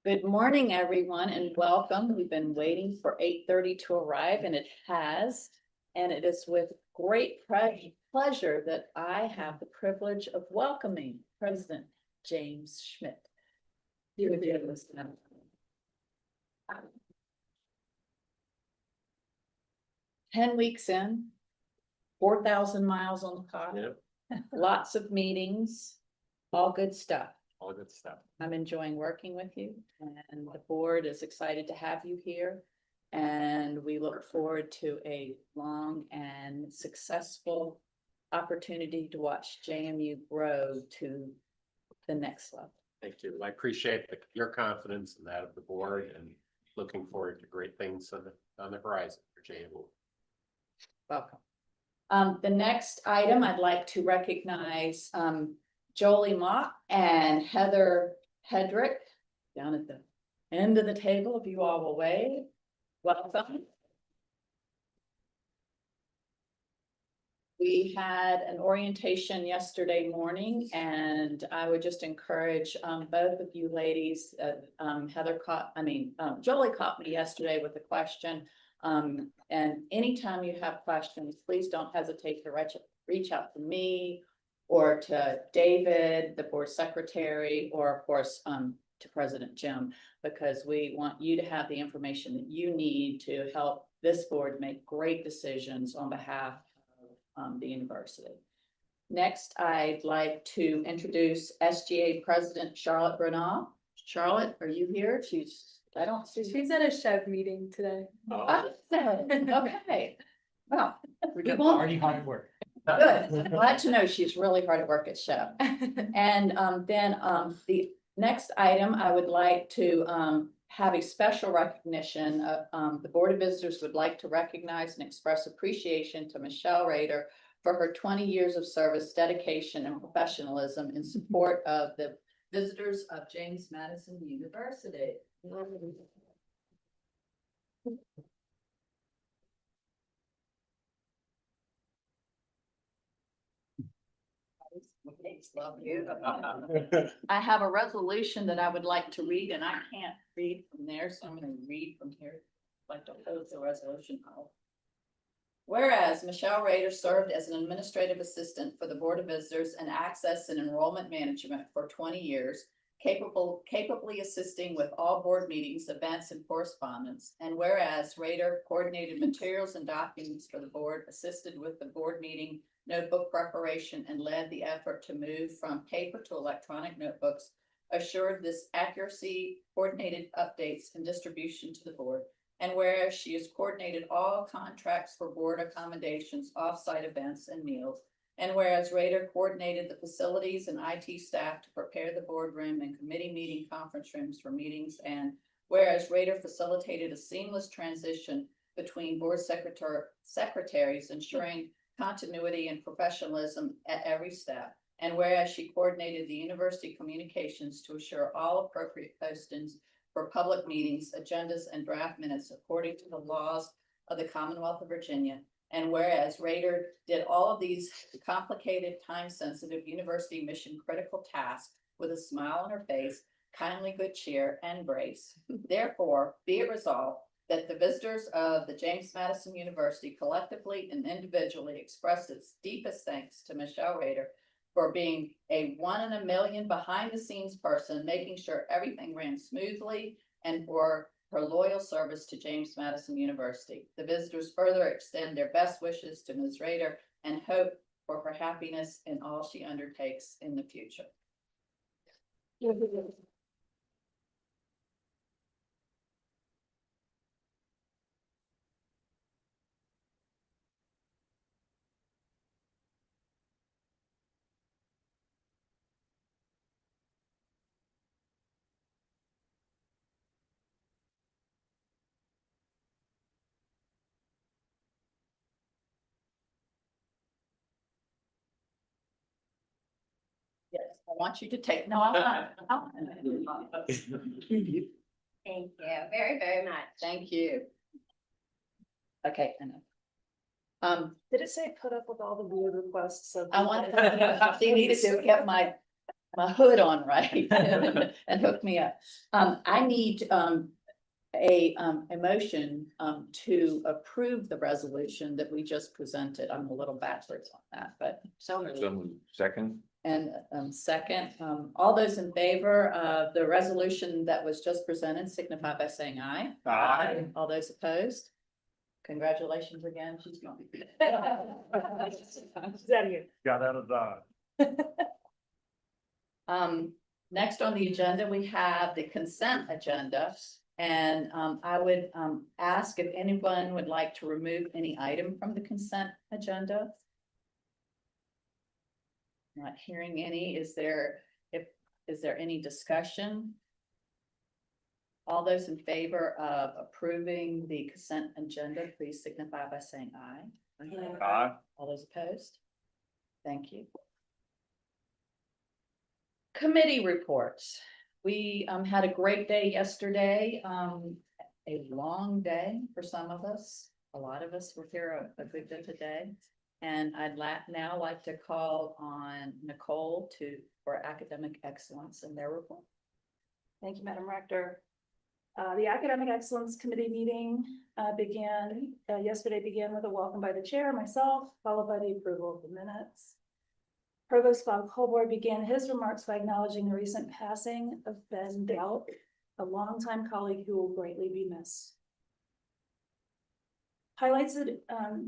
Good morning, everyone, and welcome. We've been waiting for 8:30 to arrive, and it has. And it is with great pleasure that I have the privilege of welcoming President James Schmidt. Here with us now. 10 weeks in, 4,000 miles on the clock, Yep, lots of meetings, all good stuff. all good stuff. I'm enjoying working with you, and the board is excited to have you here. And we look forward to a long and successful opportunity to watch JMU grow to the next level. Thank you. I appreciate your confidence in that of the board and looking forward to great things on the horizon for JMU. Welcome. The next item, I'd like to recognize Jolie Mock and Heather Hedrick down at the end of the table, if you all will wave. Welcome. We had an orientation yesterday morning, and I would just encourage both of you ladies, Jolie caught me yesterday with a question. And anytime you have questions, please don't hesitate to reach out to me or to David, the board secretary, or of course, to President Jim, because we want you to have the information that you need to help this board make great decisions on behalf of the university. Next, I'd like to introduce SGA President Charlotte Bernal. Charlotte, are you here? I don't see. She's at a SHEV meeting today. Oh, okay. Well, We We got won't- already hard work. good. Glad to know she's really hard at work at Chef. And then the next item, I would like to have a special recognition of the Board of Visitors would like to recognize and express appreciation to Michelle Rader for her 20 years of service, dedication, and professionalism in support of the visitors of James Madison University. Love you. I have a resolution that I would like to read, and I can't read from there, so I'm gonna read from here. I'd like to close the resolution out. Whereas Michelle Rader served as an administrative assistant for the Board of Visitors and Access and Enrollment Management for 20 years, capably assisting with all board meetings, events, and correspondence. And whereas Rader coordinated materials and documents for the board, assisted with the board meeting notebook preparation, and led the effort to move from paper to electronic notebooks, assured this accuracy, coordinated updates, and distribution to the board. And whereas she has coordinated all contracts for board accommodations, off-site events, and meals. And whereas Rader coordinated the facilities and IT staff to prepare the boardroom and committee meeting conference rooms for meetings. And whereas Rader facilitated a seamless transition between board secretaries, ensuring continuity and professionalism at every step. And whereas she coordinated the university communications to assure all appropriate postings for public meetings, agendas, and draft minutes according to the laws of the Commonwealth of Virginia. And whereas Rader did all of these complicated, time-sensitive university mission-critical tasks with a smile on her face, kindly good cheer, and grace. Therefore, be it resolved that the visitors of the James Madison University collectively and individually express its deepest thanks to Michelle Rader for being a 1 in a million behind the scenes person, making sure everything ran smoothly, and for her loyal service to James Madison University. The visitors further extend their best wishes to Ms. Rader and hope for her happiness in all she undertakes in the future. Yes, I want you to take, no, I'm not. Thank you very, very much. Thank you. Okay, I know. Did it say put up with all the weird requests of? I want, she needed to get my my hood on right and hook me up. I need, a motion, to approve the resolution that we just presented. I'm a little backwards on that, but Second, and, second, all those in favor of the resolution that was just presented signify by saying aye. Aye. All those opposed? Congratulations again. She's gonna be. got out of Dodge. Next on the agenda, we have the consent agenda. And, I would, ask if anyone would like to remove any item from the consent agenda. Not hearing any. Is there any discussion? All those in favor of approving the consent agenda, please signify by saying aye. Aye. All those opposed? Thank you. Committee reports. We had a great day yesterday, a long day for some of us. A lot of us were here a good bit today. And I'd now like to call on Nicole for academic excellence in their report. Thank you, Madam Rector. The Academic Excellence Committee meeting yesterday began with a welcome by the chair, myself, followed by the approval of the minutes. Provost Bob Colboard began his remarks by acknowledging the recent passing of Ben Delk, a longtime colleague who will greatly be missed. Highlights that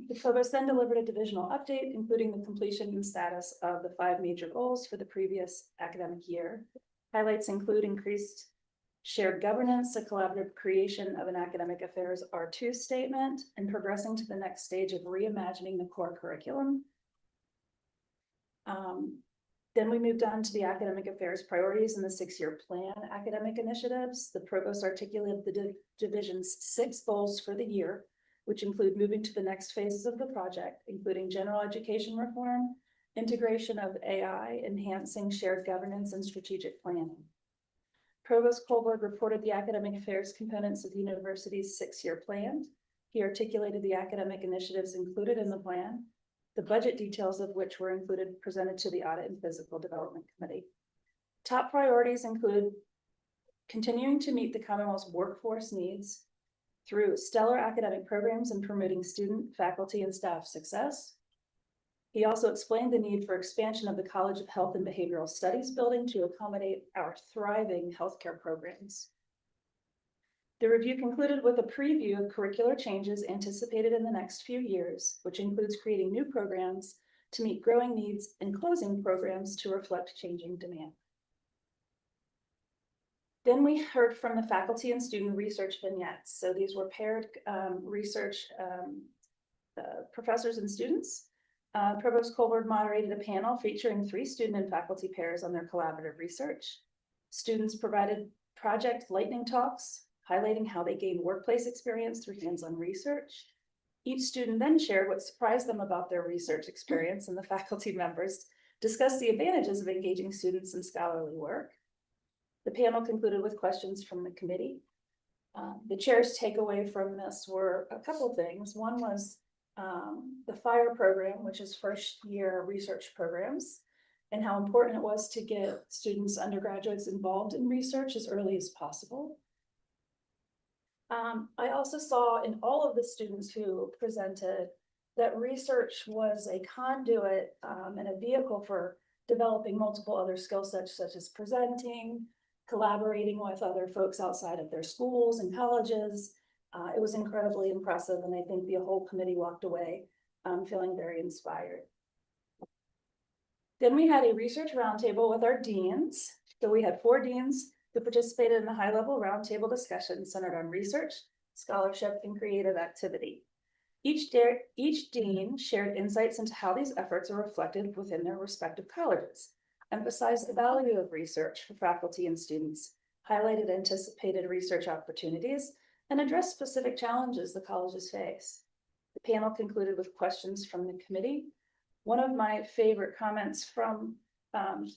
the provost then delivered a divisional update, including the completion and status of the 5 major goals for the previous academic year. Highlights include increased shared governance, a collaborative creation of an academic affairs R2 statement, and progressing to the next stage of reimagining the core curriculum. Then we moved on to the academic affairs priorities and the 6-year plan academic initiatives. The provost articulated the division's 6 goals for the year, which include moving to the next phases of the project, including general education reform, integration of AI, enhancing shared governance, and strategic planning. Provost Colboard reported the academic affairs components of the university's 6-year plan. He articulated the academic initiatives included in the plan, the budget details of which were presented to the Audit and Physical Development Committee. Top priorities include continuing to meet the Commonwealth's workforce needs through stellar academic programs and promoting student, faculty, and staff success. He also explained the need for expansion of the College of Health and Behavioral Studies building to accommodate our thriving healthcare programs. The review concluded with a preview of curricular changes anticipated in the next few years, which includes creating new programs to meet growing needs and closing programs to reflect changing demand. Then we heard from the faculty and student research vignettes. So these were paired research professors and students. Provost Colboard moderated a panel featuring 3 student and faculty pairs on their collaborative research. Students provided project lightning talks, highlighting how they gained workplace experience through hands-on research. Each student then shared what surprised them about their research experience, and the faculty members discussed the advantages of engaging students in scholarly work. The panel concluded with questions from the committee. The chair's takeaway from this were a couple of things. One was the FIRE program, which is 1st-year research programs, and how important it was to get students, undergraduates involved in research as early as possible. I also saw in all of the students who presented that research was a conduit and a vehicle for developing multiple other skill sets, such as presenting, collaborating with other folks outside of their schools and colleges. It was incredibly impressive, and I think the whole committee walked away feeling very inspired. Then we had a research roundtable with our deans. So we had 4 deans who participated in the high-level roundtable discussion centered on research, scholarship, and creative activity. Each dean shared insights into how these efforts are reflected within their respective colleges, emphasized the value of research for faculty and students, highlighted anticipated research opportunities, and addressed specific challenges the colleges face. The panel concluded with questions from the committee. One of my favorite comments from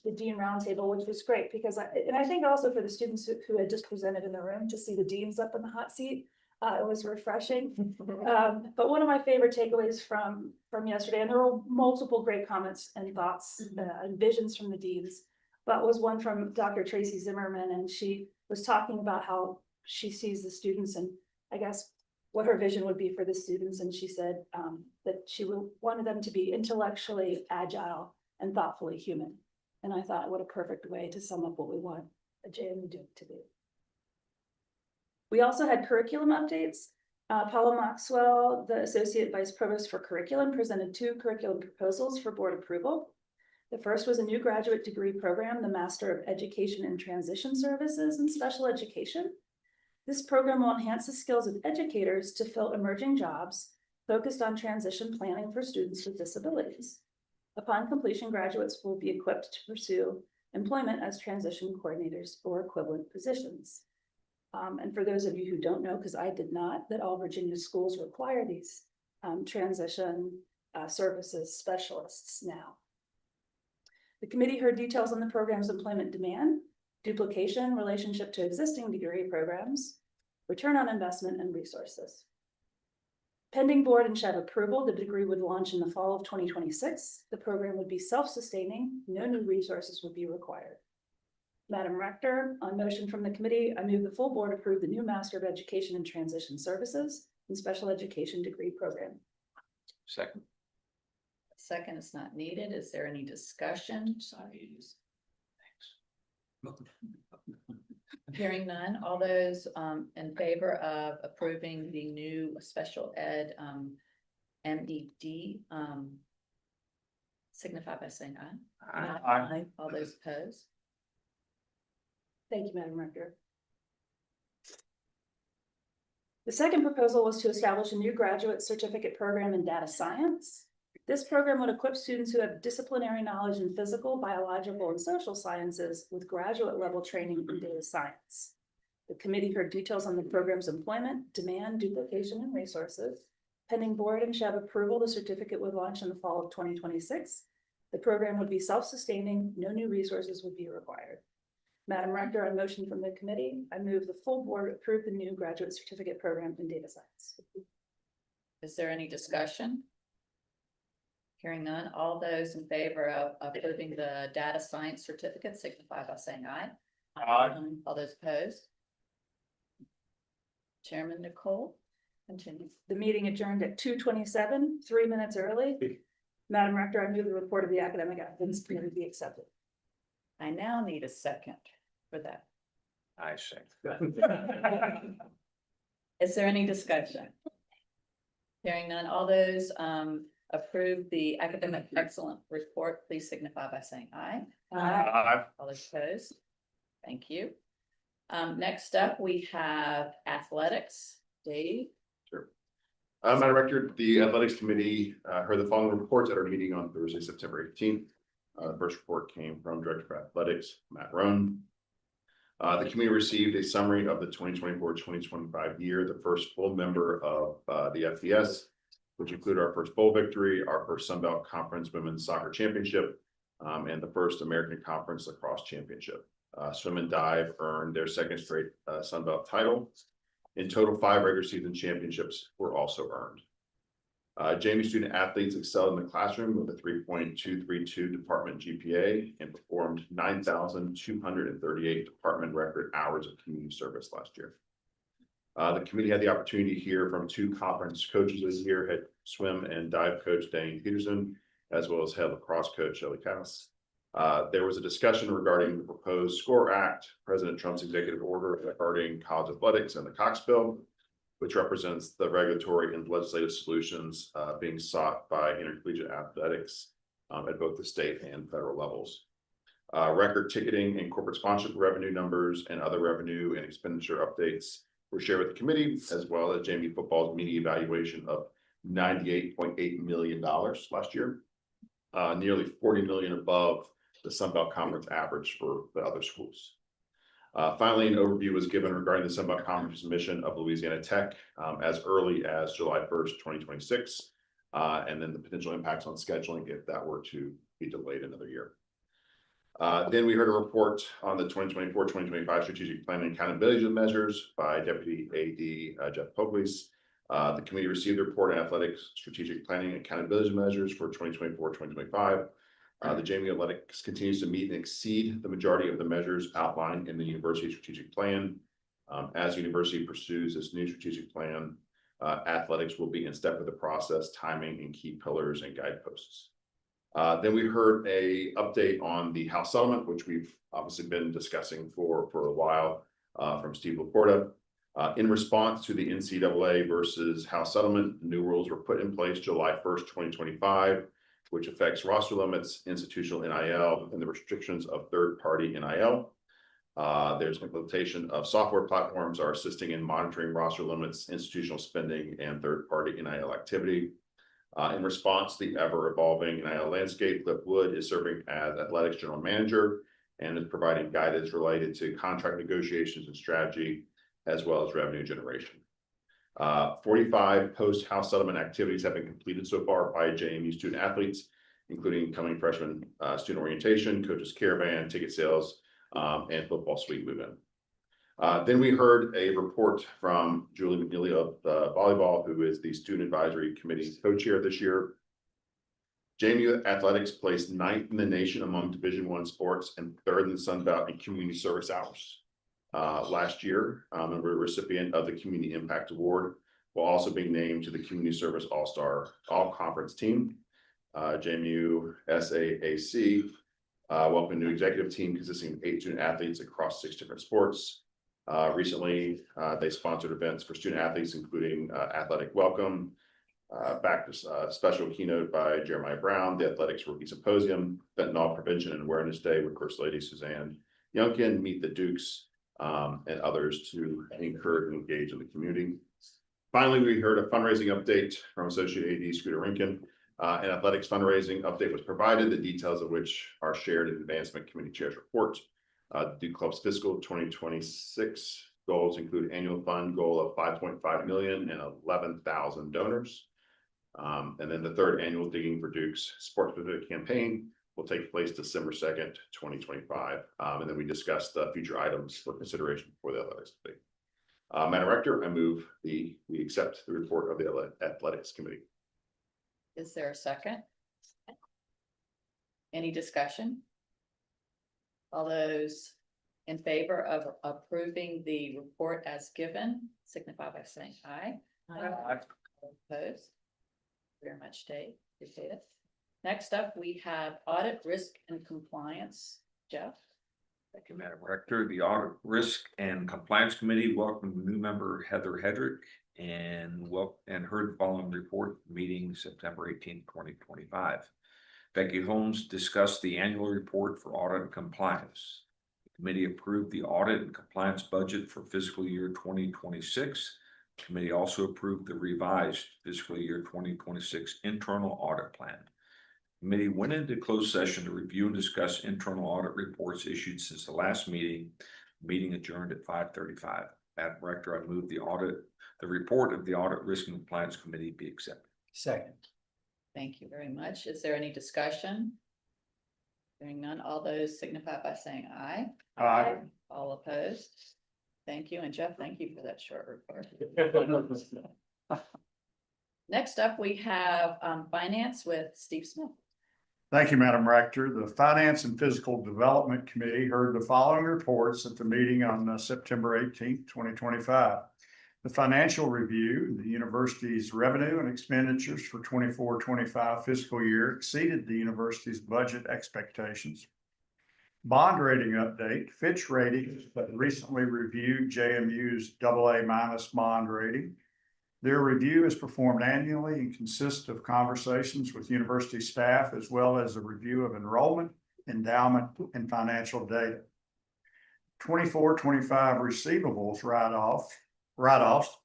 the Dean Roundtable, which was great because I think also for the students who had just presented in the room to see the deans up in the hot seat, it was refreshing. But one of my favorite takeaways from yesterday, and there were multiple great comments and thoughts and visions from the deans, but was one from Dr. Tracy Zimmerman, and she was talking about how she sees the students and I guess what her vision would be for the students, and she said that she wanted them to be intellectually agile and thoughtfully human. And I thought, what a perfect way to sum up what we want a JMU Duke to be. We also had curriculum updates. Paula Maxwell, the Associate Vice Provost for Curriculum, presented 2 curriculum proposals for board approval. The first was a new graduate degree program, the Master of Education and Transition Services in Special Education. This program will enhance the skills of educators to fill emerging jobs focused on transition planning for students with disabilities. Upon completion, graduates will be equipped to pursue employment as transition coordinators or equivalent positions. And for those of you who don't know, because I did not, that all Virginia schools require these transition services specialists now. The committee heard details on the program's employment demand, duplication, relationship to existing degree programs, return on investment, and resources. Pending board and SHEV approval, the degree would launch in the fall of 2026. The program would be self-sustaining, no new resources would be required. Madam Rector, on motion from the committee, I move the full board approve the new Master of Education and Transition Services and Special Education degree program. Second. Second is not needed. Is there any discussion? Hearing none, all those in favor of approving the new special ed MED signify by saying aye. Aye. All those opposed? Thank you, Madam Rector. The second proposal was to establish a new graduate certificate program in data science. This program would equip students who have disciplinary knowledge in physical, biological, and social sciences with graduate level training in data science. The committee heard details on the program's employment, demand, duplication, and resources. Pending board and SHEV approval, the certificate would launch in the fall of 2026. The program would be self-sustaining, no new resources would be required. Madam Rector, on motion from the committee, I move the full board approve the new graduate certificate program in data science. Is there any discussion? Hearing none, all those in favor of approving the data science certificate signify by saying aye. Aye. All those opposed? Chairman Nicole, continue. The meeting adjourned at 2:27, 3 minutes early. Madam Rector, I move the report of the academic applicants committee be accepted. I now need a second for that. I second. Is there any discussion? Hearing none, all those approve the academic excellent report, please signify by saying aye. Aye. All those opposed? Thank you. Next up, we have athletics. Dave? Sure. Madam Director, the Athletics Committee heard the following reports at our meeting on Thursday, September 18th. The first report came from Director of Athletics, Matt Roan. The committee received a summary of the 2024-2025 year, the first full member of the FBS, which include our first bowl victory, our first Sun Belt Conference Women's Soccer Championship, and the first American Conference Lacrosse Championship. Swim and dive earned their second straight Sun Belt title. In total, 5 regular season championships were also earned. JMU student athletes excelled in the classroom with a 3.232 department GPA and performed 9,238 department record hours of community service last year. The committee had the opportunity to hear from 2 conference coaches this year, head swim and dive coach Dane Peterson, as well as head lacrosse coach Shelley Cass. There was a discussion regarding the proposed SCORE Act, President Trump's executive order regarding college athletics and the Cox Bill, which represents the regulatory and legislative solutions being sought by intercollegiate athletics at both the state and federal levels. Record ticketing and corporate sponsorship revenue numbers and other revenue and expenditure updates were shared with the committee, as well as JMU football's media evaluation of $98.8 million last year, nearly 40 million above the Sun Belt Conference average for the other schools. Finally, an overview was given regarding the Sun Belt Conference mission of Louisiana Tech as early as July 1st, 2026, and then the potential impacts on scheduling if that were to be delayed another year. Then we heard a report on the 2024-2025 strategic planning and accountability measures by Deputy AD Jeff Pogleys. The committee received the report on athletics strategic planning and accountability measures for 2024-2025. The JMU Athletics continues to meet and exceed the majority of the measures outlined in the university strategic plan. As the university pursues this new strategic plan, athletics will be in step with the process, timing, and key pillars and guideposts. Then we heard a update on the House settlement, which we've obviously been discussing for a while, from Steve Laporta. In response to the NCAA versus House settlement, new rules were put in place July 1st, 2025, which affects roster limits, institutional NIL, and the restrictions of third-party NIL. There's implementation of software platforms are assisting in monitoring roster limits, institutional spending, and third-party NIL activity. In response to the ever-evolving NIL landscape, Cliff Wood is serving as athletics general manager and is providing guidance related to contract negotiations and strategy, as well as revenue generation. 45 post-House settlement activities have been completed so far by JMU student athletes, including coming freshman student orientation, coaches caravan, ticket sales, and football suite move-in. Then we heard a report from Julie McNeely of volleyball, who is the student advisory committee co-chair this year. JMU athletics placed 9th in the nation among Division I sports and 3rd in the Sun Belt in community service hours last year, and we're a recipient of the Community Impact Award, while also being named to the Community Service All-Star All-Conference team. JMU SAAC welcomed a new executive team consisting of 8 student athletes across 6 different sports. Recently, they sponsored events for student athletes, including Athletic Welcome, back to special keynote by Jeremiah Brown, the Athletics Rookie Symposium, Fentanyl Prevention and Awareness Day with First Lady Suzanne Youngkin, Meet the Dukes, and others to encourage and engage in the community. Finally, we heard a fundraising update from Associate AD Scooter Rinkin. An athletics fundraising update was provided, the details of which are shared in the Advancement Committee Chair's report. Duke Club's fiscal 2026 goals include annual fund goal of 5.5 million and 11,000 donors. And then the 3rd annual Digging for Duke's sports specific campaign will take place December 2nd, 2025. And then we discussed the future items for consideration for the athletics committee. Madam Rector, I move we accept the report of the athletics committee. Is there a second? Any discussion? All those in favor of approving the report as given, signify by saying aye. Aye. Opposed? Very much appreciate it. Next up, we have audit, risk, and compliance. Jeff? Thank you, Madam Rector. The Audit, Risk, and Compliance Committee welcomed new member Heather Hedrick and heard the following report meeting September 18, 2025. Becky Holmes discussed the annual report for audit and compliance. The committee approved the audit and compliance budget for fiscal year 2026. The committee also approved the revised fiscal year 2026 internal audit plan. The committee went into closed session to review and discuss internal audit reports issued since the last meeting. The meeting adjourned at 5:35. Madam Director, I move the report of the Audit, Risk, and Compliance Committee be accepted. Second. Thank you very much. Is there any discussion? Hearing none, all those signify by saying aye. Aye. All opposed? Thank you. And Jeff, thank you for that short report. Next up, we have finance with Steve Smith. Thank you, Madam Rector. The Finance and Physical Development Committee heard the following reports at the meeting on September 18th, 2025. The financial review, the university's revenue and expenditures for 24-25 fiscal year exceeded the university's budget expectations. Bond rating update, Fitch Ratings recently reviewed JMU's AA- bond rating. Their review is performed annually and consists of conversations with university staff, as well as a review of enrollment, endowment, and financial data. 24-25 receivables write-offs.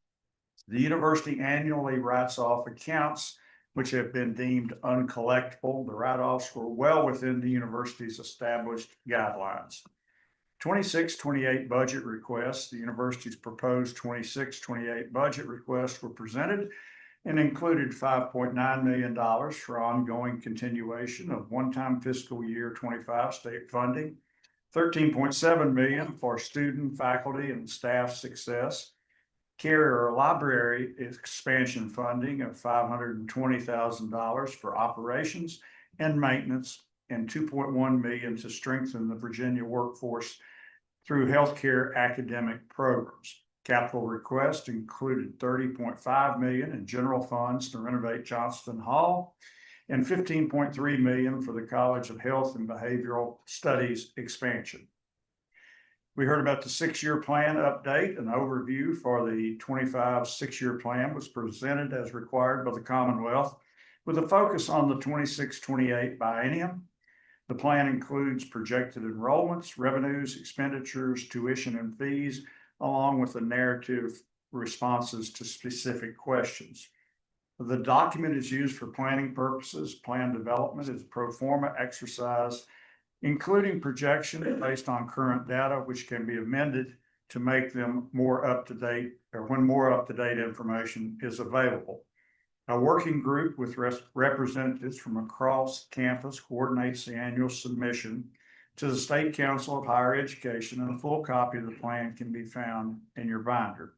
The university annually writes off accounts which have been deemed uncollectible. The write-offs were well within the university's established guidelines. 26-28 budget requests. The university's proposed 26-28 budget requests were presented and included $5.9 million for ongoing continuation of one-time fiscal year 25 state funding, $13.7 million for student, faculty, and staff success, Carrier Library expansion funding of $520,000 for operations and maintenance, and 2.1 million to strengthen the Virginia workforce through healthcare academic programs. Capital request included 30.5 million in general funds to renovate Johnston Hall and 15.3 million for the College of Health and Behavioral Studies expansion. We heard about the 6-year plan update. An overview for the 25 6-year plan was presented as required by the Commonwealth with a focus on the 26-28 biennium. The plan includes projected enrollments, revenues, expenditures, tuition and fees, along with the narrative responses to specific questions. The document is used for planning purposes. Plan development is a pro forma exercise, including projections based on current data, which can be amended to make them more up to date, or when more up to date information is available. A working group with representatives from across campus coordinates the annual submission to the State Council of Higher Education, and a full copy of the plan can be found in your binder.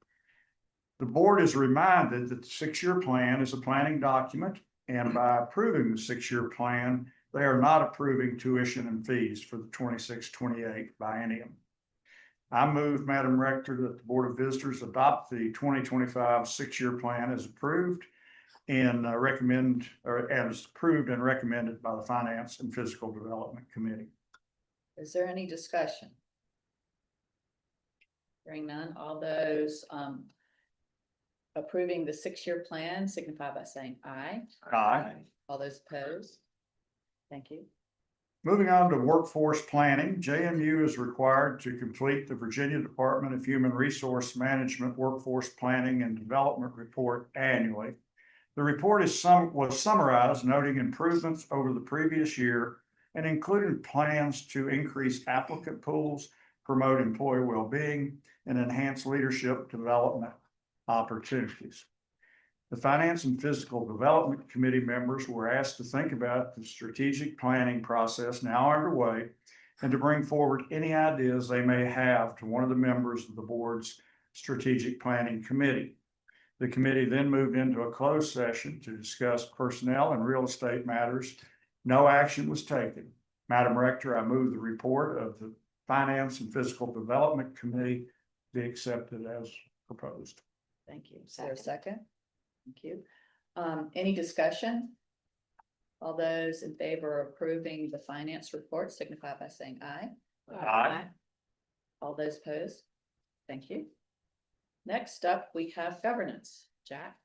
The board is reminded that the 6-year plan is a planning document, and by approving the 6-year plan, they are not approving tuition and fees for the 26-28 biennium. I move, Madam Rector, that the Board of Visitors adopt the 2025 6-year plan as approved and as approved and recommended by the Finance and Physical Development Committee. Is there any discussion? Hearing none, all those approving the 6-year plan signify by saying aye. Aye. All those opposed? Thank you. Moving on to workforce planning, JMU is required to complete the Virginia Department of Human Resource Management Workforce Planning and Development Report annually. The report was summarized, noting improvements over the previous year and included plans to increase applicant pools, promote employee well-being, and enhance leadership development opportunities. The Finance and Physical Development Committee members were asked to think about the strategic planning process now underway and to bring forward any ideas they may have to one of the members of the board's strategic planning committee. The committee then moved into a closed session to discuss personnel and real estate matters. No action was taken. Madam Rector, I move the report of the Finance and Physical Development Committee be accepted as proposed. Thank you. Is there a second? Thank you. Any discussion? All those in favor of approving the finance report signify by saying aye. Aye. All those opposed? Thank you. Next up, we have governance. Jack?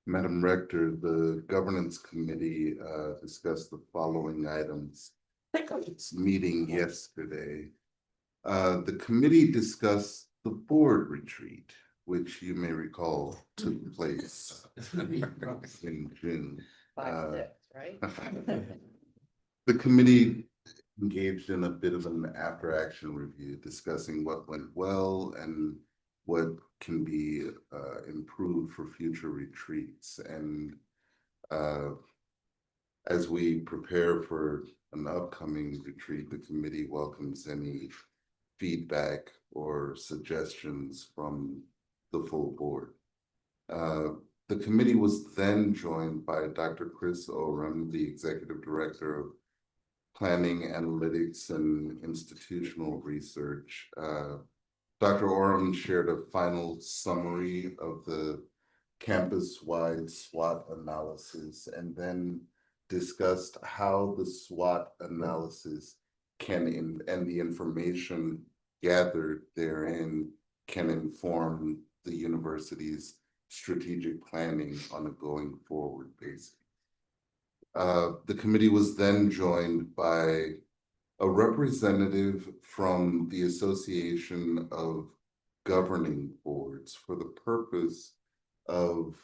Madam Rector, the Governance Committee discussed the following items. Its meeting yesterday. The committee discussed the board retreat, which you may recall took place in June. 5-6, right? The committee engaged in a bit of an after-action review, discussing what went well and what can be improved for future retreats. And as we prepare for an upcoming retreat, the committee welcomes any feedback or suggestions from the full board. The committee was then joined by Dr. Chris Oram, the Executive Director of Planning, Analytics, and Institutional Research. Dr. Oram shared a final summary of the campus-wide SWOT analysis and then discussed how the SWOT analysis and the information gathered therein can inform the university's strategic planning on a going forward basis. The committee was then joined by a representative from the Association of Governing Boards for the purpose of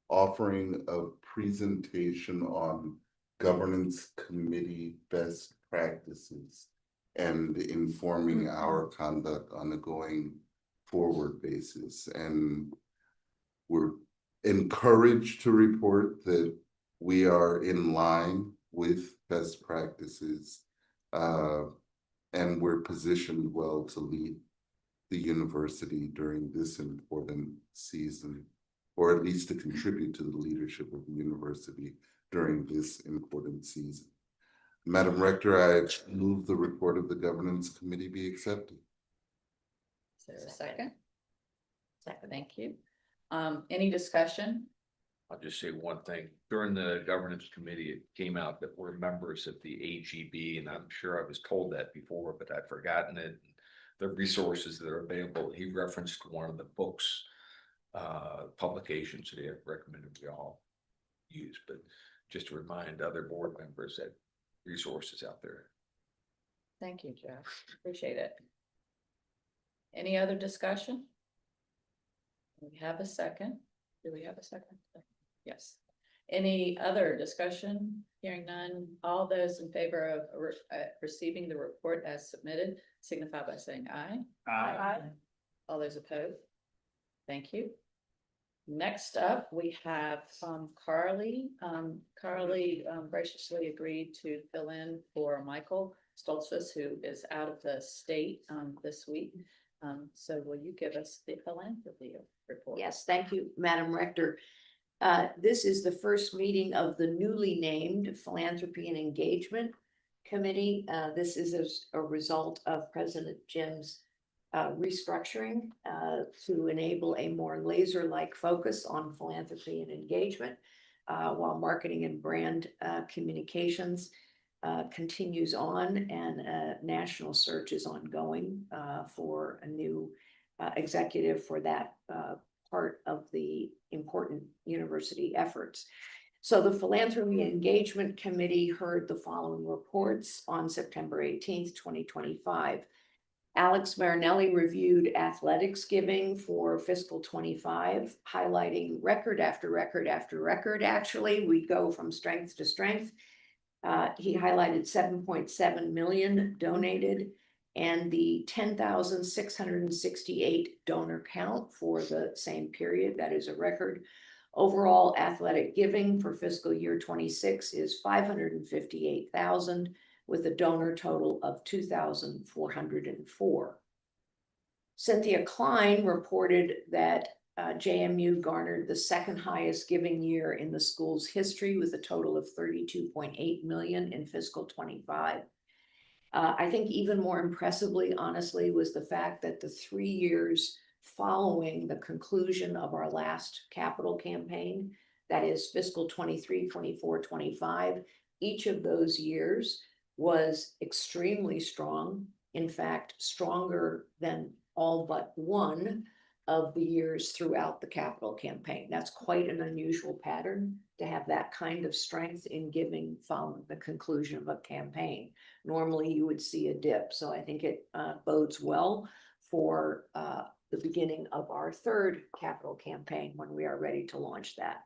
offering a presentation on governance committee best practices and informing our conduct on a going forward basis. And we're encouraged to report that we are in line with best practices, and we're positioned well to lead the university during this important season, or at least to contribute to the leadership of the university during this important season. Madam Rector, I move the report of the governance committee be accepted. Is there a second? Second, thank you. Any discussion? I'll just say one thing. During the governance committee, it came out that we're members of the AGB, and I'm sure I was told that before, but I'd forgotten it. The resources that are available, he referenced one of the books, publications that he had recommended we all use, but just to remind other board members that resources out there. Thank you, Jeff. Appreciate it. Any other discussion? We have a second. Do we have a second? Yes. Any other discussion? Hearing none. All those in favor of receiving the report as submitted signify by saying aye. Aye. All those opposed? Thank you. Next up, we have Carly. Carly graciously agreed to fill in for Michael Stoltzfus, who is out of the state this week. So will you give us the philanthropy report? Yes, thank you, Madam Rector. This is the first meeting of the newly named Philanthropy and Engagement Committee. This is a result of President Jim's restructuring to enable a more laser-like focus on philanthropy and engagement, while marketing and brand communications continues on, and a national search is ongoing for a new executive for that part of the important university efforts. So the Philanthropy and Engagement Committee heard the following reports on September 18th, 2025. Alex Marinelli reviewed athletics giving for fiscal 25, highlighting record after record after record. Actually, we go from strength to strength. He highlighted 7.7 million donated and the 10,668 donor count for the same period. That is a record. Overall athletic giving for fiscal year 26 is 558,000 with a donor total of 2,404. Cynthia Klein reported that JMU garnered the second highest giving year in the school's history with a total of 32.8 million in fiscal 25. I think even more impressively, honestly, was the fact that the 3 years following the conclusion of our last capital campaign, that is fiscal 23, 24, 25, each of those years was extremely strong. In fact, stronger than all but one of the years throughout the capital campaign. That's quite an unusual pattern to have that kind of strength in giving following the conclusion of a campaign. Normally you would see a dip. So I think it bodes well for the beginning of our third capital campaign when we are ready to launch that.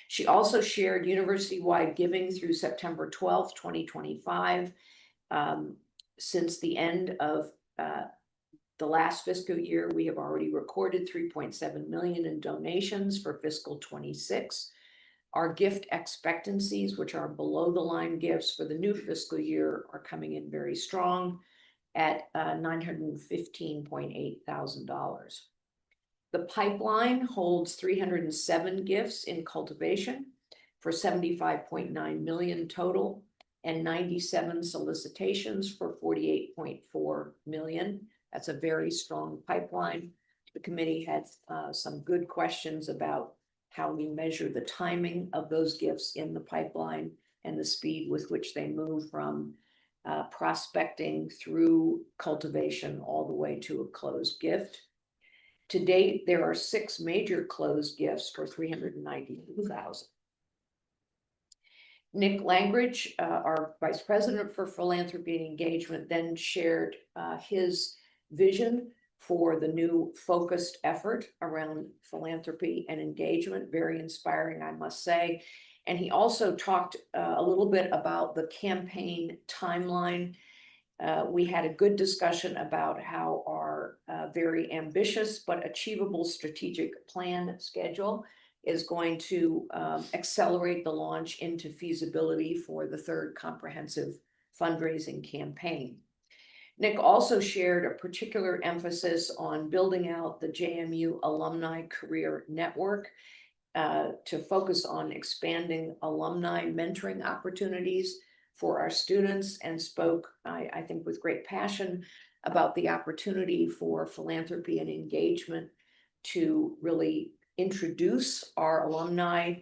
She also shared university-wide giving through September 12th, 2025. Since the end of the last fiscal year, we have already recorded 3.7 million in donations for fiscal 26. Our gift expectancies, which are below the line gifts for the new fiscal year, are coming in very strong at $915.8 thousand. The pipeline holds 307 gifts in cultivation for 75.9 million total and 97 solicitations for 48.4 million. That's a very strong pipeline. The committee had some good questions about how we measure the timing of those gifts in the pipeline and the speed with which they move from prospecting through cultivation all the way to a closed gift. To date, there are 6 major closed gifts for 392,000. Nick Langridge, our Vice President for Philanthropy and Engagement, then shared his vision for the new focused effort around philanthropy and engagement. Very inspiring, I must say. And he also talked a little bit about the campaign timeline. We had a good discussion about how our very ambitious but achievable strategic plan schedule is going to accelerate the launch into feasibility for the third comprehensive fundraising campaign. Nick also shared a particular emphasis on building out the JMU Alumni Career Network to focus on expanding alumni mentoring opportunities for our students and spoke, I think with great passion about the opportunity for philanthropy and engagement to really introduce our alumni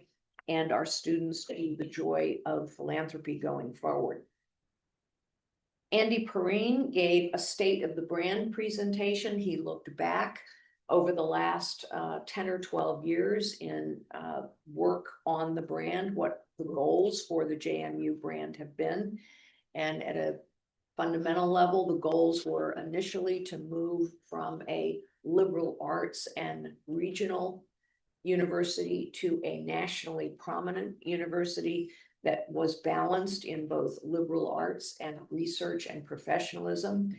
and our students to the joy of philanthropy going forward. Andy Perrine gave a state of the brand presentation. He looked back over the last 10 or 12 years in work on the brand, what the goals for the JMU brand have been. And at a fundamental level, the goals were initially to move from a liberal arts and regional university to a nationally prominent university that was balanced in both liberal arts and research and professionalism.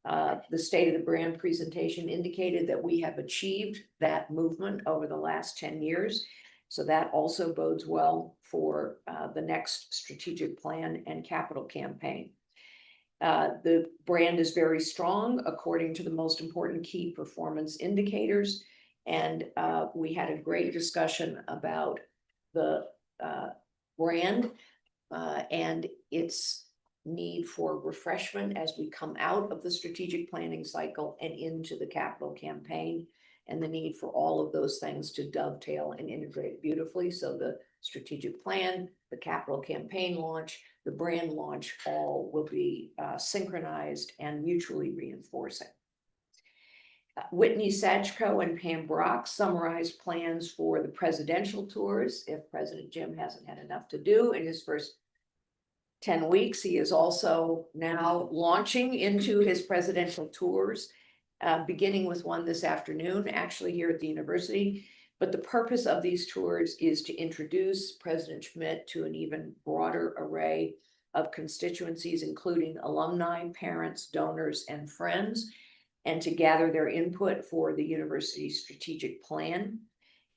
The state of the brand presentation indicated that we have achieved that movement over the last 10 years. So that also bodes well for the next strategic plan and capital campaign. The brand is very strong according to the most important key performance indicators. And we had a great discussion about the brand and its need for refreshment as we come out of the strategic planning cycle and into the capital campaign, and the need for all of those things to dovetail and integrate beautifully. So the strategic plan, the capital campaign launch, the brand launch, all will be synchronized and mutually reinforcing. Whitney Satchko and Pam Brock summarized plans for the presidential tours. If President Jim hasn't had enough to do in his first 10 weeks, he is also now launching into his presidential tours, beginning with one this afternoon, actually here at the university. But the purpose of these tours is to introduce President Schmidt to an even broader array of constituencies, including alumni, parents, donors, and friends, and to gather their input for the university's strategic plan.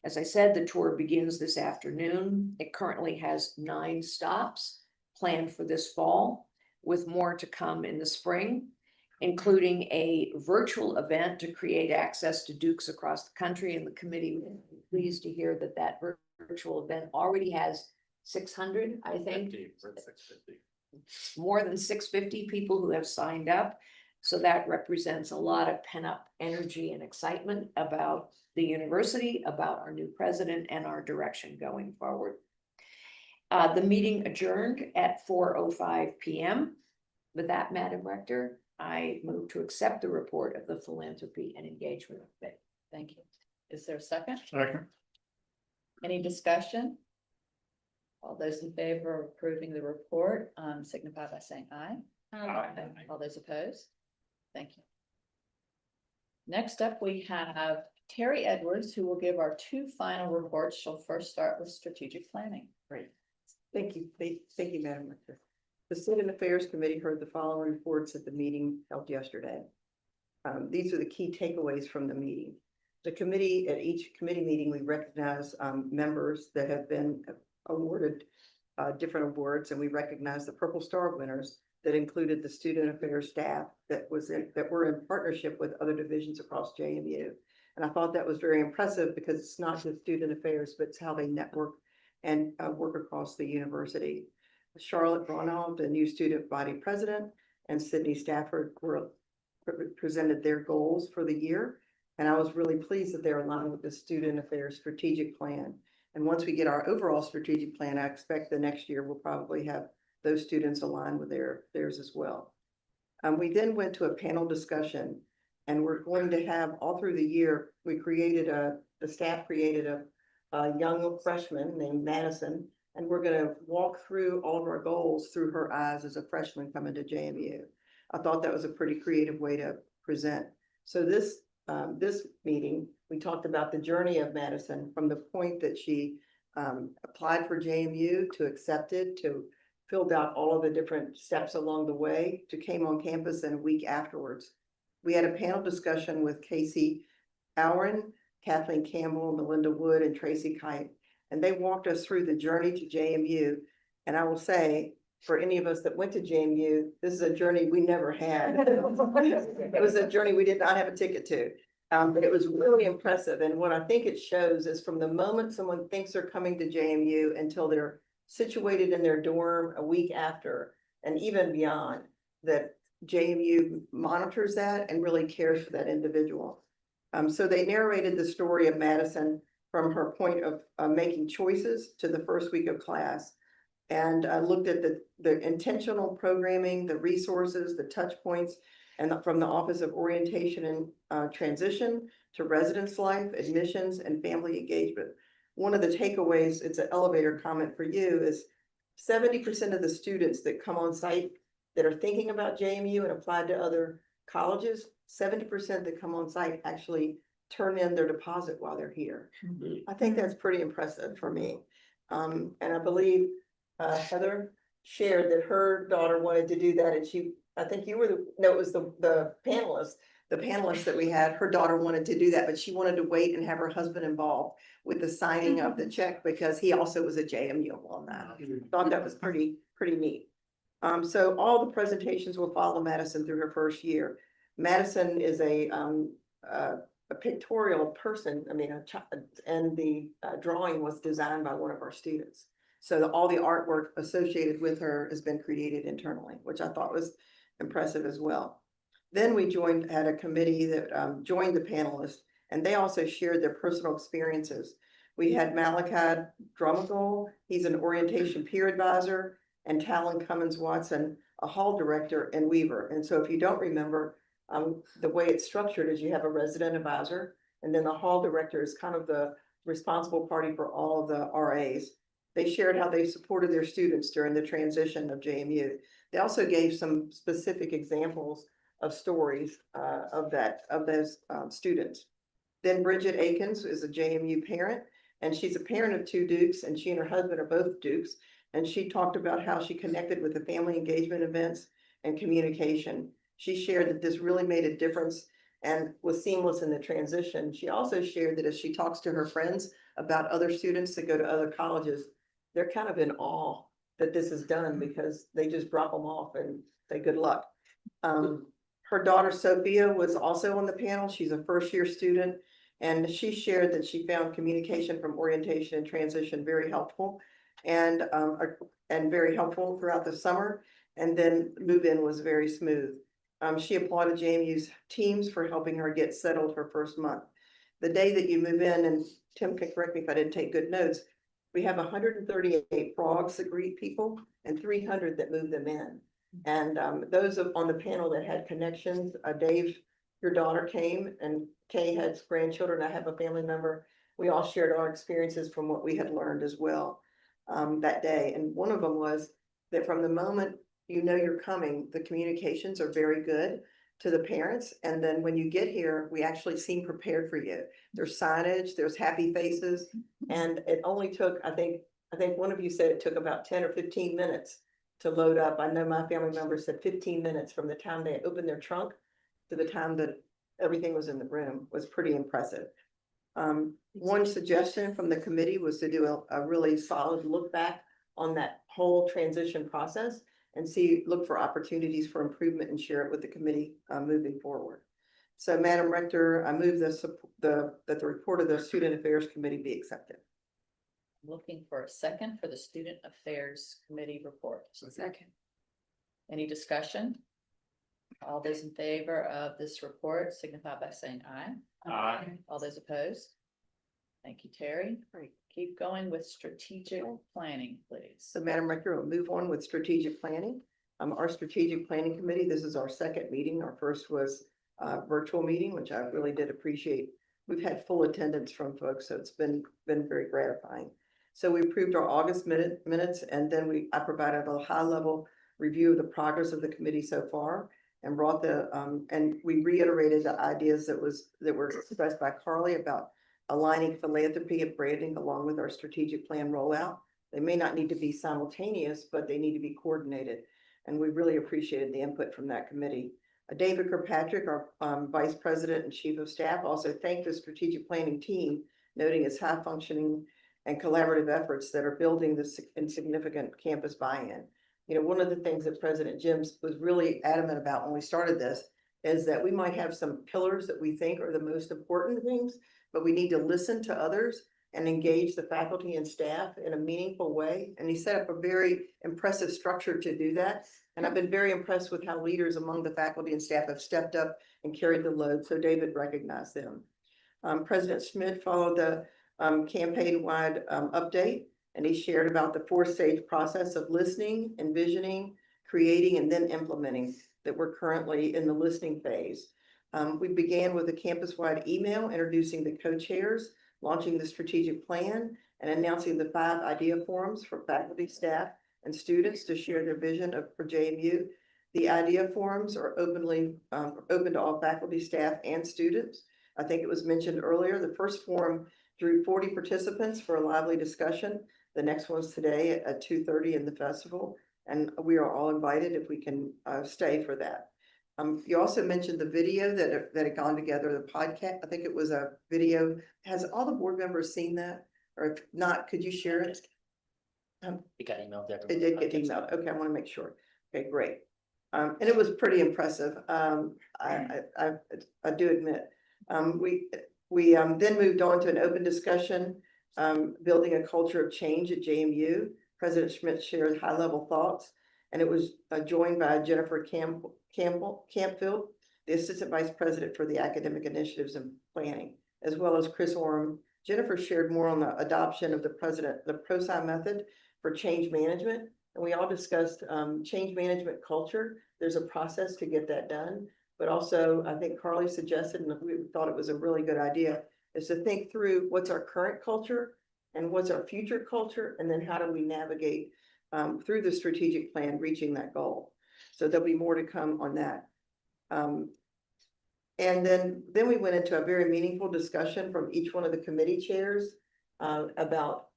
As I said, the tour begins this afternoon. It currently has 9 stops planned for this fall, with more to come in the spring, including a virtual event to create access to Dukes across the country. And the committee was pleased to hear that that virtual event already has 600, I think. 650. More than 650 people who have signed up. So that represents a lot of pent-up energy and excitement about the university, about our new president, and our direction going forward. The meeting adjourned at 4:05 p.m. With that, Madam Rector, I move to accept the report of the Philanthropy and Engagement Committee. Thank you. Is there a second? Second. Any discussion? All those in favor of approving the report, signify by saying aye. Aye. All those opposed? Thank you. Next up, we have Terry Edwards, who will give our 2 final reports. She'll first start with strategic planning. Great. Thank you. Thank you, Madam Rector. The Student Affairs Committee heard the following reports at the meeting held yesterday. These are the key takeaways from the meeting. The committee, at each committee meeting, we recognize members that have been awarded different awards, and we recognize the Purple Star winners that included the student affairs staff that were in partnership with other divisions across JMU. And I thought that was very impressive because it's not just student affairs, but it's how they network and work across the university. Charlotte Ronald, the new student body president, and Sydney Stafford presented their goals for the year. And I was really pleased that they're aligned with the student affairs strategic plan. And once we get our overall strategic plan, I expect the next year we'll probably have those students aligned with theirs as well. We then went to a panel discussion, and we're going to have all through the year, the staff created a young freshman named Madison, and we're going to walk through all of our goals through her eyes as a freshman coming to JMU. I thought that was a pretty creative way to present. So this meeting, we talked about the journey of Madison from the point that she applied for JMU to accepted, to filled out all of the different steps along the way, to came on campus and a week afterwards. We had a panel discussion with Casey Alren, Kathleen Campbell, Melinda Wood, and Tracy Kite, and they walked us through the journey to JMU. And I will say, for any of us that went to JMU, this is a journey we never had. It was a journey we did not have a ticket to, but it was really impressive. And what I think it shows is from the moment someone thinks they're coming to JMU until they're situated in their dorm a week after, and even beyond, that JMU monitors that and really cares for that individual. So they narrated the story of Madison from her point of making choices to the first week of class. And looked at the intentional programming, the resources, the touch points, and from the Office of Orientation and Transition to residence life, admissions, and family engagement. One of the takeaways, it's an elevator comment for you, is 70% of the students that come on site that are thinking about JMU and applied to other colleges, 70% that come on site actually turn in their deposit while they're here. I think that's pretty impressive for me. And I believe Heather shared that her daughter wanted to do that, and I think you were it was the panelist that we had, her daughter wanted to do that, but she wanted to wait and have her husband involved with the signing of the check because he also was a JMU alumni. Thought that was pretty neat. So all the presentations will follow Madison through her first year. Madison is a pictorial person, and the drawing was designed by one of our students. So all the artwork associated with her has been created internally, which I thought was impressive as well. Then we had a committee that joined the panelists, and they also shared their personal experiences. We had Malachi Drumagol, he's an orientation peer advisor, and Talon Cummins Watson, a hall director in Weaver. And so if you don't remember, the way it's structured is you have a resident advisor, and then the hall director is kind of the responsible party for all of the RAs. They shared how they supported their students during the transition of JMU. They also gave some specific examples of stories of those students. Then Bridget Akins is a JMU parent, and she's a parent of 2 Dukes, and she and her husband are both Dukes. And she talked about how she connected with the family engagement events and communication. She shared that this really made a difference and was seamless in the transition. She also shared that as she talks to her friends about other students that go to other colleges, they're kind of in awe that this is done because they just drop them off and say good luck. Her daughter Sophia was also on the panel. She's a first-year student, and she shared that she found communication from orientation and transition very helpful and very helpful throughout the summer. And then move-in was very smooth. She applauded JMU's teams for helping her get settled her first month. The day that you move in, and Tim can correct me if I didn't take good notes, we have 138 frogs that greet people and 300 that move them in. And those on the panel that had connections, Dave, your daughter came, and Kay had grandchildren. I have a family member. We all shared our experiences from what we had learned as well that day. And one of them was that from the moment you know you're coming, the communications are very good to the parents. And then when you get here, we actually seem prepared for you. There's signage, there's happy faces. And it only took, I think one of you said it took about 10 or 15 minutes to load up. I know my family members said 15 minutes from the time they opened their trunk to the time that everything was in the room was pretty impressive. One suggestion from the committee was to do a really solid look back on that whole transition process and look for opportunities for improvement and share it with the committee moving forward. So Madam Rector, I move that the report of the Student Affairs Committee be accepted. Looking for a second for the Student Affairs Committee report. Second. Any discussion? All those in favor of this report signify by saying aye. Aye. All those opposed? Thank you, Terry. Great. Keep going with strategic planning, please. So Madam Rector, we'll move on with strategic planning. Our strategic planning committee, this is our second meeting. Our first was a virtual meeting, which I really did appreciate. We've had full attendance from folks, so it's been very gratifying. So we approved our August minutes, and then I provided a high level review of the progress of the committee so far, and brought and we reiterated the ideas that were expressed by Carly about aligning philanthropy and branding along with our strategic plan rollout. They may not need to be simultaneous, but they need to be coordinated. And we really appreciated the input from that committee. David Kirkpatrick, our Vice President and Chief of Staff, also thanked the strategic planning team, noting its high functioning and collaborative efforts that are building this significant campus buy-in. You know, one of the things that President Jim was really adamant about when we started this is that we might have some pillars that we think are the most important things, but we need to listen to others and engage the faculty and staff in a meaningful way. And he set up a very impressive structure to do that. And I've been very impressed with how leaders among the faculty and staff have stepped up and carried the load. So David recognized them. President Schmidt followed the campaign-wide update, and he shared about the four-stage process of listening, envisioning, creating, and then implementing that we're currently in the listening phase. We began with a campus-wide email introducing the co-chairs, launching the strategic plan, and announcing the 5 idea forums for faculty, staff, and students to share their vision for JMU. The idea forums are open to all faculty, staff, and students. I think it was mentioned earlier, the first forum drew 40 participants for a lively discussion. The next one's today at 2:30 in the festival, and we are all invited if we can stay for that. You also mentioned the video that had gone together, the podcast. I think it was a video. Has all the board members seen that? Or if not, could you share it? It got emailed. It did get emailed. Okay, I want to make sure. Okay, great. And it was pretty impressive. I do admit. We then moved on to an open discussion, building a culture of change at JMU. President Schmidt shared high-level thoughts, and it was joined by Jennifer Campfield, the Assistant Vice President for the Academic Initiatives and Planning, as well as Chris Orm. Jennifer shared more on the adoption of the ProSci method for change management, and we all discussed change management culture. There's a process to get that done, but also I think Carly suggested, and we thought it was a really good idea, is to think through what's our current culture and what's our future culture, and then how do we navigate through the strategic plan, reaching that goal. So there'll be more to come on that. And then we went into a very meaningful discussion from each one of the committee chairs about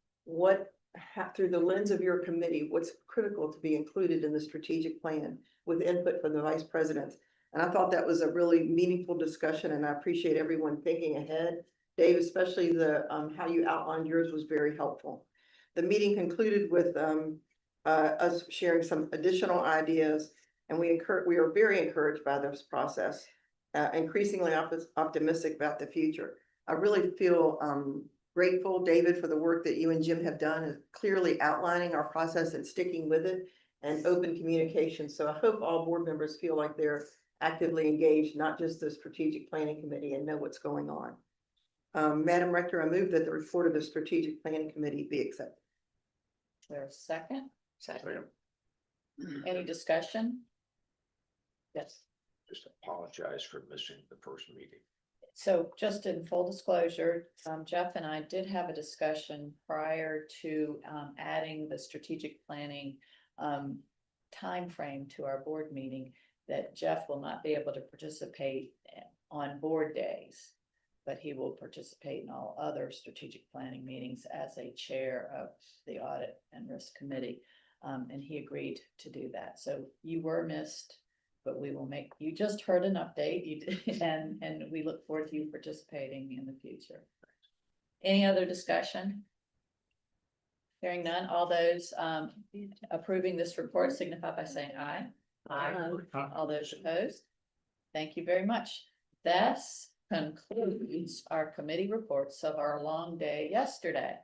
through the lens of your committee, what's critical to be included in the strategic plan with input from the vice presidents. And I thought that was a really meaningful discussion, and I appreciate everyone thinking ahead. Dave, especially the how you outlined yours was very helpful. The meeting concluded with us sharing some additional ideas, and we are very encouraged by this process, increasingly optimistic about the future. I really feel grateful, David, for the work that you and Jim have done, is clearly outlining our process and sticking with it, and open communication. So I hope all board members feel like they're actively engaged, not just the strategic planning committee, and know what's going on. Madam Rector, I move that the report of the strategic planning committee be accepted. There's a second. Second. Any discussion? Yes. Just apologize for missing the first meeting. So just in full disclosure, Jeff and I did have a discussion prior to adding the strategic planning timeframe to our board meeting, that Jeff will not be able to participate on board days, but he will participate in all other strategic planning meetings as a chair of the Audit and Risk Committee. And he agreed to do that. So you were missed, but we will make, you just heard an update, you did, and we look forward to you participating in the future. Any other discussion? Hearing none, all those approving this report signify by saying aye. Aye. All those opposed? Thank you very much. This concludes our committee reports of our long day yesterday.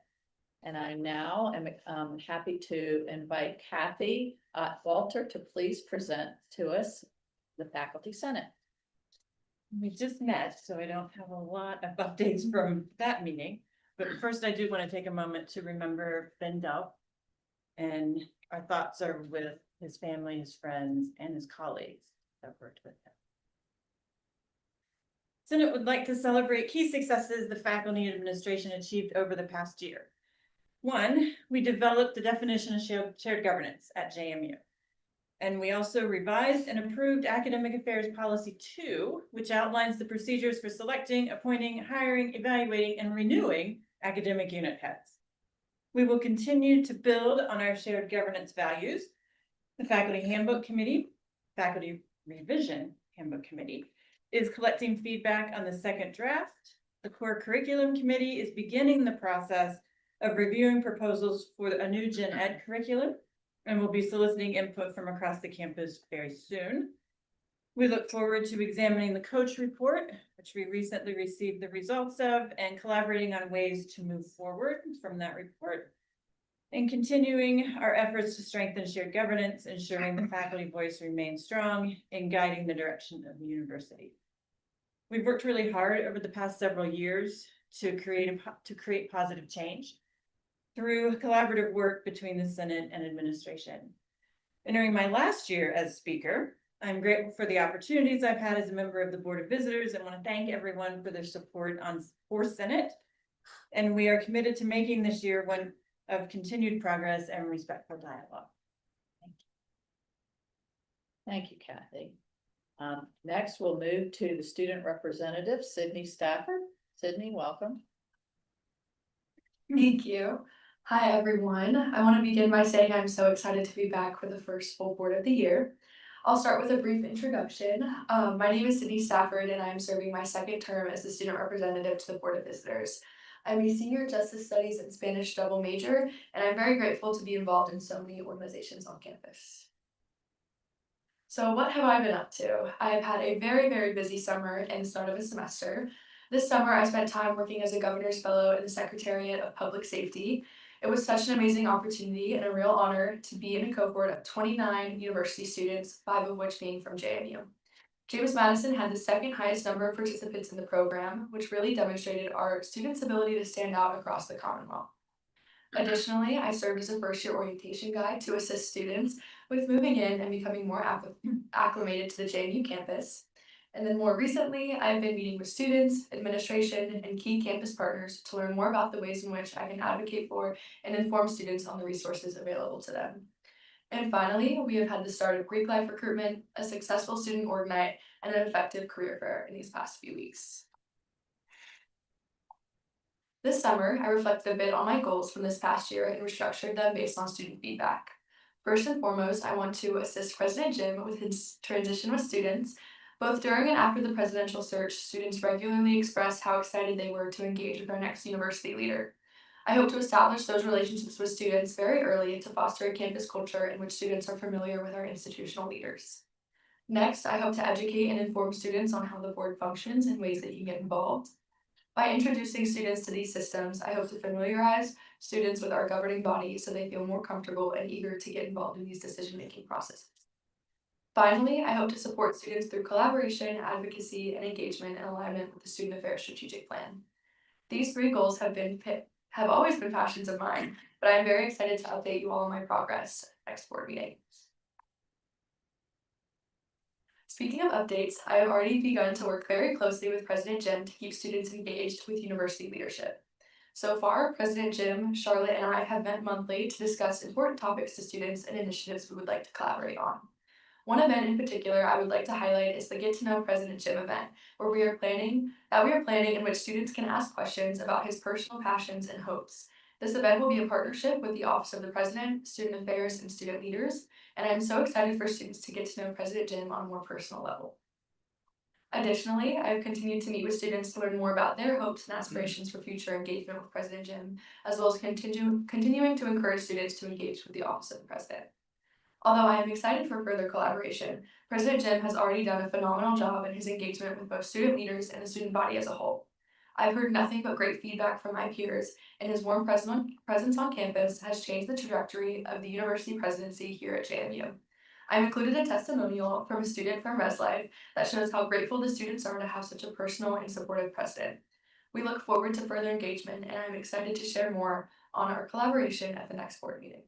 And I now am happy to invite Kathy Walter to please present to us the Faculty Senate. We just met, so I don't have a lot of updates from that meeting. But first, I do want to take a moment to remember Ben Delp. And our thoughts are with his family, his friends, and his colleagues that worked with him. Senate would like to celebrate key successes the faculty and administration achieved over the past year. One, we developed the definition of shared governance at JMU. And we also revised and approved Academic Affairs Policy 2, which outlines the procedures for selecting, appointing, hiring, evaluating, and renewing academic unit heads. We will continue to build on our shared governance values. The Faculty Handbook Committee, Faculty Revision Handbook Committee, is collecting feedback on the second draft. The Core Curriculum Committee is beginning the process of reviewing proposals for a new Gen Ed curriculum, and we'll be soliciting input from across the campus very soon. We look forward to examining the coach report, which we recently received the results of, and collaborating on ways to move forward from that report. And continuing our efforts to strengthen shared governance, ensuring the faculty voice remains strong in guiding the direction of the university. We've worked really hard over the past several years to create positive change through collaborative work between the Senate and administration. And during my last year as speaker, I'm grateful for the opportunities I've had as a member of the Board of Visitors and want to thank everyone for their support for Senate. And we are committed to making this year one of continued progress and respectful dialogue. Thank you, Kathy. Next, we'll move to the student representative, Sydney Stafford. Sydney, welcome. Thank you. Hi, everyone. I want to begin by saying I'm so excited to be back for the first full board of the year. I'll start with a brief introduction. My name is Sydney Stafford, and I'm serving my second term as the student representative to the Board of Visitors. I'm a senior justice studies and Spanish double major, and I'm very grateful to be involved in so many organizations on campus. So what have I been up to? I've had a very, very busy summer and the start of a semester. This summer, I spent time working as a governor's fellow in the Secretariat of Public Safety. It was such an amazing opportunity and a real honor to be in a cohort of 29 university students, 5 of which being from JMU. James Madison had the second highest number of participants in the program, which really demonstrated our students' ability to stand out across the Commonwealth. Additionally, I served as a first-year orientation guide to assist students with moving in and becoming more acclimated to the JMU campus. And then more recently, I've been meeting with students, administration, and key campus partners to learn more about the ways in which I can advocate for and inform students on the resources available to them. And finally, we have had the start of Greek Life recruitment, a successful student org night, and an effective career fair in these past few weeks. This summer, I reflected a bit on my goals from this past year and restructured them based on student feedback. First and foremost, I want to assist President Jim with his transition with students. Both during and after the presidential search, students regularly expressed how excited they were to engage with our next university leader. I hope to establish those relationships with students very early to foster a campus culture in which students are familiar with our institutional leaders. Next, I hope to educate and inform students on how the board functions and ways that you can get involved. By introducing students to these systems, I hope to familiarize students with our governing body so they feel more comfortable and eager to get involved in these decision-making processes. Finally, I hope to support students through collaboration, advocacy, and engagement in alignment with the Student Affairs Strategic Plan. These 3 goals have always been passions of mine, but I am very excited to update you all on my progress next board meeting. Speaking of updates, I have already begun to work very closely with President Jim to keep students engaged with university leadership. So far, President Jim, Charlotte, and I have met monthly to discuss important topics to students and initiatives we would like to collaborate on. One event in particular I would like to highlight is the Get to Know President Jim event, where we are planning in which students can ask questions about his personal passions and hopes. This event will be a partnership with the Office of the President, Student Affairs, and student leaders, and I'm so excited for students to get to know President Jim on a more personal level. Additionally, I've continued to meet with students to learn more about their hopes and aspirations for future engagement with President Jim, as well as continuing to encourage students to engage with the Office of the President. Although I am excited for further collaboration, President Jim has already done a phenomenal job in his engagement with both student leaders and the student body as a whole. I've heard nothing but great feedback from my peers, and his warm presence on campus has changed the trajectory of the university presidency here at JMU. I've included a testimonial from a student from ResLife that shows how grateful the students are to have such a personal and supportive president. We look forward to further engagement, and I'm excited to share more on our collaboration at the next board meeting.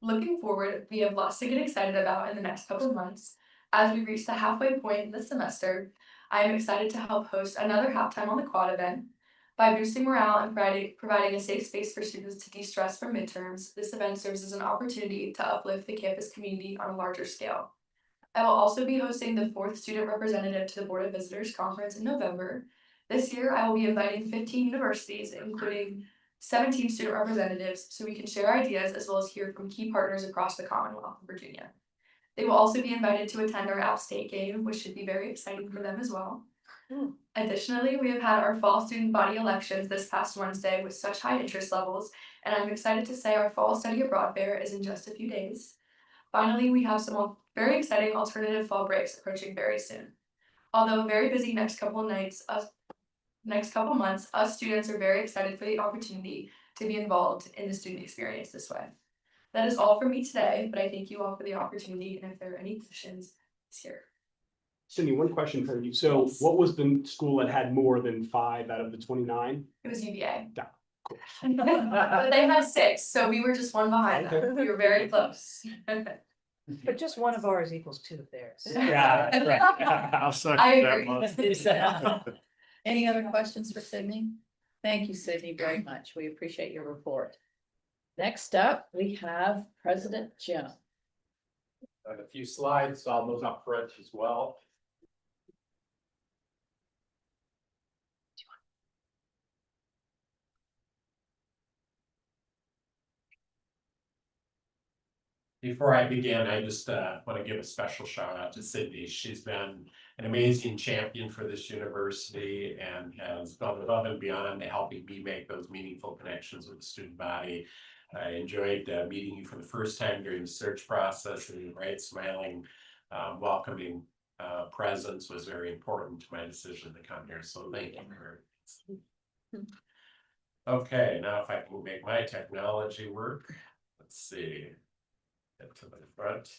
Looking forward, we have lots to get excited about in the next couple of months. As we reach the halfway point in the semester, I am excited to help host another Halftime on the Quad event. By boosting morale and providing a safe space for students to de-stress from midterms, this event serves as an opportunity to uplift the campus community on a larger scale. I will also be hosting the 4th Student Representative to the Board of Visitors Conference in November. This year, I will be inviting 15 universities, including 17 student representatives, so we can share ideas as well as hear from key partners across the Commonwealth of Virginia. They will also be invited to attend our Outstate game, which should be very exciting for them as well. Additionally, we have had our fall student body elections this past Wednesday with such high interest levels, and I'm excited to say our fall study abroad fair is in just a few days. Finally, we have some very exciting alternative fall breaks approaching very soon. Although very busy next couple months, us students are very excited for the opportunity to be involved in the student experience this way. That is all for me today, but I thank you all for the opportunity, and if there are any questions, it's here. Cindy, one question for you. So what was the school that had more than 5 out of the 29? It was UVA. Yeah, cool. But they had 6, so we were just one behind them. We were very close. But just one of ours equals 2 of theirs. Yeah, right. I'll second I that agree. motion. Any other questions for Sydney? Thank you, Sydney, very much. We appreciate your report. Next up, we have President Jim. I have a few slides, all those up front as well. Before I begin, I just want to give a special shout out to Sydney. She's been an amazing champion for this university and has gone above and beyond to helping me make those meaningful connections with the student body. I enjoyed meeting you for the first time during the search process, and your bright, smiling, welcoming presence was very important to my decision to come here. So thank you very much. Okay, now if I can make my technology work, let's see. Get to the front.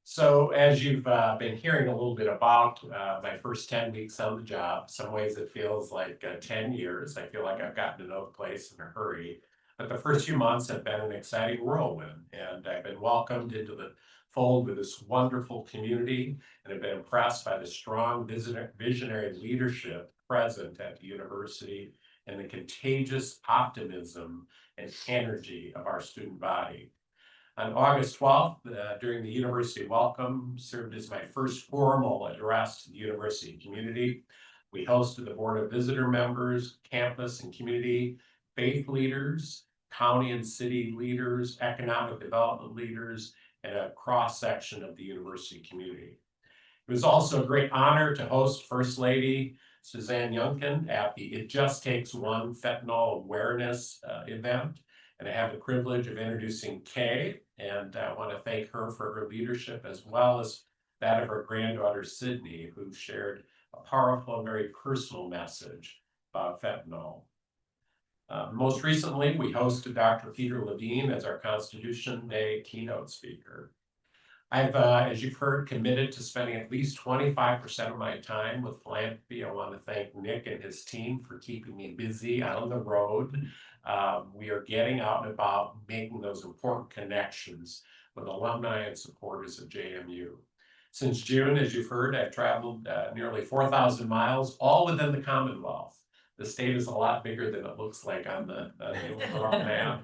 So as you've been hearing a little bit about my first 10 weeks on the job, some ways it feels like 10 years. I feel like I've gotten to know the place in a hurry. But the first few months have been an exciting whirlwind, and I've been welcomed into the fold with this wonderful community, and have been impressed by the strong visionary leadership present at the university and the contagious optimism and energy of our student body. On August 12th, during the University Welcome, served as my first formal address to the university community. We hosted the Board of Visitor members, campus and community, faith leaders, county and city leaders, economic development leaders, and a cross-section of the university community. It was also a great honor to host First Lady Suzanne Youngkin at the It Just Takes One Fentanyl Awareness event. And I have the privilege of introducing Kay, and I want to thank her for her leadership as well as that of her granddaughter Sydney, who shared a powerful and very personal message about fentanyl. Most recently, we hosted Dr. Peter Levine as our Constitution Day keynote speaker. I've, as you've heard, committed to spending at least 25% of my time with philanthropy. I want to thank Nick and his team for keeping me busy on the road. We are getting out and about, making those important connections with alumni and supporters of JMU. Since June, as you've heard, I've traveled nearly 4,000 miles, all within the Commonwealth. The state is a lot bigger than it looks like on the overall map.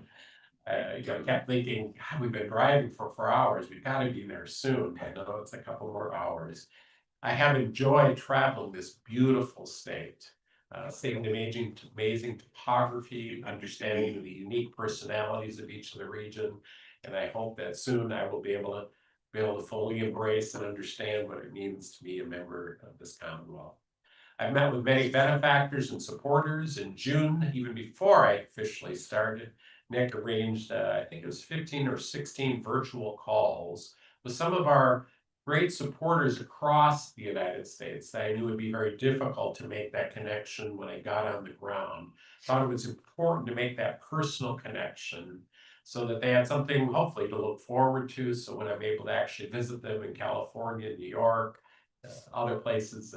I kept thinking, God, we've been driving for 4 hours. We've got to be there soon. I know it's a couple more hours. I have enjoyed traveling this beautiful state. Seeing amazing topography, understanding the unique personalities of each of the region, and I hope that soon I will be able to fully embrace and understand what it means to be a member of this Commonwealth. I've met with many benefactors and supporters. In June, even before I officially started, Nick arranged, I think it was 15 or 16 virtual calls with some of our great supporters across the United States that I knew would be very difficult to make that connection when I got on the ground. Thought it was important to make that personal connection so that they had something hopefully to look forward to. So when I'm able to actually visit them in California, New York, other places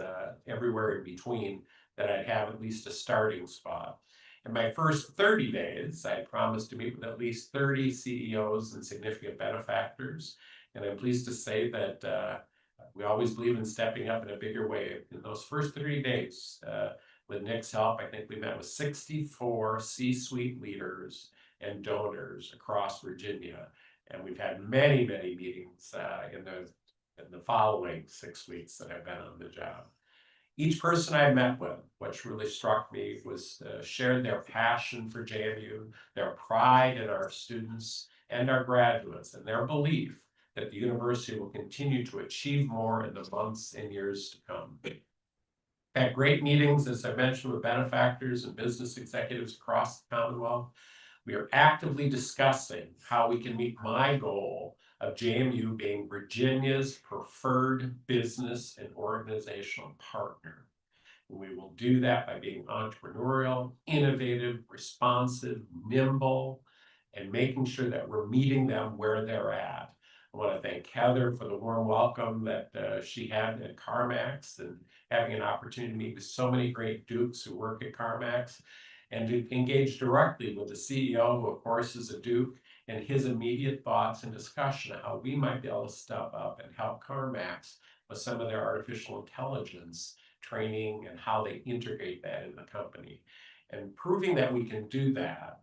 everywhere in between, that I'd have at least a starting spot. In my first 30 days, I promised to meet with at least 30 CEOs and significant benefactors. And I'm pleased to say that we always believe in stepping up in a bigger way. In those first 30 days, with Nick's help, I think we met with 64 C-suite leaders and donors across Virginia. And we've had many, many meetings in the following 6 weeks that I've been on the job. Each person I met with, what really struck me was shared their passion for JMU, their pride in our students and our graduates, and their belief that the university will continue to achieve more in the months and years to come. Had great meetings, as I mentioned, with benefactors and business executives across the Commonwealth. We are actively discussing how we can meet my goal of JMU being Virginia's preferred business and organizational partner. And we will do that by being entrepreneurial, innovative, responsive, nimble, and making sure that we're meeting them where they're at. I want to thank Heather for the warm welcome that she had at CarMax and having an opportunity to meet with so many great Dukes who work at CarMax and to engage directly with the CEO, who of course is a Duke, and his immediate thoughts and discussion of how we might be able to step up and help CarMax with some of their artificial intelligence training and how they integrate that in the company. And proving that we can do that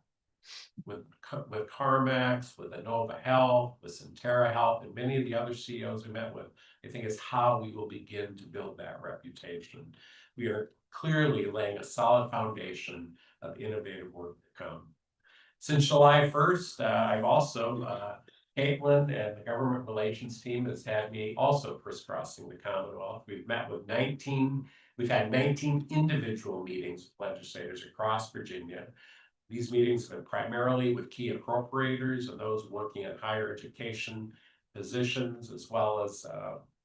with CarMax, with Inova Health, with Centera Health, and many of the other CEOs we met with, I think is how we will begin to build that reputation. We are clearly laying a solid foundation of innovative work to come. Since July 1st, I've also, Caitlin and the government relations team has had me also crisscrossing the Commonwealth. We've met with 19, we've had 19 individual meetings with legislators across Virginia. These meetings have been primarily with key appropriators and those working in higher education positions, as well as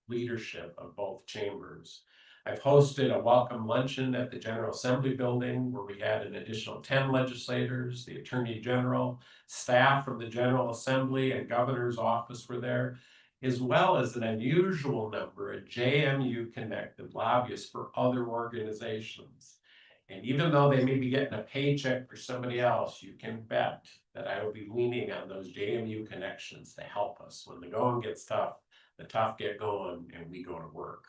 leadership of both chambers. I've hosted a welcome luncheon at the General Assembly building where we had an additional 10 legislators, the Attorney General, staff from the General Assembly and Governor's office were there, as well as an unusual number of JMU connected lobbyists for other organizations. And even though they may be getting a paycheck for somebody else, you can bet that I will be leaning on those JMU connections to help us. When the going gets tough, the tough get going and we go to work.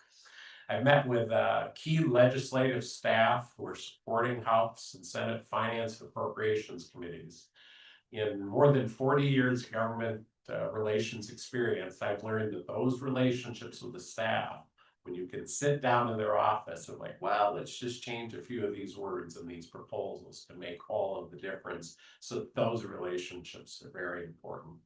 I met with key legislative staff who are supporting House and Senate Finance and Appropriations committees. In more than 40 years of government relations experience, I've learned that those relationships with the staff, when you can sit down in their office and like, well, let's just change a few of these words and these proposals to make all of the difference. So those relationships are very important.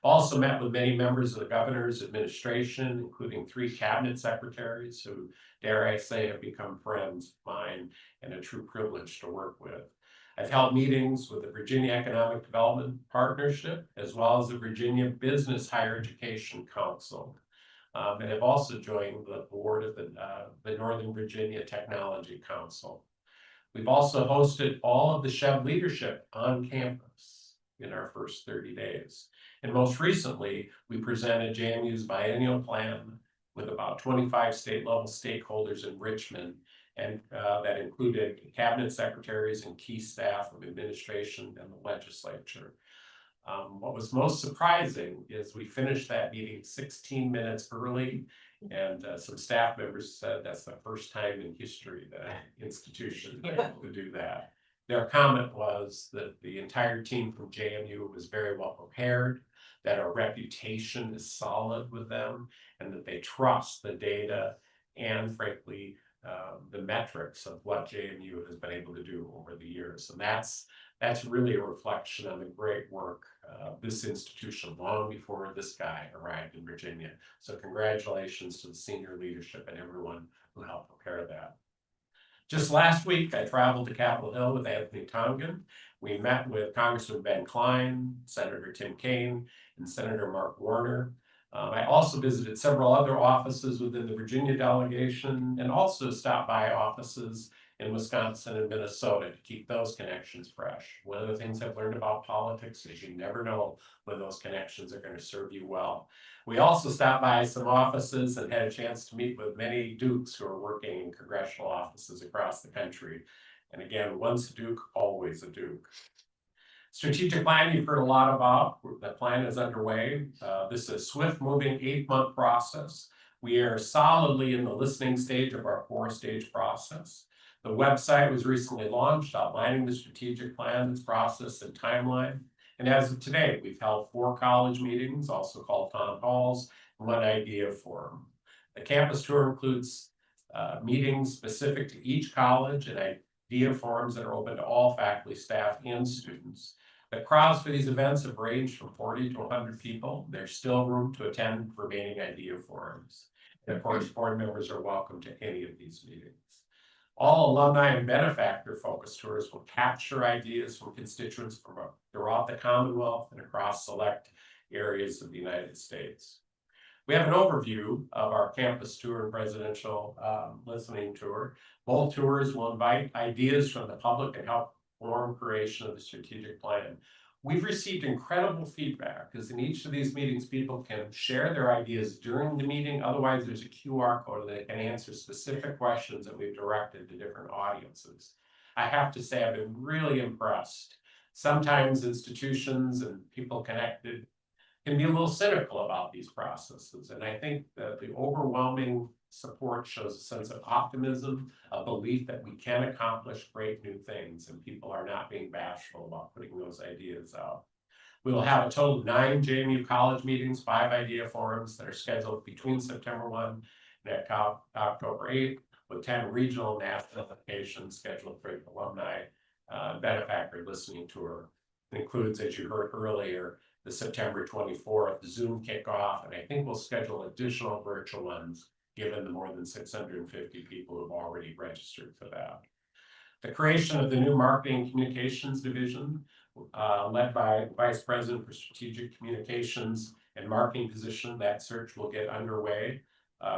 Also met with many members of the governor's administration, including 3 cabinet secretaries who, dare I say, have become friends of mine and a true privilege to work with. I've held meetings with the Virginia Economic Development Partnership, as well as the Virginia Business Higher Education Council. And have also joined the board of the Northern Virginia Technology Council. We've also hosted all of the SHEV leadership on campus in our first 30 days. And most recently, we presented JMU's biennial plan with about 25 state level stakeholders in Richmond, and that included cabinet secretaries and key staff of administration and the legislature. What was most surprising is we finished that meeting 16 minutes early, and some staff members said that's the first time in history that an institution was able to do that. Their comment was that the entire team from JMU was very well prepared, that our reputation is solid with them, and that they trust the data and frankly, the metrics of what JMU has been able to do over the years. And that's really a reflection on the great work of this institution long before this guy arrived in Virginia. So congratulations to the senior leadership and everyone who helped prepare that. Just last week, I traveled to Capitol Hill with Anthony Tongan. We met with Congressman Ben Cline, Senator Tim Kaine, and Senator Mark Warner. I also visited several other offices within the Virginia delegation and also stopped by offices in Wisconsin and Minnesota to keep those connections fresh. One of the things I've learned about politics is you never know when those connections are going to serve you well. We also stopped by some offices and had a chance to meet with many Dukes who are working in congressional offices across the country. And again, once a Duke, always a Duke. Strategic plan you've heard a lot about. The plan is underway. This is a swift moving 8-month process. We are solidly in the listening stage of our 4-stage process. The website was recently launched outlining the strategic plan, its process and timeline. And as of today, we've held 4 college meetings, also called town halls, and 1 idea forum. The campus tour includes meetings specific to each college and idea forums that are open to all faculty, staff, and students. The crowds for these events have ranged from 40 to 100 people. There's still room to attend remaining idea forums. And of course, board members are welcome to any of these meetings. All alumni and benefactor focused tours will capture ideas from constituents from throughout the Commonwealth and across select areas of the United States. We have an overview of our campus tour and presidential listening tour. Both tours will invite ideas from the public and help form creation of the strategic plan. We've received incredible feedback because in each of these meetings, people can share their ideas during the meeting. Otherwise, there's a QR code that can answer specific questions that we've directed to different audiences. I have to say, I've been really impressed. Sometimes institutions and people connected can be a little cynical about these processes. And I think that the overwhelming support shows a sense of optimism, a belief that we can accomplish great new things, and people are not being bashful about putting those ideas out. We will have a total of 9 JMU college meetings, 5 idea forums that are scheduled between September 1 and October 8th, with 10 regional and national locations scheduled for the alumni benefactor listening tour. It includes, as you heard earlier, the September 24th Zoom kickoff, and I think we'll schedule additional virtual ones given the more than 650 people who've already registered for that. The creation of the new Marketing and Communications Division, led by Vice President for Strategic Communications and Marketing position, that search will get underway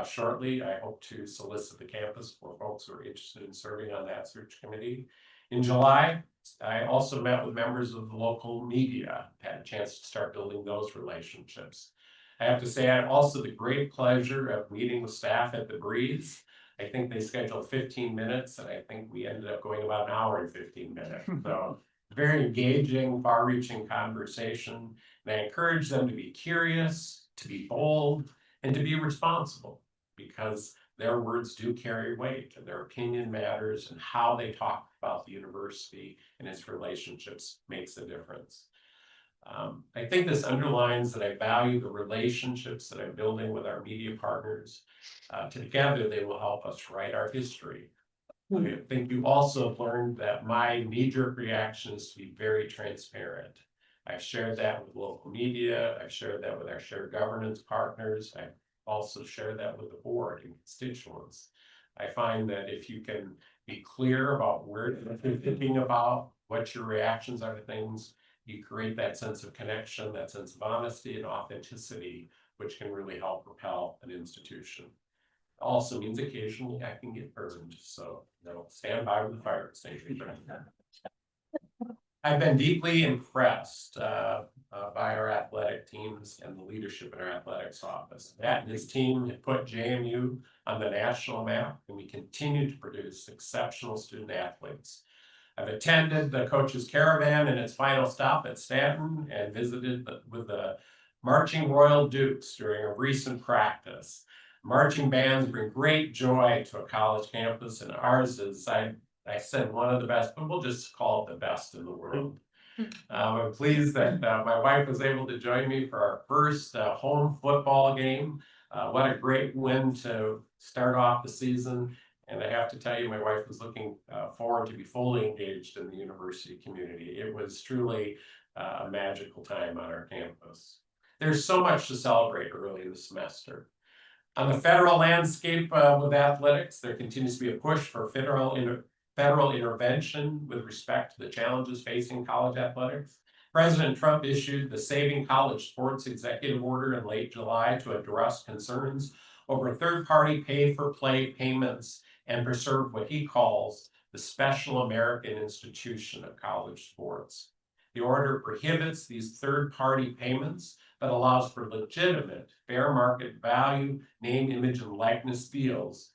shortly. I hope to solicit the campus for folks who are interested in serving on that search committee. In July, I also met with members of the local media, had a chance to start building those relationships. I have to say, I had also the great pleasure of meeting with staff at the Breeze. I think they scheduled 15 minutes, and I think we ended up going about an hour and 15 minutes. So very engaging, far-reaching conversation. And I encourage them to be curious, to be bold, and to be responsible, because their words do carry weight and their opinion matters, and how they talk about the university and its relationships makes a difference. I think this underlines that I value the relationships that I'm building with our media partners. Together, they will help us write our history. I think you also have learned that my knee-jerk reaction is to be very transparent. I've shared that with local media. I've shared that with our shared governance partners. I've also share that with the board and constituents. I find that if you can be clear about where you're thinking about, what your reactions are to things, you create that sense of connection, that sense of honesty and authenticity, which can really help propel an institution. Also means occasionally I can get burned, so stand by with the fire extinguisher. I've been deeply impressed by our athletic teams and the leadership in our athletics office. Matt and his team have put JMU on the national map, and we continue to produce exceptional student athletes. I've attended the coach's caravan and its final stop at Stanton and visited with the Marching Royal Dukes during a recent practice. Marching bands bring great joy to a college campus, and ours is, I said one of the best, but we'll just call it the best in the world. I'm pleased that my wife was able to join me for our first home football game. What a great win to start off the season. And I have to tell you, my wife was looking forward to be fully engaged in the university community. It was truly a magical time on our campus. There's so much to celebrate early in the semester. On the federal landscape with athletics, there continues to be a push for federal intervention with respect to the challenges facing college athletics. President Trump issued the Saving College Sports Executive Order in late July to address concerns over third-party pay-for-play payments and preserve what he calls the special American institution of college sports. The order prohibits these third-party payments, but allows for legitimate, fair market value, name, image, and likeness deals.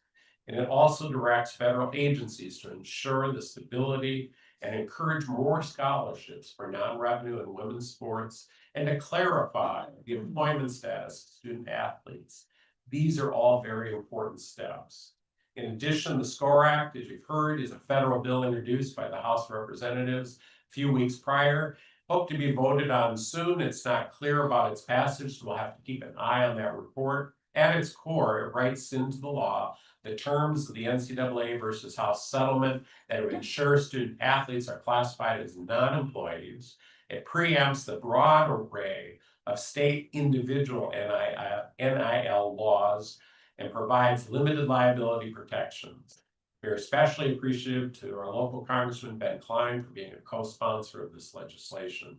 And it also directs federal agencies to ensure the stability and encourage more scholarships for non-revenue and women's sports, and to clarify the employment status of student athletes. These are all very important steps. In addition, the SCORE Act, as you've heard, is a federal bill introduced by the House of Representatives a few weeks prior. Hope to be voted on soon. It's not clear about its passage, so we'll have to keep an eye on that report. At its core, it writes into the law the terms of the NCAA versus House settlement that would ensure student athletes are classified as non-employees. It preempts the broad array of state individual NIL laws and provides limited liability protections. We are especially appreciative to our local Congressman Ben Klein for being a co-sponsor of this legislation.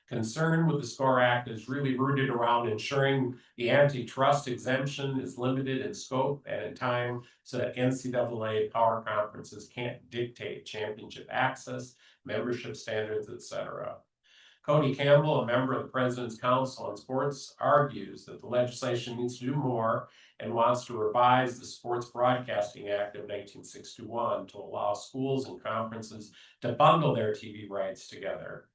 Concern with the SCORE Act is really rooted around ensuring the antitrust exemption is limited in scope and in time so that NCAA power conferences can't dictate championship access, membership standards, etc. Cody Campbell, a member of the President's Council on Sports, argues that the legislation needs to do more and wants to revise the Sports Broadcasting Act of 1961 to allow schools and conferences to bundle their TV rights together.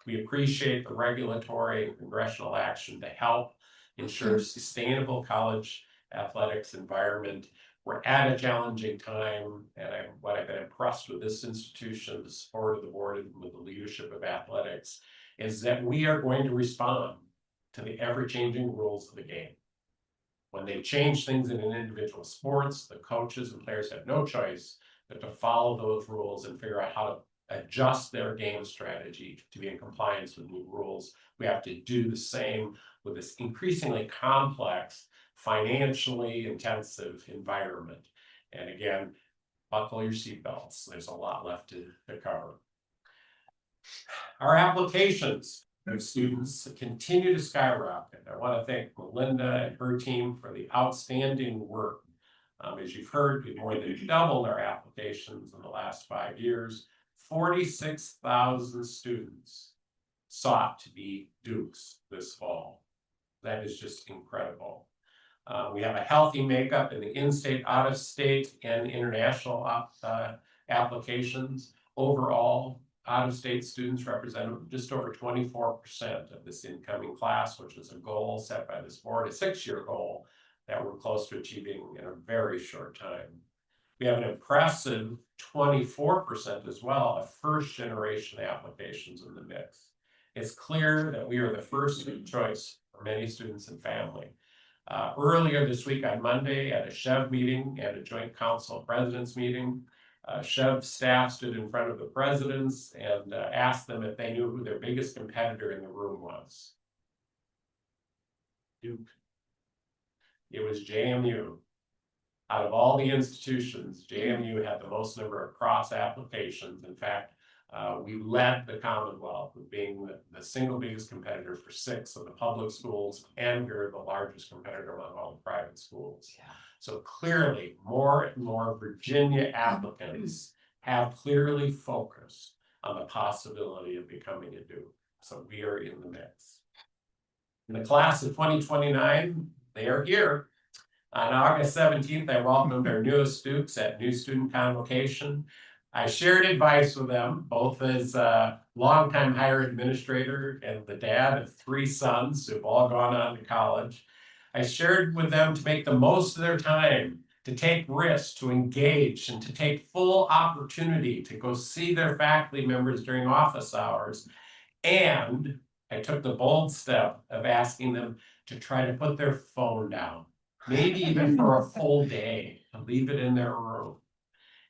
We appreciate the regulatory and congressional action to help ensure sustainable college athletics environment. We're at a challenging time, and what I've been impressed with this institution, the support of the board and with the leadership of athletics, is that we are going to respond to the ever-changing rules of the game. When they change things in an individual sports, the coaches and players have no choice but to follow those rules and figure out how to adjust their game strategy to be in compliance with new rules. We have to do the same with this increasingly complex, financially intensive environment. And again, buckle your seatbelts. There's a lot left to cover. Our applications of students continue to skyrocket. I want to thank Melinda and her team for the outstanding work. As you've heard, we've more than doubled our applications in the last 5 years. 46,000 students sought to be Dukes this fall. That is just incredible. We have a healthy makeup in the in-state, out-of-state, and international applications. Overall, out-of-state students represent just over 24% of this incoming class, which is a goal set by this board, a 6-year goal that we're close to achieving in a very short time. We have an impressive 24% as well of first-generation applications in the mix. It's clear that we are the first choice for many students and family. Earlier this week on Monday at a SHEV meeting and a joint council presidents meeting, SHEV staff stood in front of the presidents and asked them if they knew who their biggest competitor in the room was. Duke. It was JMU. Out of all the institutions, JMU had the most number of cross applications. In fact, we led the Commonwealth with being the single biggest competitor for 6 of the public schools, and we're the largest competitor among all the private schools. Yeah. So clearly, more and more Virginia applicants have clearly focused on the possibility of becoming a Duke. So we are in the mix. In the class of 2029, they are here. On August 17th, I welcomed our newest Dukes at New Student Convocation. I shared advice with them, both as a longtime higher administrator and the dad of 3 sons who've all gone on to college. I shared with them to make the most of their time, to take risks, to engage, and to take full opportunity to go see their faculty members during office hours. And I took the bold step of asking them to try to put their phone down, maybe even for a full day, to leave it in their room,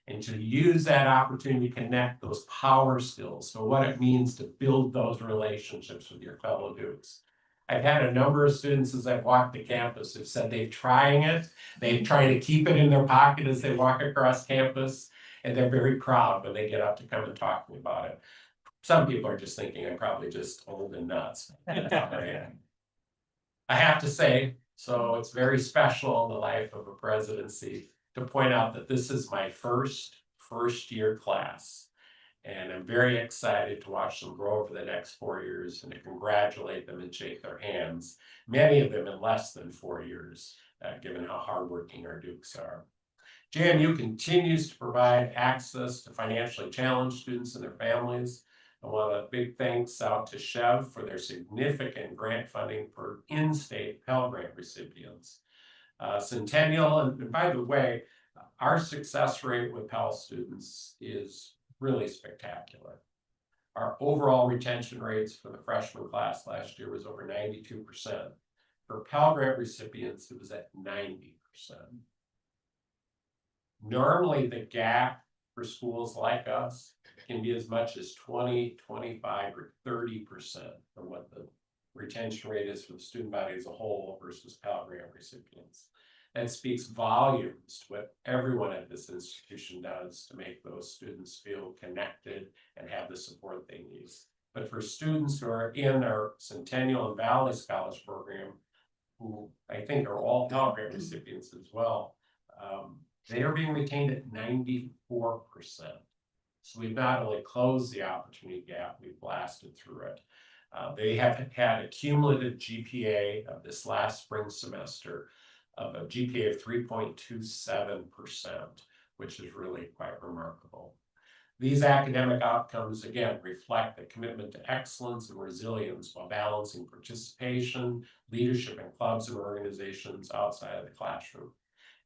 and to use that opportunity to connect those power skills. So what it means to build those relationships with your fellow Dukes. I've had a number of students as I've walked the campus who've said they've trying it. They've tried to keep it in their pocket as they walk across campus, and they're very proud when they get up to come and talk to me about it. Some people are just thinking I'm probably just old and nuts. I have to say, so it's very special in the life of a presidency to point out that this is my first year class. And I'm very excited to watch them grow over the next 4 years and to congratulate them and shake their hands. Many of them in less than 4 years, given how hardworking our Dukes are. JMU continues to provide access to financially challenged students and their families. I want a big thanks out to SHEV for their significant grant funding for in-state Pell Grant recipients. Centennial, and by the way, our success rate with Pell students is really spectacular. Our overall retention rates for the freshman class last year was over 92%. For Pell Grant recipients, it was at 90%. Normally, the gap for schools like us can be as much as 20, 25, or 30% from what the retention rate is for the student body as a whole versus Pell Grant recipients. That speaks volumes to what everyone at this institution does to make those students feel connected and have the support they need. But for students who are in our Centennial and Valley Scholars Program, who I think are all Pell Grant recipients as well, they are being retained at 94%. So we've not only closed the opportunity gap, we've blasted through it. They have had a cumulative GPA of this last spring semester of a GPA of 3.27%, which is really quite remarkable. These academic outcomes, again, reflect the commitment to excellence and resilience while balancing participation, leadership in clubs and organizations outside of the classroom.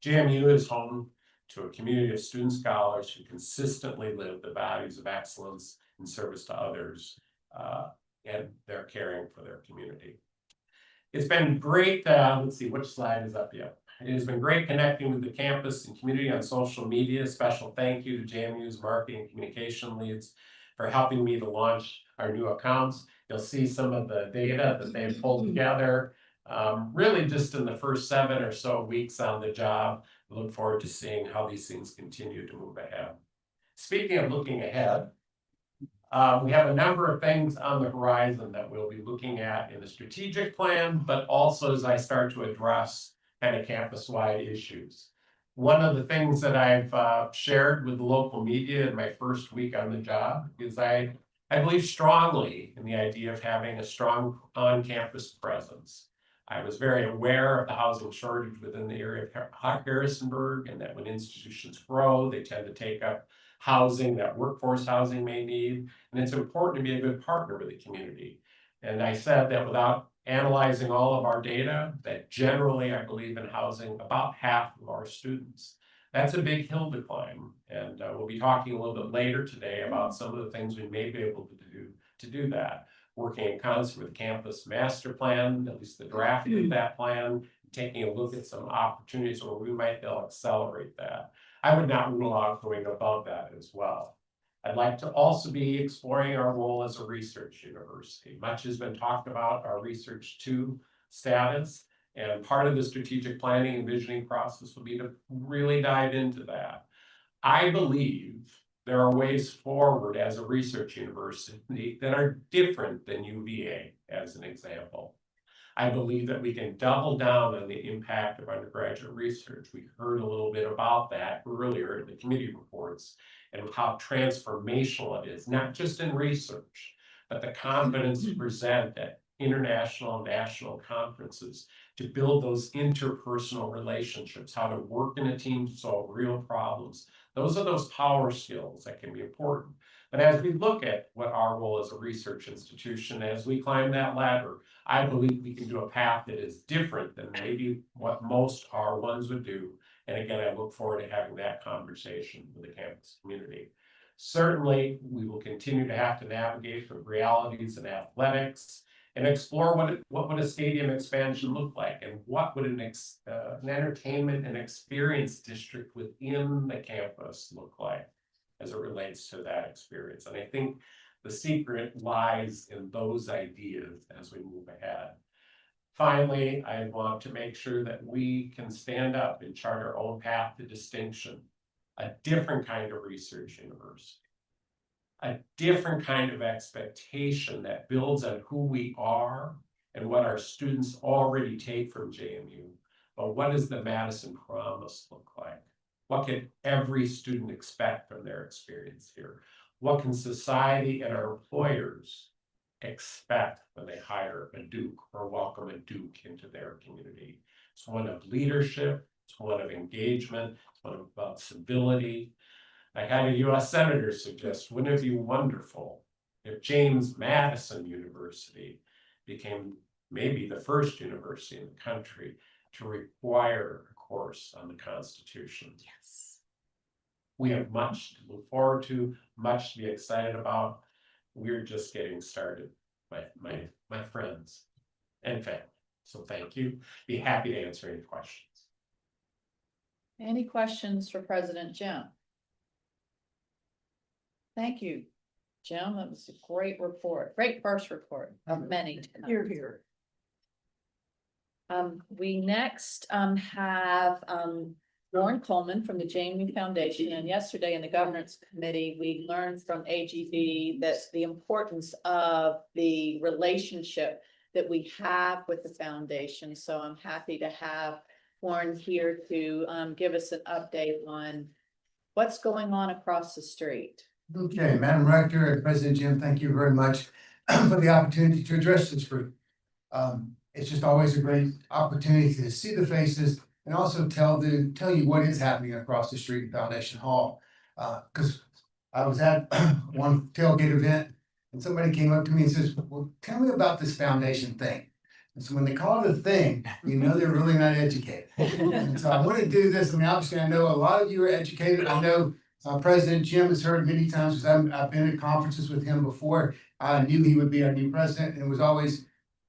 JMU is home to a community of student scholars who consistently live the values of excellence in service to others, and they're caring for their community. It's been great, let's see, which slide is up yet? It has been great connecting with the campus and community on social media. Special thank you to JMU's marketing and communication leads for helping me to launch our new accounts. You'll see some of the data that they've pulled together, really just in the first 7 or so weeks on the job. I look forward to seeing how these things continue to move ahead. Speaking of looking ahead, we have a number of things on the horizon that we'll be looking at in the strategic plan, but also as I start to address kind of campus-wide issues. One of the things that I've shared with the local media in my first week on the job is I believe strongly in the idea of having a strong on-campus presence. I was very aware of the housing shortage within the area of Harrisonburg, and that when institutions grow, they tend to take up housing that workforce housing may need. And it's important to be a good partner with the community. And I said that without analyzing all of our data, that generally I believe in housing about half of our students. That's a big hill to climb. And we'll be talking a little bit later today about some of the things we may be able to do that. Working in concert with campus master plan, at least the draft of that plan, taking a look at some opportunities where we might be able to accelerate that. I would not rule out going above that as well. I'd like to also be exploring our role as a research university. Much has been talked about our Research 2 status, and part of the strategic planning and visioning process will be to really dive into that. I believe there are ways forward as a research university that are different than UVA, as an example. I believe that we can double down on the impact of undergraduate research. We heard a little bit about that earlier in the committee reports and how transformational it is, not just in research, but the confidence to present at international and national conferences, to build those interpersonal relationships, how to work in a team to solve real problems. Those are those power skills that can be important. But as we look at what our role as a research institution, as we climb that ladder, I believe we can do a path that is different than maybe what most R1s would do. And again, I look forward to having that conversation with the campus community. Certainly, we will continue to have to navigate the realities in athletics and explore what would a stadium expansion look like, and what would an entertainment and experience district within the campus look like as it relates to that experience. And I think the secret lies in those ideas as we move ahead. Finally, I want to make sure that we can stand up and chart our own path to distinction, a different kind of research university, a different kind of expectation that builds on who we are and what our students already take from JMU. But what does the Madison promise look like? What can every student expect from their experience here? What can society and our employers expect when they hire a Duke or welcome a Duke into their community? It's one of leadership, it's one of engagement, it's one about civility. I had a US Senator suggest, wouldn't it be wonderful if James Madison University became maybe the first university in the country to require a course on the Constitution? Yes. We have much to look forward to, much to be excited about. We're just getting started, my friends and family. So thank you. Be happy to answer any questions. Any questions for President Jim? Thank you, Jim. That was a great report, great first report of many. You're here. We next have Lauren Coleman from the JMU Foundation, and yesterday in the governance committee, we learned from AGB that the importance of the relationship that we have with the foundation. So I'm happy to have Lauren here to give us an update on what's going on across the street. Okay, Madam Rector and President Jim, thank you very much for the opportunity to address this group. It's just always a great opportunity to see the faces and also tell you what is happening across the street in Foundation Hall. Because I was at one tailgate event and somebody came up to me and says, well, tell me about this foundation thing. And so when they call it a thing, you know they're really not educated. And so I want to do this. I mean, obviously, I know a lot of you are educated. I know President Jim has heard many times, because I've been at conferences with him before. I knew he would be our new president, and it was always,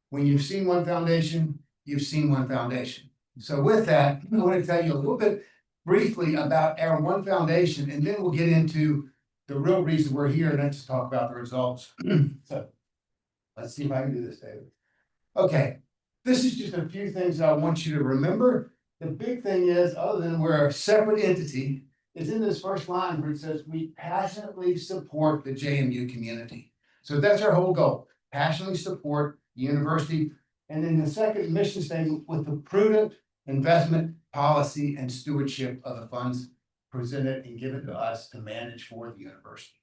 when you've seen one foundation, you've seen one foundation. So with that, I want to tell you a little bit briefly about our one foundation, and then we'll get into the real reason we're here, and let's talk about the results. So let's see if I can do this, David. Okay, this is just a few things I want you to remember. The big thing is, other than we're a separate entity, is in this first line where it says, we passionately support the JMU community. So that's our whole goal, passionately support the university. And then the second mission statement, with the prudent investment policy and stewardship of the funds presented and given to us to manage for the university.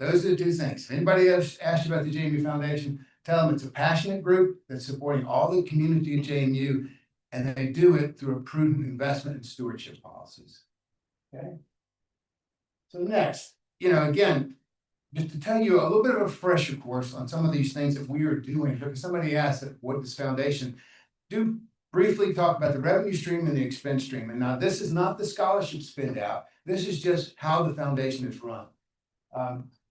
Those are the two things. If anybody else asks you about the JMU Foundation, tell them it's a passionate group that's supporting all the community at JMU, and they do it through a prudent investment and stewardship policies. Okay. So next, again, just to tell you a little bit of a refresher course on some of these things that we are doing, because somebody asked that what is foundation, do briefly talk about the revenue stream and the expense stream. And now this is not the scholarship spend out. This is just how the foundation is run.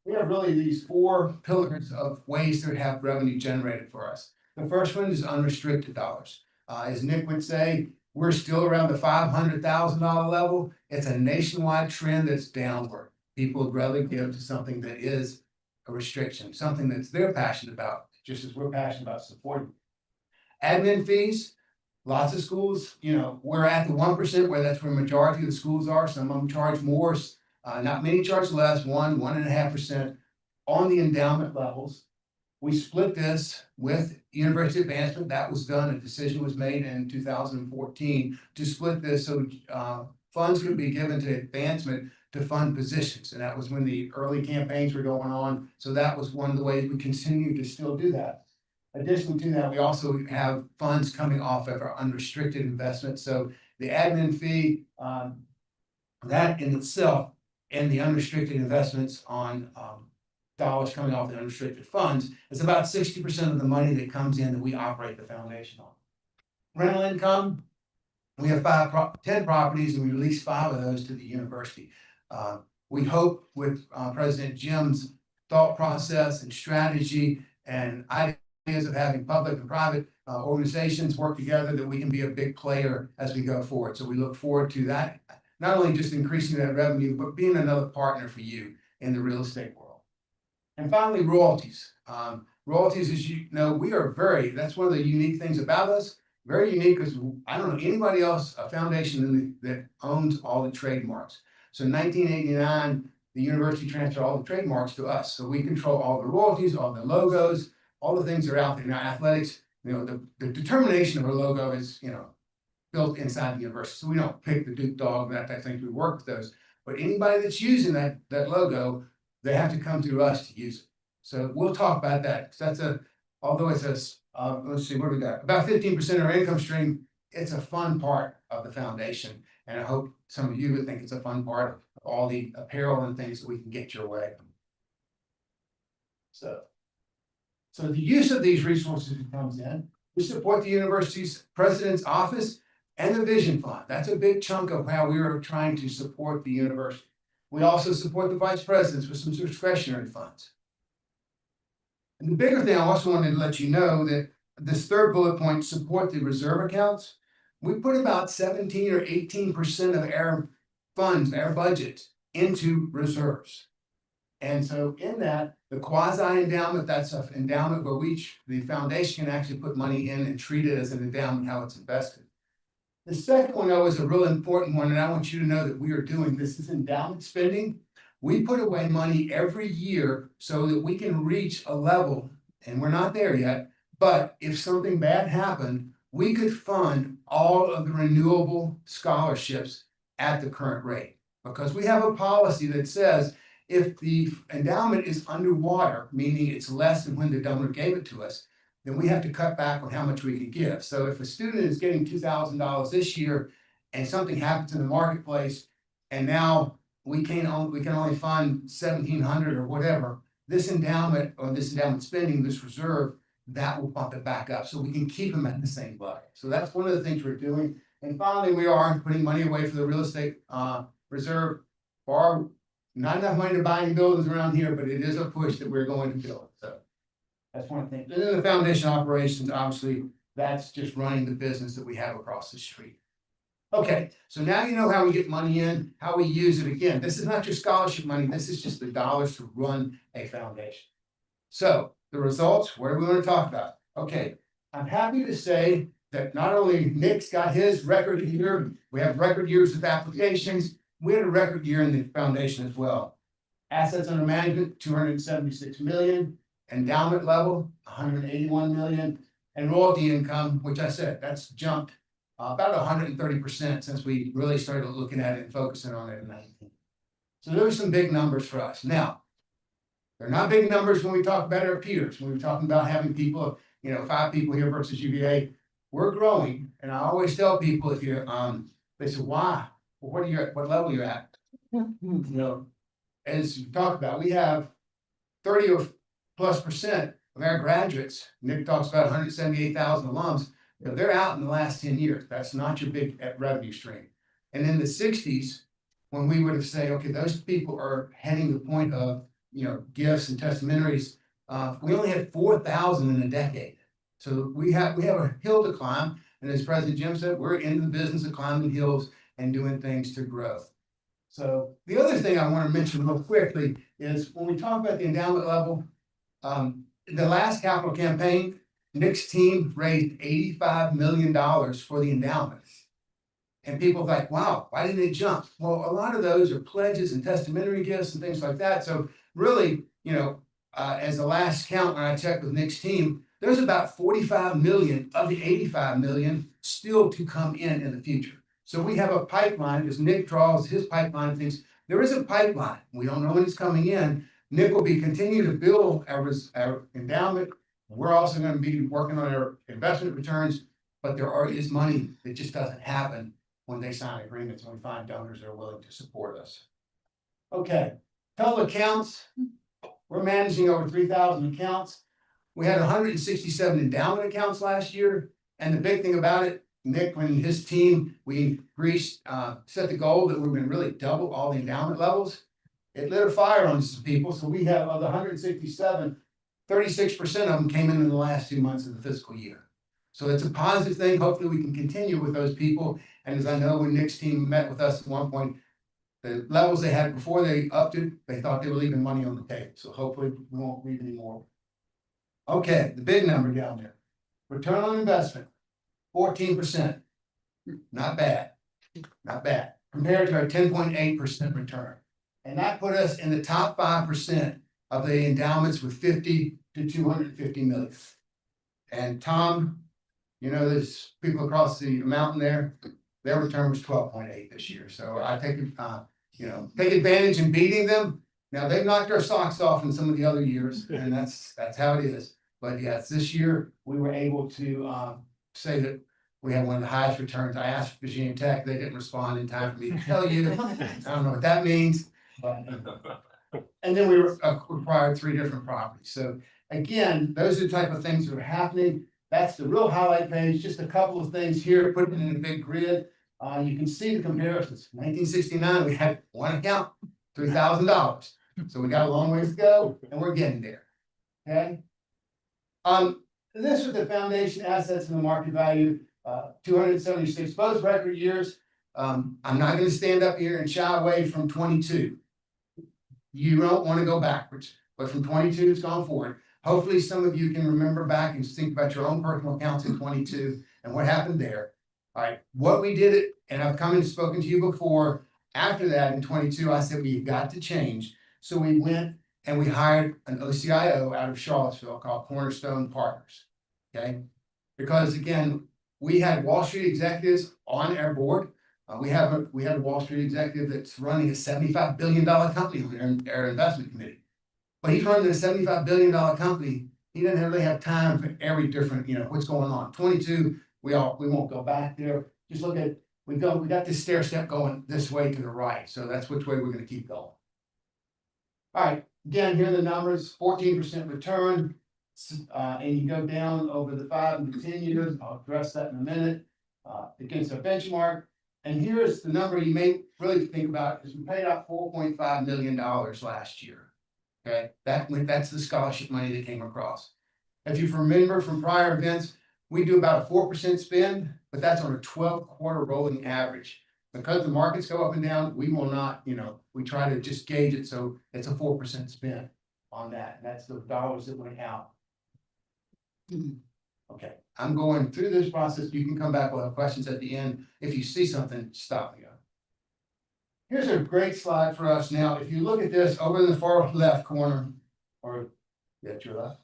We have really these four pillars of ways to have revenue generated for us. The first one is unrestricted dollars. As Nick would say, we're still around the $500,000 level. It's a nationwide trend that's downward. People would rather give to something that is a restriction, something that's they're passionate about, just as we're passionate about supporting. Admin fees, lots of schools, we're at the 1% where that's where the majority of the schools are. Some of them charge more, not many charge less, 1.5% on the endowment levels. We split this with University Advancement. That was done. A decision was made in 2014 to split this so funds could be given to advancement to fund positions. And that was when the early campaigns were going on. So that was one of the ways we continue to still do that. Additionally to that, we also have funds coming off of our unrestricted investment. So the admin fee, that in itself, and the unrestricted investments on dollars coming off the unrestricted funds is about 60% of the money that comes in that we operate the foundation on. Rental income, we have 10 properties and we release 5 of those to the university. We hope with President Jim's thought process and strategy and ideas of having public and private organizations work together that we can be a big player as we go forward. So we look forward to that, not only just increasing that revenue, but being another partner for you in the real estate world. And finally, royalties. Royalties, as you know, that's one of the unique things about us. Very unique because I don't know anybody else, a foundation that owns all the trademarks. So in 1989, the university transferred all the trademarks to us. So we control all the royalties, all the logos, all the things that are out there. Now athletics, the determination of a logo is, built inside the university. So we don't pick the Duke dog and that type of thing. We work with those. But anybody that's using that logo, they have to come through us to use it. So we'll talk about that. That's although it's let's see, what do we got? About 15% of our income stream, it's a fun part of the foundation. And I hope some of you would think it's a fun part of all the apparel and things that we can get your way. So the use of these resources comes in. We support the university's president's office and the Vision Fund. That's a big chunk of how we are trying to support the university. We also support the vice presidents with some discretionary funds. And the bigger thing, I also wanted to let you know that this third bullet point, support the reserve accounts. We put about 17 or 18% of our funds, our budget, into reserves. And so in that, the quasi endowment, that's an endowment where the foundation can actually put money in and treat it as an endowment, how it's invested. The second one, though, is a real important one, and I want you to know that we are doing this is endowment spending. We put away money every year so that we can reach a level, and we're not there yet, but if something bad happened, we could fund all of the renewable scholarships at the current rate. Because we have a policy that says if the endowment is underwater, meaning it's less than when the donor gave it to us, then we have to cut back on how much we can give. So if a student is getting $2,000 this year and something happens in the marketplace, and now we can only fund 1,700 or whatever, this endowment or this endowment spending, this reserve, that will bump it back up so we can keep them at the same level. So that's one of the things we're doing. And finally, we are putting money away for the real estate reserve. Not enough money to buy any buildings around here, but it is a push that we're going to build. So that's one thing. And then the foundation operations, obviously, that's just running the business that we have across the street. Okay, so now you know how we get money in, how we use it. Again, this is not just scholarship money, this is just the dollars to run a foundation. So the results, what do we want to talk about? Okay, I'm happy to say that not only Nick's got his record year, we have record years of applications, we had a record year in the foundation as well. Assets under management, 276 million, endowment level, 181 million, and royalty income, which I said, that's jumped about 130% since we really started looking at it and focusing on it in 2019. So those are some big numbers for us. Now, they're not big numbers when we talk about our peers. When we're talking about having people, 5 people here versus UVA, we're growing. And I always tell people if you're, they say, why? Well, what level you're at? As you talk about, we have 30 or plus percent of our graduates. Nick talks about 178,000 alums. They're out in the last 10 years. That's not your big revenue stream. And in the 60s, when we would have said, okay, those people are heading the point of, gifts and testimonies, we only had 4,000 in a decade. So we have a hill to climb. And as President Jim said, we're in the business of climbing hills and doing things to grow. So the other thing I want to mention real quickly is when we talk about the endowment level, the last capital campaign, Nick's team raised $85 million for the endowment. And people are like, wow, why didn't it jump? Well, a lot of those are pledges and testamentary gifts and things like that. So really, as the last count when I checked with Nick's team, there's about 45 million of the 85 million still to come in the future. So we have a pipeline, as Nick draws his pipeline things, there is a pipeline. We don't know when it's coming in. Nick will be continuing to build our endowment. We're also going to be working on our investment returns, but there is money that just doesn't happen when they sign agreements and we find donors that are willing to support us. Okay, total accounts. We're managing over 3,000 accounts. We had 167 endowment accounts last year. And the big thing about it, Nick and his team, we set the goal that we're going to really double all the endowment levels. It lit a fire on some people. So we have of the 167, 36% of them came in the last 2 months of the fiscal year. So it's a positive thing. Hopefully we can continue with those people. And as I know, when Nick's team met with us at one point, the levels they had before they upped it, they thought they were leaving money on the table. So hopefully we won't leave any more. Okay, the big number down there. Return on investment, 14%. Not bad. Not bad. Compared to our 10.8% return. And that put us in the top 5% of the endowments with 50 to 250 million. And Tom, there's people across the mountain there, their return was 12.8 this year. So I take advantage in beating them. Now they've knocked our socks off in some of the other years, and that's how it is. But yes, this year we were able to say that we had one of the highest returns. I asked Virginia Tech, they didn't respond in time for me to tell you. I don't know what that means. But, and then we acquired 3 different properties. So again, those are the type of things that are happening. That's the real highlight page. Just a couple of things here, put it in a big grid. You can see the comparisons. 1969, we had one account, $3,000. So we got a long ways to go, and we're getting there. Okay. This is the foundation assets and the market value. 276, both record years. I'm not going to stand up here and shy away from 22. you don't want to go backwards, but from 22 it's gone forward. Hopefully, some of you can remember back and think about your own personal accounts in 22 and what happened there. All right, what we did it, and I've come and spoken to you before. After that, in 22, I said we've got to change. So we went and we hired an OCIO out of Charlottesville called Cornerstone Partners. Okay, because again, we had Wall Street executives on our board. We have a Wall Street executive that's running a $75 billion company in our investment committee. But he's running a $75 billion company. He doesn't really have time for every different, what's going on. 22, we won't go back there. Just look at, we got this stair step going this way to the right. So that's which way we're going to keep going. All right, again, here are the numbers, 14% return. And you go down over the 5 and the 10 years. I'll address that in a minute, against our benchmark. And here's the number you may really think about is we paid out $4.5 million last year. Okay, that's the scholarship money that came across. If you remember from prior events, we do about a 4% spend, but that's on a 12-quarter rolling average. Because the markets go up and down, we will not, we try to just gauge it so it's a 4% spend on that. And that's the dollars that went out. Okay, I'm going through this process. You can come back with questions at the end. If you see something, stop me. Here's a great slide for us now. If you look at this over in the far left corner, or at your left,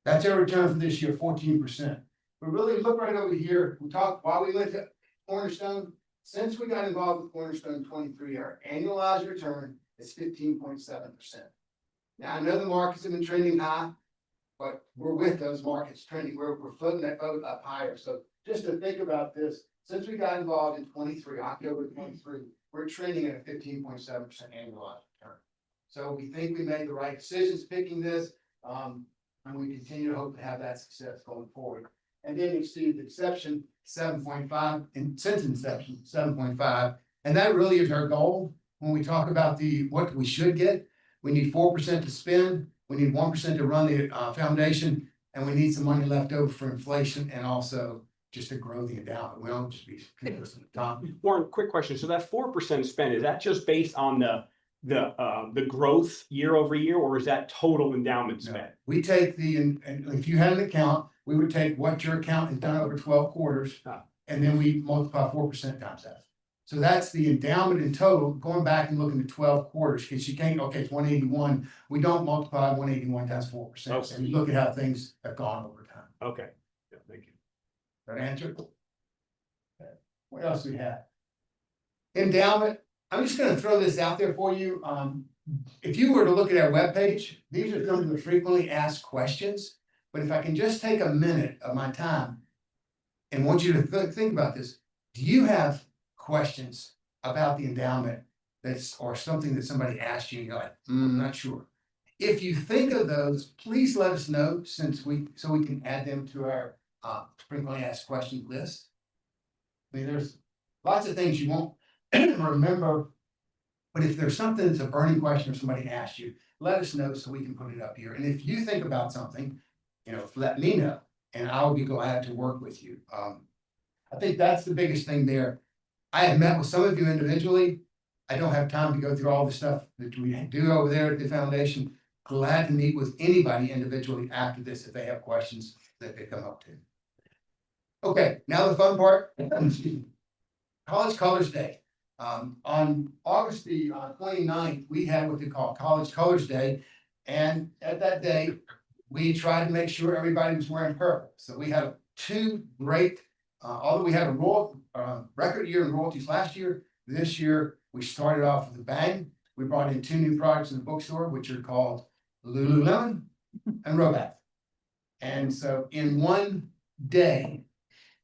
that's our return for this year, 14%. But really look right over here. We talked while we went to Cornerstone. Since we got involved with Cornerstone 23, our annualized return is 15.7%. Now I know the markets have been trending high, but we're with those markets trending. We're floating that boat up higher. So just to think about this, since we got involved in 23, October 23, we're trending at a 15.7% annualized return. So we think we made the right decisions picking this, and we continue to hope to have that success going forward. And then you see the exception 7.5, and since inception 7.5, and that really is our goal. When we talk about what we should get, we need 4% to spend. We need 1% to run the foundation, and we need some money left over for inflation and also just to grow the endowment. We don't just be consistent at the top. Warren, quick question. So that 4% spend, is that just based on the growth year over year, or is that total endowment spend? No. We take and if you had an account, we would take what your account has done over 12 quarters, and then we multiply 4% times that. So that's the endowment in total, going back and looking at 12 quarters, because you can't, okay, it's 181. We don't multiply 181 times 4%. Okay. And you look at how things have gone over time. Okay, yeah, thank you. That answer? Okay. What else do we have? Endowment. I'm just going to throw this out there for you. If you were to look at our webpage, these are some of the frequently asked questions. But if I can just take a minute of my time and want you to think about this, do you have questions about the endowment or something that somebody asked you and you're like, I'm not sure. If you think of those, please let us know so we can add them to our frequently asked question list. I mean, there's lots of things you won't remember, but if there's something that's a burning question or somebody asked you, let us know so we can put it up here. And if you think about something, let me know and I'll be glad to work with you. I think that's the biggest thing there. I have met with some of you individually. I don't have time to go through all the stuff that we do over there at the foundation. Glad to meet with anybody individually after this if they have questions that they come up to. Okay, now the fun part. College Colors Day. On August the 29th, we had what they call College Colors Day. And at that day, we tried to make sure everybody was wearing purple. So we had two great, although we had a record year in royalties last year, this year we started off with a bang. We brought in 2 new products in the bookstore, which are called Lululemon and Robath. And so in one day,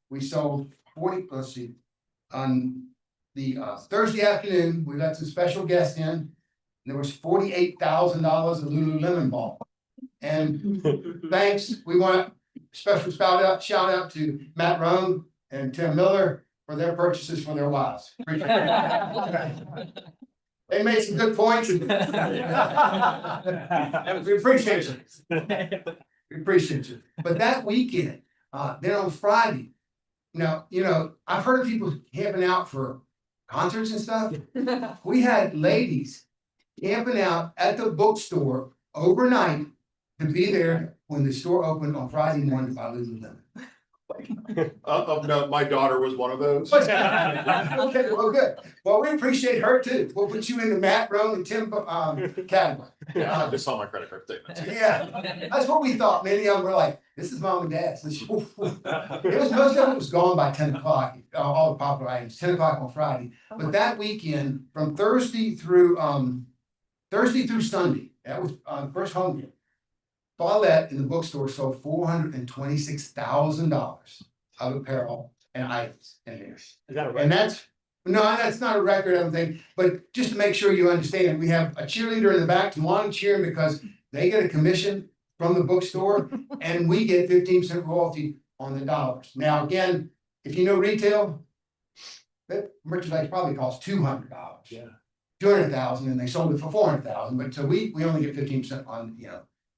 we sold 40, let's see, on the Thursday afternoon, we let some special guests in. And there was $48,000 of Lululemon bought. And thanks, we want a special shout out to Matt Rohn and Tim Miller for their purchases for their wives. They made some good points. We appreciate you. We appreciate you. But that weekend, then on Friday, I've heard of people camping out for concerts and stuff. We had ladies camping out at the bookstore overnight to be there when the store opened on Friday morning by Lululemon. No, my daughter was one of those. Okay, well, good. Well, we appreciate her too. We'll put you in the Matt Roan and Tim, category. I just saw my credit card statement. Yeah, that's what we thought. Many of them were like, this is mom and dad's. It was, most of it was gone by 10 o'clock, all the popular items, 10 o'clock on Friday. But that weekend, from Thursday through Sunday, that was first home game. Follett in the bookstore sold $426,000 of apparel and items in there. Is that a And record? that's not a record, I don't think, but just to make sure you understand, we have a cheerleader in the back, Tawana cheering because they get a commission from the bookstore and we get 15% royalty on the dollars. Now, again, if you know retail, that merchandise probably costs $200. Yeah. 200,000 and they sold it for 400,000, but so we only get 15% on,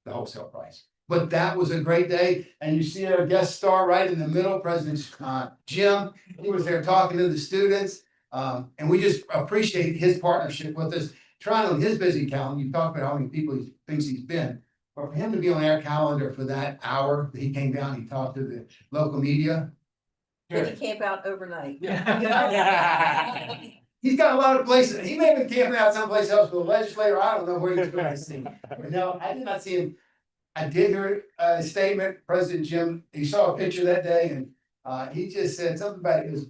the wholesale price. But that was a great day, and you see our guest star right in the middle, President Jim. He was there talking to the students, and we just appreciate his partnership with us. Trying on his busy calendar, you talked about how many people he thinks he's been, but for him to be on our calendar for that hour that he came down, he talked to the local media. Did he camp out overnight? He's got a lot of places. He may have been camping out someplace else with a legislator. I don't know where he's going to see. But no, I did not see him. I did hear a statement, President Jim, he saw a picture that day and he just said something about it. It was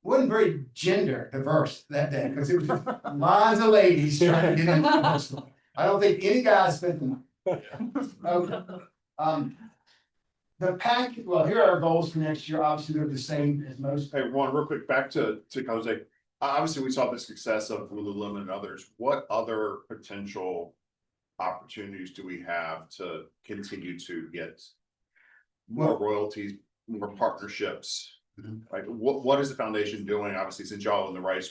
wasn't very gender diverse that day because it was just lines of ladies trying to get into the bookstore. I don't think any guy spent the money. The pack, well, here are our goals for next year. Obviously, they're the same as most. Hey, Ron, real quick, back to Jose. Obviously, we saw the success of Lululemon and others. What other potential opportunities do we have to continue to get more royalties, more partnerships? Like, what is the foundation doing? Obviously, since y'all in the right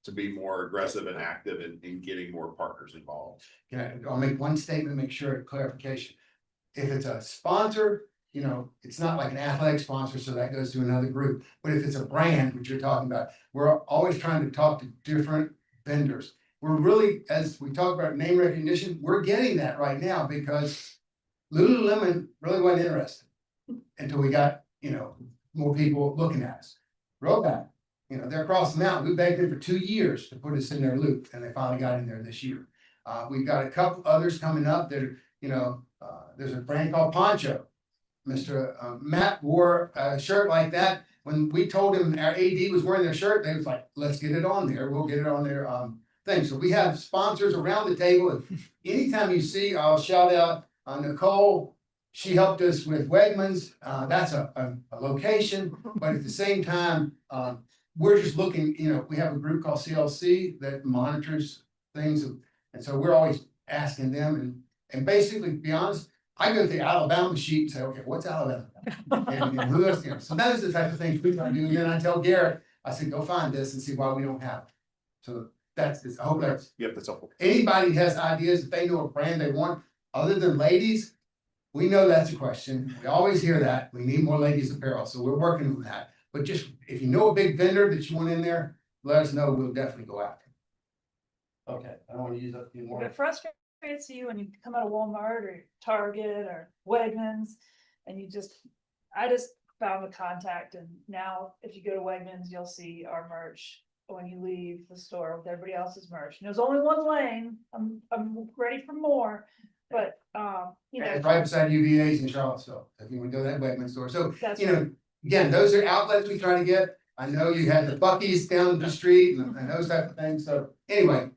to be more aggressive and active in getting more partners involved. Yeah, I'll make one statement, make sure clarification. If it's a sponsor, it's not like an athletic sponsor, so that goes to another group. But if it's a brand, which you're talking about, we're always trying to talk to different vendors. We're really, as we talk about name recognition, we're getting that right now because Lululemon really wasn't interested until we got, more people looking at us. Roback, they're across the mountain. We begged them for 2 years to put us in their loop and they finally got in there this year. We've got a couple others coming up that there's a brand called Poncho. Mr. Matt wore a shirt like that. When we told him our AD was wearing their shirt, they was like, let's get it on there. We'll get it on their thing. So we have sponsors around the table. And anytime you see, I'll shout out Nicole. She helped us with Wegmans. That's a location, but at the same time, we're just looking, we have a group called CLC that monitors things. And so we're always asking them and basically, to be honest, I go to the Alabama sheet and say, okay, what's Alabama? And who else, so that is the type of things we try to do. And then I tell Garrett, I said, go find this and see why we don't have it. So I hope that's. Yep, that's helpful. Anybody has ideas, if they know a brand they want, other than ladies, we know that's a question. We always hear that. We need more ladies apparel, so we're working on that. But just, if you know a big vendor that you want in there, let us know, we'll definitely go after. Okay, I don't want to use up any more. It frustrates you when you come out of Walmart or Target or Wegmans and I just found the contact and now if you go to Wegmans, you'll see our merch when you leave the store with everybody else's merch. And there's only one lane. I'm ready for more, but It's right beside UVA's in Charlottesville, if you want to go to that Wegmans store. So, That's again, those are outlets we try to get. I know you had the Buc-ee's down the street and those type of things. So anyway,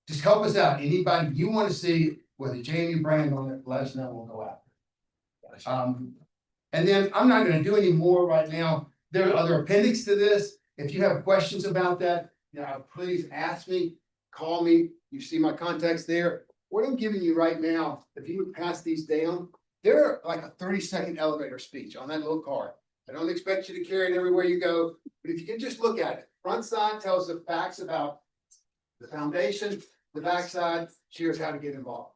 just help us out. Anybody you want to see with a JMU brand on it, let us know. We'll go after. And then I'm not going to do any more right now. There are other appendix to this. If you have questions about that, please ask me, call me. You see my contacts there. What I'm giving you right now, if you would pass these down, they're like a 30-second elevator speech on that little card. I don't expect you to carry it everywhere you go, but if you can just look at it, front side tells the facts about the foundation, the back side shares how to get involved.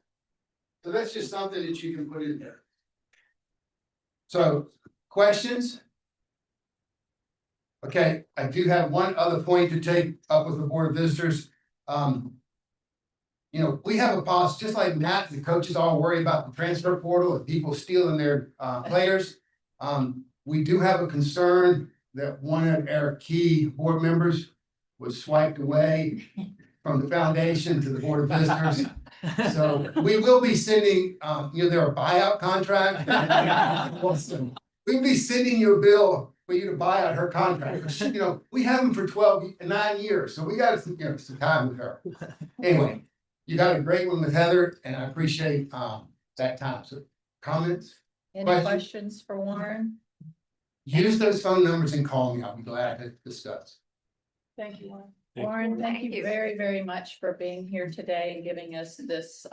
So that's just something that you can put in there. So, questions? Okay, I do have one other point to take up with the Board of Visitors. You know, we have a policy, just like Matt, the coaches all worry about the transfer portal and people stealing their players. We do have a concern that one of our key board members was swiped away from the foundation to the Board of Visitors. So we will be sending, there are buyout contracts. We'll be sending you a bill for you to buy out her contract. You know, we have them for 9 years, so we got some time with her. Anyway, you got a great one with Heather, and I appreciate that time. So comments? Any Question? questions for Warren? Use those phone numbers and call me. I'll be glad to discuss. Thank you, Warren. Thank you. Warren, thank you very, very much for being here today and giving us this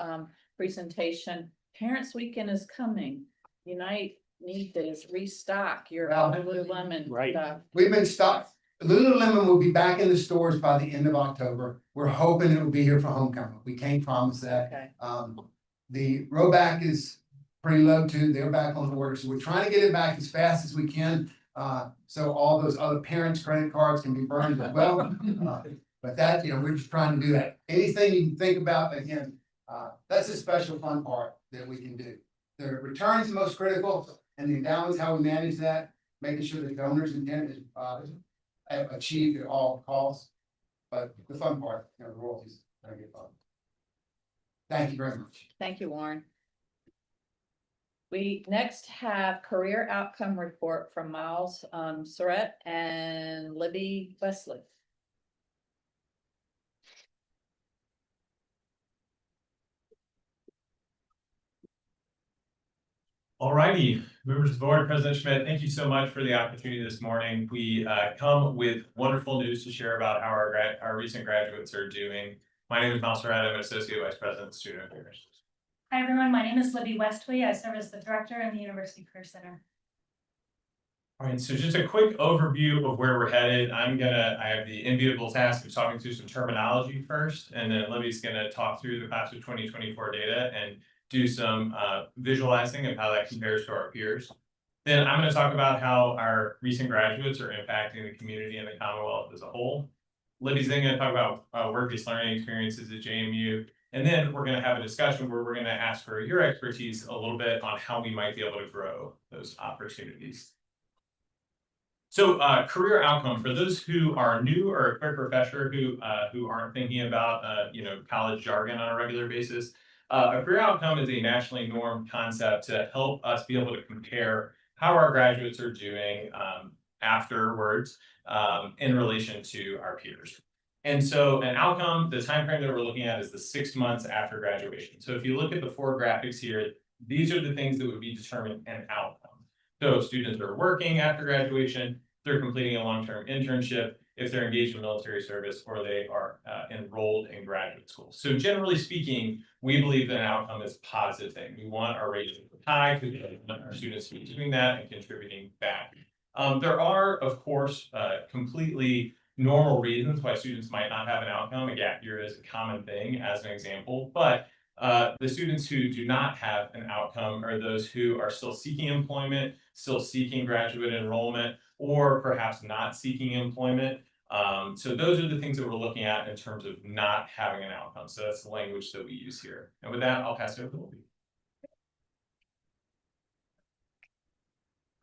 presentation. Parents Weekend is coming. Unite need to restock your Well, Lululemon right. stuff. We've been stocked. Lululemon will be back in the stores by the end of October. We're hoping it will be here for homecoming. We can't promise that. Okay. The Roback is pretty low too. They're back on the order. So we're trying to get it back as fast as we can. So all those other parents' credit cards can be burned as well. But that, we're just trying to do that. Anything you can think about, again, that's a special fun part that we can do. The returns the most critical, and the endowment is how we manage that, making sure the donor's intent is achieved at all costs. But the fun part, the royalties, I get fun. Thank you very much. Thank you, Warren. We next have career outcome report from Miles Surratt and Libby Wesley. Alrighty, members of the board, President Schmidt, thank you so much for the opportunity this morning. We come with wonderful news to share about how our recent graduates are doing. My name is Miles Surratt. I'm an Associate Vice President of Student Affairs. Hi, everyone. My name is Libby Westley. I serve as the director in the University Career Center. All right, so just a quick overview of where we're headed. I have the enviable task of talking through some terminology first, and then Libby's gonna talk through the class of 2024 data and do some visualizing of how that compares to our peers. Then I'm going to talk about how our recent graduates are impacting the community and the Commonwealth as a whole. Libby's then going to talk about work-based learning experiences at JMU. And then we're going to have a discussion where we're going to ask for your expertise a little bit on how we might be able to grow those opportunities. So career outcome, for those who are new or a quick refresher who aren't thinking about college jargon on a regular basis, a career outcome is a nationally normed concept to help us be able to compare how our graduates are doing afterwards in relation to our peers. And so an outcome, the time frame that we're looking at is the 6 months after graduation. So if you look at the 4 graphics here, these are the things that would be determined an outcome. So if students are working after graduation, they're completing a long-term internship, if they're engaged in military service, or they are enrolled in graduate school. So generally speaking, we believe that an outcome is a positive thing. We want our rates to be high because we want our students to be doing that and contributing back. There are, of course, completely normal reasons why students might not have an outcome. A gap year is a common thing as an example, but the students who do not have an outcome are those who are still seeking employment, still seeking graduate enrollment, or perhaps not seeking employment. So those are the things that we're looking at in terms of not having an outcome. So that's the language that we use here. And with that, I'll pass it over to Libby.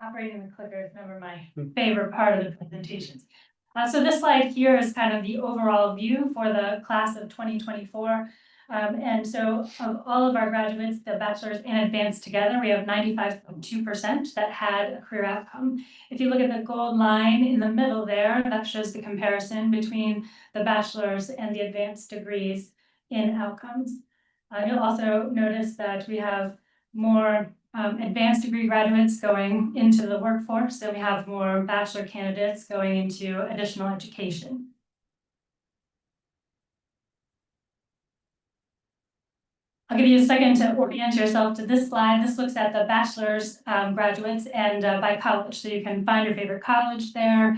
Operating the clicker is never my favorite part of the presentations. So this slide here is kind of the overall view for the class of 2024. And so of all of our graduates, the bachelor's and advanced together, we have 95.2% that had a career outcome. If you look at the gold line in the middle there, that shows the comparison between the bachelor's and the advanced degrees in outcomes. You'll also notice that we have more advanced degree graduates going into the workforce, so we have more bachelor candidates going into additional education. I'll give you a second to orient yourself to this slide. This looks at the bachelor's graduates and by college, so you can find your favorite college there.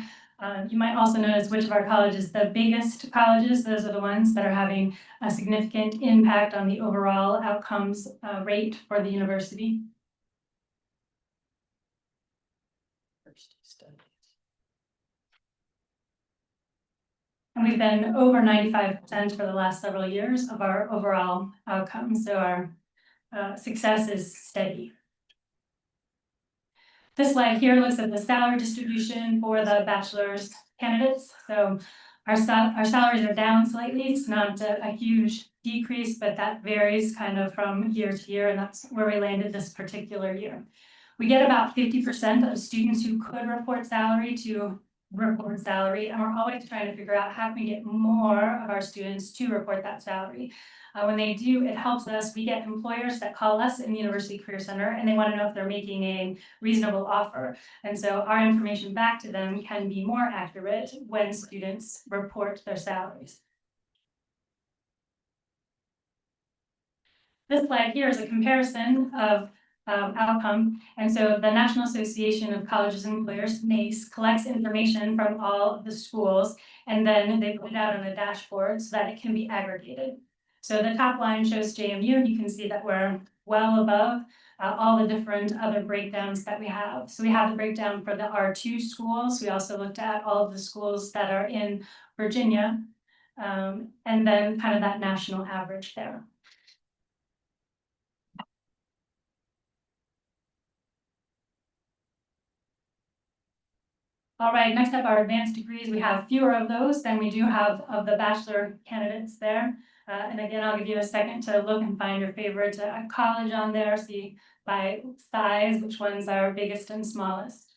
You might also notice which of our colleges, the biggest colleges, those are the ones that are having a significant impact on the overall outcomes rate for the university. And we've been over 95% for the last several years of our overall outcomes, so our success is steady. This slide here looks at the salary distribution for the bachelor's candidates. So our salaries are down slightly. It's not a huge decrease, but that varies kind of from year to year, and that's where we landed this particular year. We get about 50% of students who could report salary to report salary, and we're always trying to figure out how can we get more of our students to report that salary. When they do, it helps us. We get employers that call us in the University Career Center, and they want to know if they're making a reasonable offer. And so our information back to them can be more accurate when students report their salaries. This slide here is a comparison of outcome. And so the National Association of Colleges and Employers, NACE, collects information from all of the schools, and then they put it out on a dashboard so that it can be aggregated. So the top line shows JMU, and you can see that we're well above all the different other breakdowns that we have. So we have the breakdown for the R2 schools. We also looked at all of the schools that are in Virginia, and then kind of that national average there. All right, next up are advanced degrees. We have fewer of those than we do have of the bachelor candidates there. And again, I'll give you a second to look and find your favorite college on there, see by size which ones are biggest and smallest.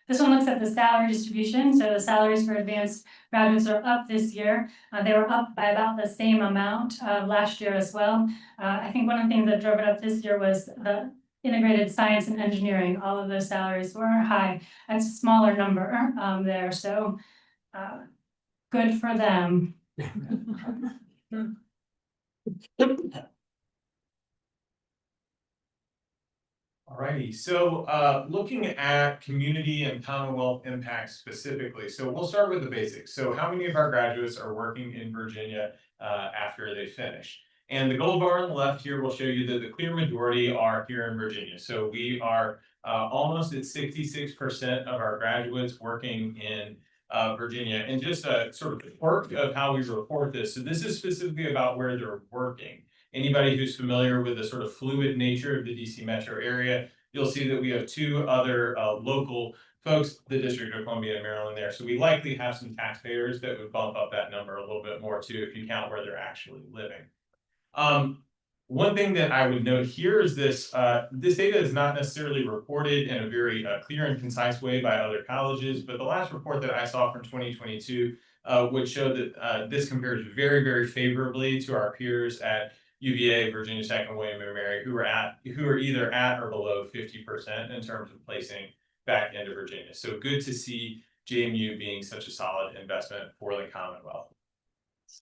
This one looks at the salary distribution. So the salaries for advanced graduates are up this year. They were up by about the same amount last year as well. I think one of the things that drove it up this year was the integrated science and engineering. All of those salaries were high. That's a smaller number there, so good for them. Alrighty, so looking at community and Commonwealth impact specifically, so we'll start with the basics. So how many of our graduates are working in Virginia after they finish? And the gold bar on the left here will show you that the clear majority are here in Virginia. So we are almost at 66% of our graduates working in Virginia. And just a sort of quirk of how we report this. So this is specifically about where they're working. Anybody who's familiar with the sort of fluid nature of the DC metro area, you'll see that we have two other local folks, the District of Columbia and Maryland there. So we likely have some taxpayers that would bump up that number a little bit more too, if you count where they're actually living. One thing that I would note here is this data is not necessarily reported in a very clear and concise way by other colleges, but the last report that I saw from 2022 would show that this compares very, very favorably to our peers at UVA, Virginia Tech, and William & Mary, who are either at or below 50% in terms of placing back into Virginia. So good to see JMU being such a solid investment for the Commonwealth.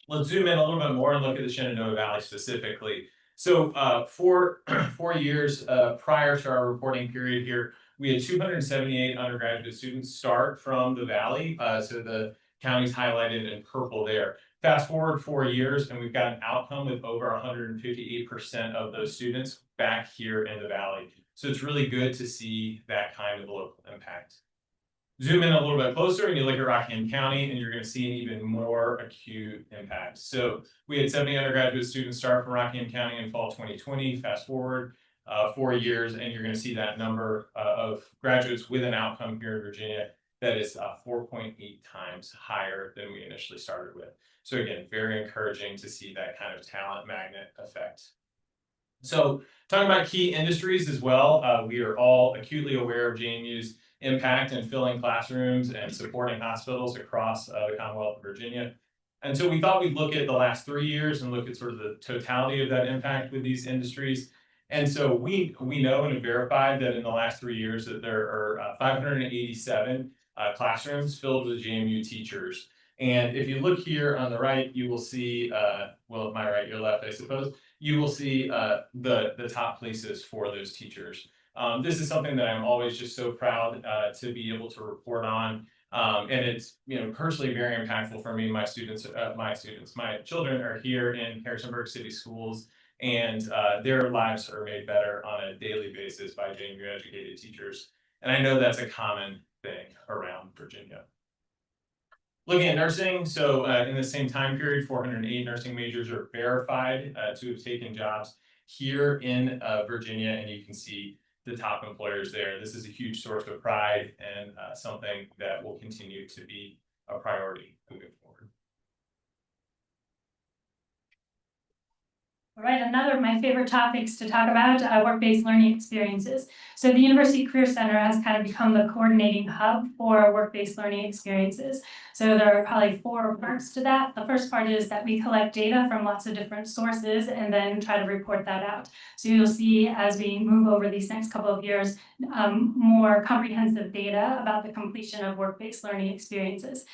Let's zoom in a little bit more and look at the Shenandoah Valley specifically. So for 4 years prior to our reporting period here, we had 278 undergraduate students start from the Valley. So the county's highlighted in purple there. Fast forward 4 years, and we've got an outcome with over 158% of those students back here in the Valley. So it's really good to see that kind of local impact. Zoom in a little bit closer and you look at Rockingham County, and you're going to see an even more acute impact. So we had 70 undergraduate students start from Rockingham County in fall 2020. Fast forward 4 years, and you're going to see that number of graduates with an outcome here in Virginia that is 4.8 times higher than we initially started with. So again, very encouraging to see that kind of talent magnet effect. So talking about key industries as well, we are all acutely aware of JMU's impact in filling classrooms and supporting hospitals across the Commonwealth of Virginia. And so we thought we'd look at the last 3 years and look at sort of the totality of that impact with these industries. And so we know and have verified that in the last 3 years that there are 587 classrooms filled with JMU teachers. And if you look here on the right, you will see, well, my right, your left, I suppose, you will see the top places for those teachers. This is something that I'm always just so proud to be able to report on. And it's, personally very impactful for me. My children are here in Harrisonburg City Schools, And their lives are made better on a daily basis by JMU educated teachers. And I know that's a common thing around Virginia. Looking at nursing, so in the same time period, 408 nursing majors are verified to have taken jobs here in Virginia, and you can see the top employers there. This is a huge source of pride and something that will continue to be a priority moving forward. All right, another of my favorite topics to talk about, work-based learning experiences. So the University Career Center has kind of become the coordinating hub for work-based learning experiences. So there are probably 4 parts to that. The first part is that we collect data from lots of different sources and then try to report that out. So you'll see as we move over these next couple of years, more comprehensive data about the completion of work-based learning experiences.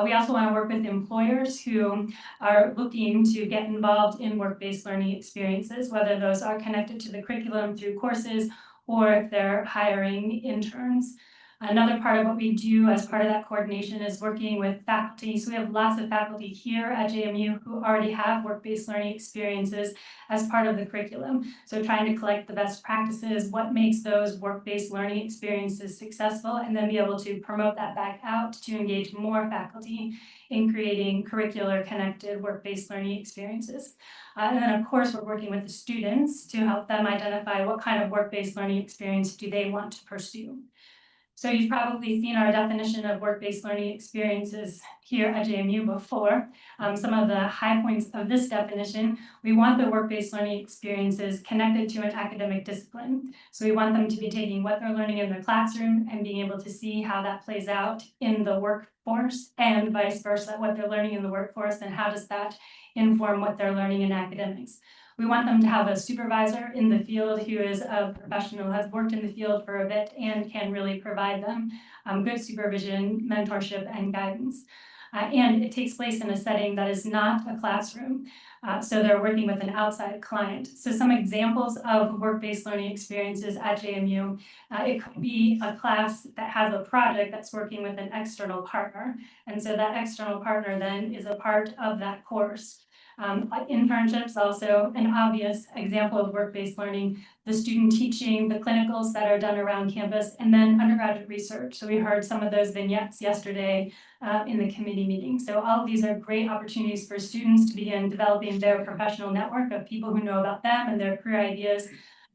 We also want to work with employers who are looking to get involved in work-based learning experiences, whether those are connected to the curriculum through courses or if they're hiring interns. Another part of what we do as part of that coordination is working with faculty. So we have lots of faculty here at JMU who already have work-based learning experiences as part of the curriculum. So trying to collect the best practices, what makes those work-based learning experiences successful, and then be able to promote that back out to engage more faculty in creating curricular connected work-based learning experiences. And then of course, we're working with the students to help them identify what kind of work-based learning experience do they want to pursue. So you've probably seen our definition of work-based learning experiences here at JMU before. Some of the high points of this definition, we want the work-based learning experiences connected to an academic discipline. So we want them to be taking what they're learning in the classroom and being able to see how that plays out in the workforce and vice versa, what they're learning in the workforce and how does that inform what they're learning in academics. We want them to have a supervisor in the field who is a professional, has worked in the field for a bit and can really provide them good supervision, mentorship, and guidance. And it takes place in a setting that is not a classroom. So they're working with an outside client. So some examples of work-based learning experiences at JMU, it could be a class that has a project that's working with an external partner. And so that external partner then is a part of that course. Internships, also an obvious example of work-based learning, the student teaching, the clinicals that are done around campus, and then undergraduate research. So we heard some of those vignettes yesterday in the committee meeting. So all of these are great opportunities for students to begin developing their professional network of people who know about them and their career ideas,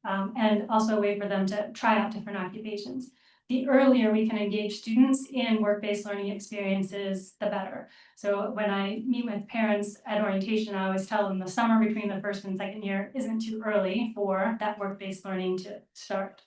and also a way for them to try out different occupations. The earlier we can engage students in work-based learning experiences, the better. So when I meet with parents at orientation, I always tell them the summer between the first and second year isn't too early for that work-based learning to start.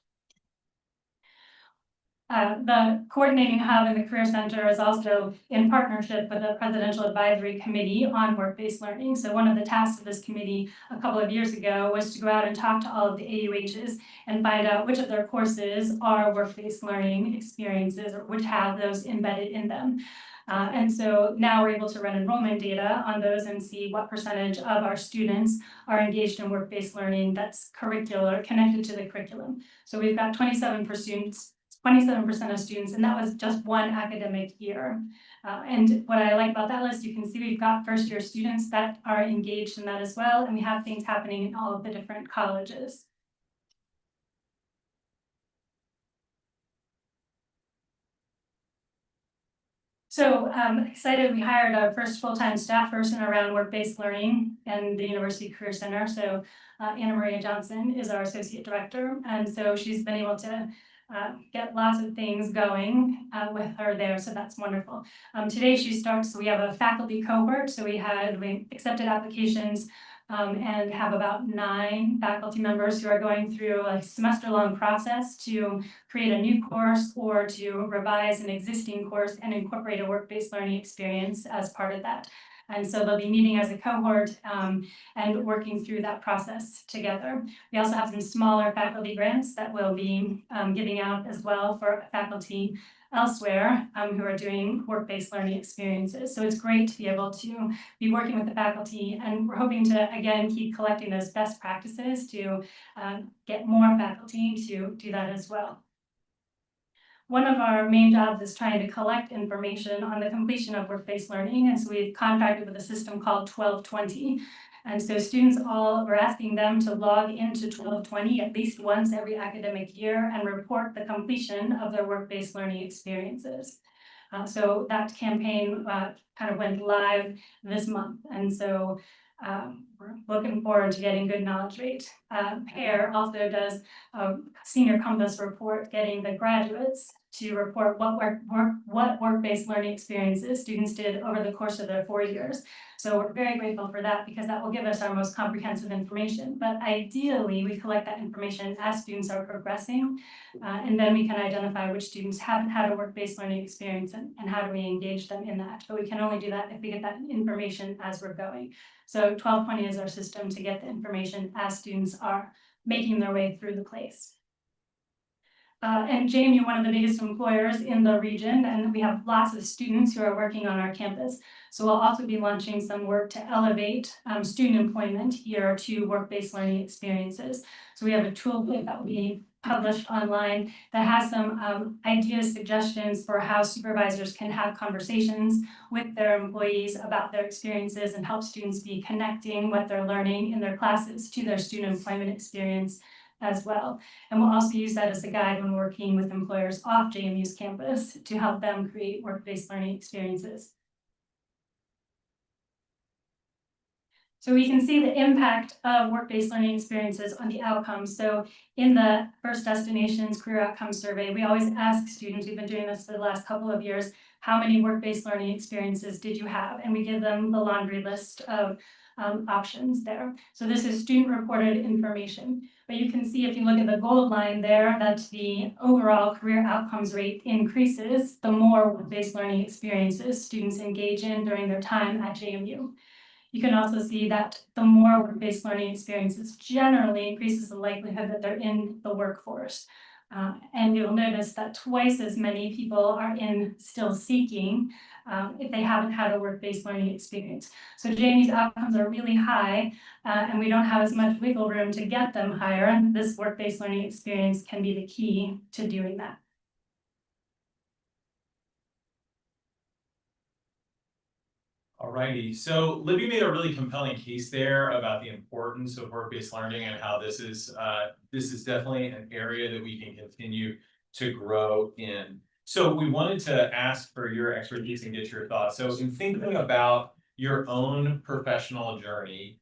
The coordinating hub in the Career Center is also in partnership with the Presidential Advisory Committee on Work-Based Learning. So one of the tasks of this committee a couple of years ago was to go out and talk to all of the AUHs and find out which of their courses are work-based learning experiences or which have those embedded in them. And so now we're able to run enrollment data on those and see what percentage of our students are engaged in work-based learning that's curricular, connected to the curriculum. So we've got 27% of students, and that was just one academic year. And what I like about that list, you can see we've got first-year students that are engaged in that as well, and we have things happening in all of the different colleges. So excited, we hired our first full-time staff person around work-based learning in the University Career Center. So Anna Maria Johnson is our associate director, and so she's been able to get lots of things going with her there, so that's wonderful. Today she starts, so we have a faculty cohort, so we accepted applications and have about 9 faculty members who are going through a semester-long process to create a new course or to revise an existing course and incorporate a work-based learning experience as part of that. And so they'll be meeting as a cohort and working through that process together. We also have some smaller faculty grants that we'll be giving out as well for faculty elsewhere who are doing work-based learning experiences. So it's great to be able to be working with the faculty, and we're hoping to, again, keep collecting those best practices to get more faculty to do that as well. one of our main jobs is trying to collect information on the completion of work-based learning. And so we've contracted with a system called 1220. And so students we're asking them to log into 1220 at least once every academic year and report the completion of their work-based learning experiences. So that campaign kind of went live this month. And so we're looking forward to getting good knowledge rate. PAIR also does a senior compass report, getting the graduates to report what work-based learning experiences students did over the course of their 4 years. So we're very grateful for that because that will give us our most comprehensive information. But ideally, we collect that information as students are progressing, and then we can identify which students haven't had a work-based learning experience and how do we engage them in that. But we can only do that if we get that information as we're going. So 1220 is our system to get the information as students are making their way through the place. And JMU, one of the biggest employers in the region, and we have lots of students who are working on our campus. So we'll also be launching some work to elevate student employment here to work-based learning experiences. So we have a toolkit that will be published online that has some ideas, suggestions for how supervisors can have conversations with their employees about their experiences and help students be connecting what they're learning in their classes to their student employment experience as well. And we'll also use that as a guide when working with employers off JMU's campus to help them create work-based learning experiences. So we can see the impact of work-based learning experiences on the outcomes. So in the First Destinations Career Outcomes Survey, we always ask students, we've been doing this for the last couple of years, how many work-based learning experiences did you have? And we give them the laundry list of options there. So this is student-reported information. But you can see if you look at the gold line there, that the overall career outcomes rate increases the more work-based learning experiences students engage in during their time at JMU. You can also see that the more work-based learning experiences generally increases the likelihood that they're in the workforce. And you'll notice that twice as many people are still seeking if they haven't had a work-based learning experience. So JMU's outcomes are really high, and we don't have as much wiggle room to get them higher. And this work-based learning experience can be the key to doing that. Alrighty, so Libby made a really compelling case there about the importance of work-based learning and how this is definitely an area that we can continue to grow in. So we wanted to ask for your expertise and get your thoughts. So in thinking about your own professional journey,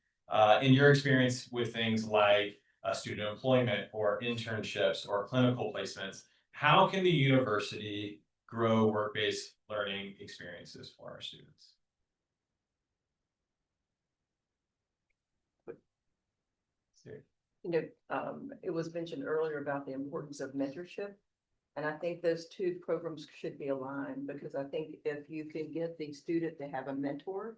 in your experience with things like student employment or internships or clinical placements, how can the university grow work-based learning experiences for our students? It was mentioned earlier about the importance of mentorship. And I think those two programs should be aligned, because I think if you can get the student to have a mentor,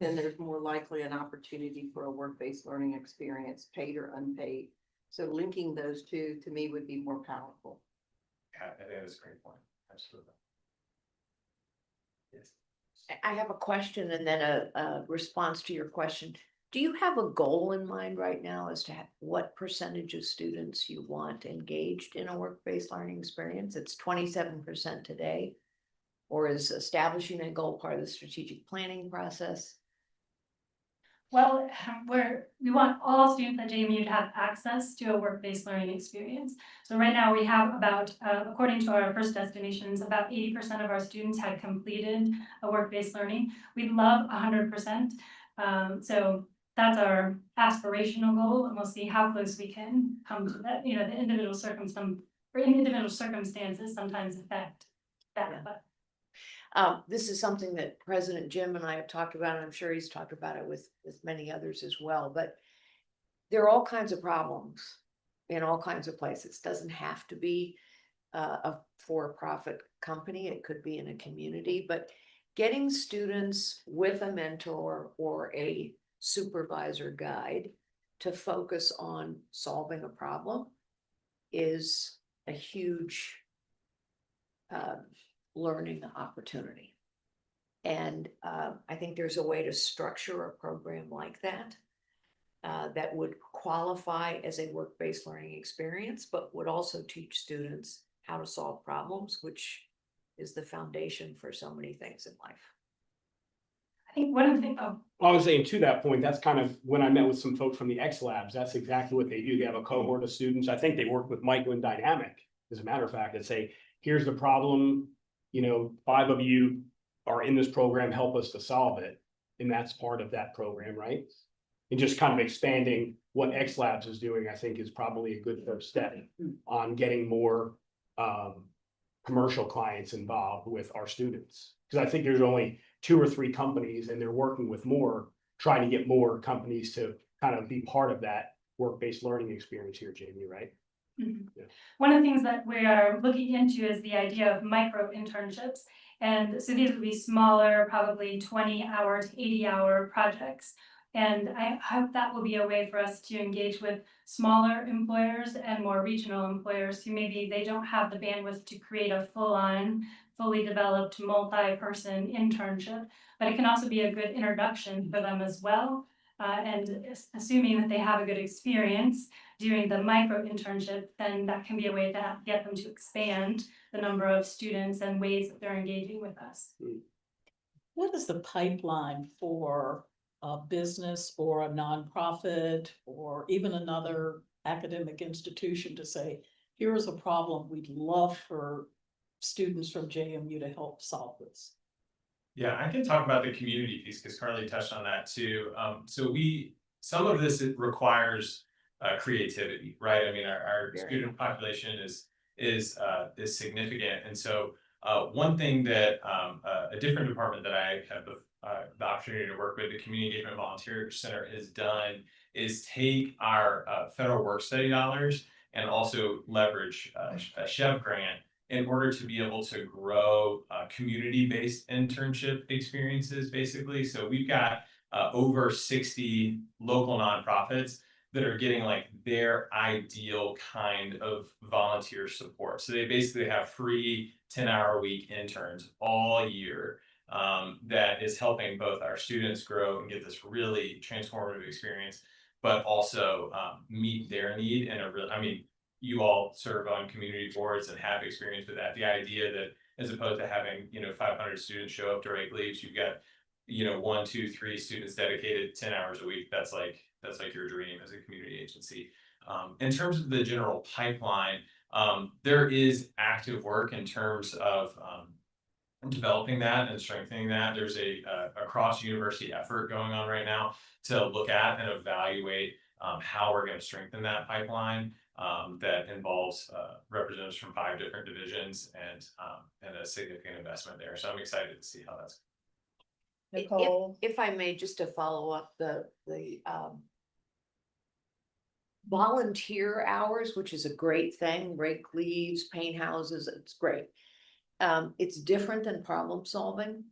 then there's more likely an opportunity for a work-based learning experience, paid or unpaid. So linking those two, to me, would be more powerful. Yeah, I think that's a great point. Absolutely. Yes. I have a question and then a response to your question. Do you have a goal in mind right now as to what percentage of students you want engaged in a work-based learning experience? It's 27% today. Or is establishing a goal part of the strategic planning process? Well, we want all students at JMU to have access to a work-based learning experience. So right now we have about, according to our First Destinations, about 80% of our students had completed a work-based learning. We'd love 100%. So that's our aspirational goal, and we'll see how close we can come to that. You know, the individual circumstances sometimes affect that. Yeah. But This is something that President Jim and I have talked about, and I'm sure he's talked about it with many others as well, but there are all kinds of problems in all kinds of places. It doesn't have to be a for-profit company. It could be in a community, but getting students with a mentor or a supervisor guide to focus on solving a problem is a huge learning opportunity. And I think there's a way to structure a program like that that would qualify as a work-based learning experience, but would also teach students how to solve problems, which is the foundation for so many things in life. I think one of the things, oh, I was saying to that point, that's kind of when I met with some folks from the X Labs, that's exactly what they do. They have a cohort of students. I think they work with Michael and Dynamic, as a matter of fact, that say, here's the problem. 5 of you are in this program, help us to solve it. And that's part of that program, right? And just kind of expanding what X Labs is doing, I think is probably a good first step on getting more commercial clients involved with our students. Because I think there's only 2 or 3 companies and they're working with more, trying to get more companies to kind of be part of that work-based learning experience here, Jamie, right? mhm. Yeah. One of the things that we are looking into is the idea of micro internships. And so these would be smaller, probably 20-hour to 80-hour projects. And I hope that will be a way for us to engage with smaller employers and more regional employers who maybe they don't have the bandwidth to create a full-on, fully developed, multi-person internship. But it can also be a good introduction for them as well. And assuming that they have a good experience doing the micro internship, then that can be a way to get them to expand the number of students and ways that they're engaging with us. What is the pipeline for a business or a nonprofit or even another academic institution to say, here is a problem, we'd love for students from JMU to help solve this? Yeah, I can talk about the community piece because Carly touched on that too. Some of this it requires creativity, right? I mean, our student population is significant, and so one thing that a different department that I have the opportunity to work with, the Community Engagement Volunteer Center, has done is take our federal work study dollars and also leverage a SHEV grant in order to be able to grow community-based internship experiences, basically. So we've got over 60 local nonprofits that are getting like their ideal kind of volunteer support. So they basically have free 10-hour-a-week interns all year that is helping both our students grow and get this really transformative experience, but also meet their need in a real, I mean, you all serve on community boards and have experience with that. The idea that as opposed to having, 500 students show up to rake leaves, you've got, 1, 2, 3 students dedicated 10 hours a week. That's like your dream as a community agency. In terms of the general pipeline, there is active work in terms of developing that and strengthening that. There's a cross university effort going on right now to look at and evaluate how we're going to strengthen that pipeline. That involves representatives from 5 different divisions and a significant investment there. So I'm excited to see how that's. Nicole? If I may, just to follow up the volunteer hours, which is a great thing, rake leaves, paint houses, it's great. It's different than problem solving.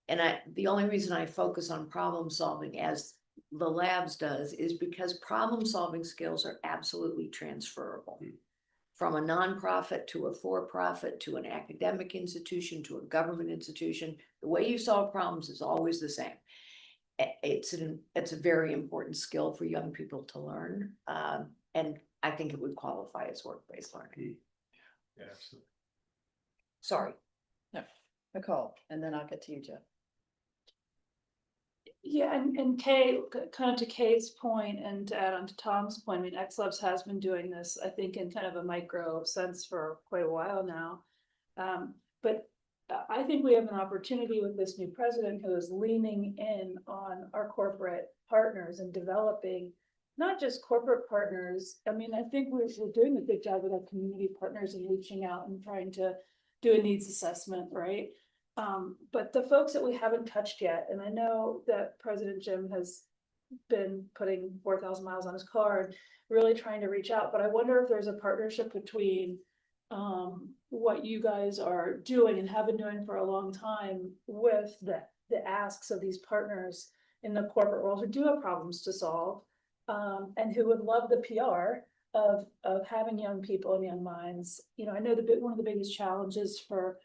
And the only reason I focus on problem solving as the labs does is because problem solving skills are absolutely transferable from a nonprofit to a for-profit to an academic institution to a government institution. The way you solve problems is always the same. It's a very important skill for young people to learn, and I think it would qualify as work-based learning. Yeah, absolutely. Sorry. No, Nicole, and then I'll get to you, Jeff. Yeah, and Kay, kind of to Kay's point and to add on to Tom's point, I mean, X Labs has been doing this, I think, in kind of a micro sense for quite a while now. But I think we have an opportunity with this new president who is leaning in on our corporate partners and developing not just corporate partners. I mean, I think we're doing a good job with our community partners and reaching out and trying to do a needs assessment, right? But the folks that we haven't touched yet, and I know that President Jim has been putting 4,000 miles on his car and really trying to reach out, but I wonder if there's a partnership between what you guys are doing and have been doing for a long time with the asks of these partners in the corporate world who do have problems to solve, and who would love the PR of having young people and young minds. I know one of the biggest challenges for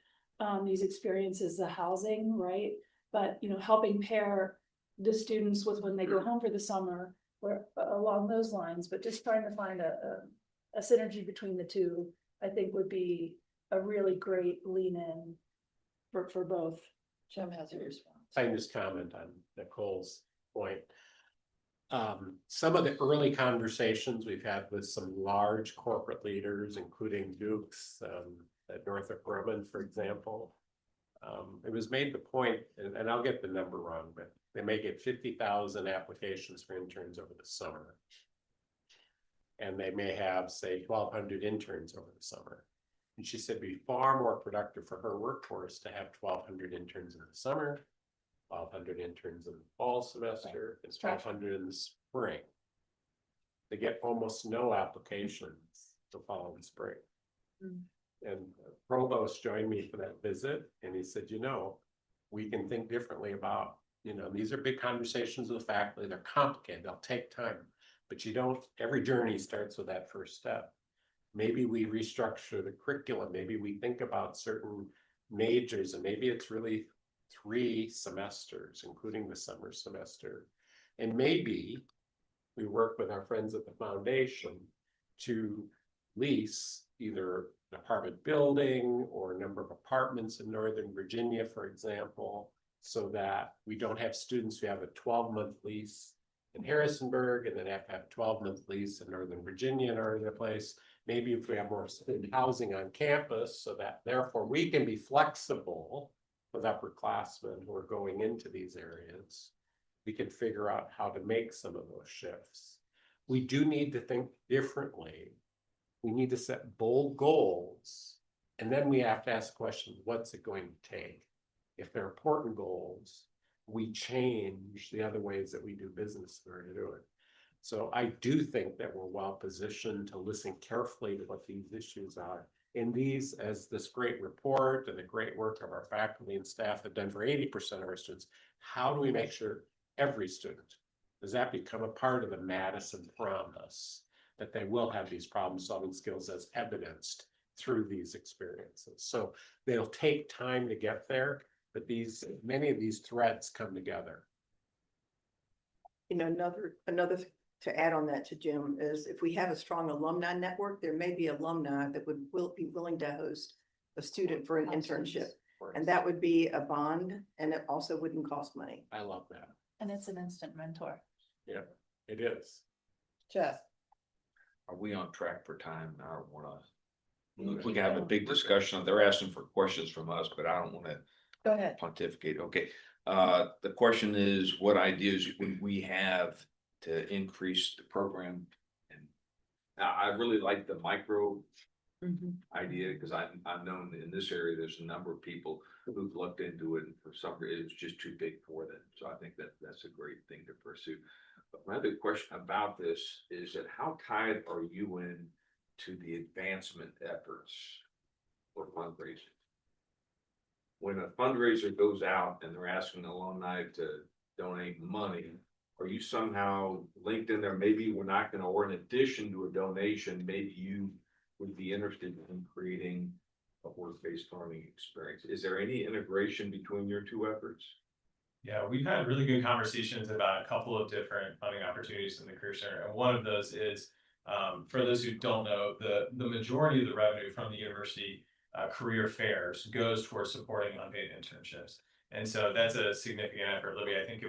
these experiences, the housing, right? But, helping pair the students with when they go home for the summer or along those lines, but just trying to find a synergy between the two, I think would be a really great lean in for both. Jim has a response. I can just comment on Nicole's point. Some of the early conversations we've had with some large corporate leaders, including Dukes, at Northrop Grumman, for example. It was made the point, and I'll get the number wrong, but they may get 50,000 applications for interns over the summer. And they may have, say, 1,200 interns over the summer. And she said it'd be far more productive for her workforce to have 1,200 interns in the summer, 1,200 interns in the fall semester, and 1,200 in the spring. They get almost no applications the following spring. And Provost joined me for that visit, and he said, you know, we can think differently about, you know, these are big conversations with the faculty, they're complicated, they'll take time. But you don't, every journey starts with that first step. Maybe we restructure the curriculum, maybe we think about certain majors, and maybe it's really 3 semesters, including the summer semester. And maybe we work with our friends at the foundation to lease either an apartment building or a number of apartments in Northern Virginia, for example, so that we don't have students who have a 12-month lease in Harrisonburg and then have to have a 12-month lease in Northern Virginia in order to place. Maybe if we have more student housing on campus, so that therefore we can be flexible with upperclassmen who are going into these areas, we can figure out how to make some of those shifts. We do need to think differently. We need to set bold goals, and then we have to ask the question, what's it going to take? If they're important goals, we change the other ways that we do business in order to do it. So I do think that we're well positioned to listen carefully to what these issues are. In these, as this great report and the great work of our faculty and staff have done for 80% of our students, how do we make sure every student, does that become a part of the Madison promise, that they will have these problem-solving skills as evidenced through these experiences? So they'll take time to get there, but many of these threads come together. You know, another to add on that to Jim is if we have a strong alumni network, there may be alumni that will be willing to host a student for an internship. And that would be a bond, and it also wouldn't cost money. I love that. And it's an instant mentor. Yeah, it is. Jeff. Are we on track for time? I don't wanna. We can have a big discussion. They're asking for questions from us, but I don't wanna Go ahead. pontificate. Okay. The question is, what ideas would we have to increase the program? And I really like the micro idea, because I've known in this area, there's a number of people who've looked into it, and for some reason it's just too big for them. So I think that's a great thing to pursue. But my other question about this is that how tied are you in to the advancement efforts for fundraising? When a fundraiser goes out and they're asking alumni to donate money, are you somehow linked in there? Maybe we're not gonna, or in addition to a donation, maybe you would be interested in creating a work-based learning experience. Is there any integration between your two efforts? Yeah, we've had really good conversations about a couple of different funding opportunities in the Career Center. And one of those is, for those who don't know, the majority of the revenue from the university career fairs goes towards supporting unpaid internships. And so that's a significant effort. Libby, I think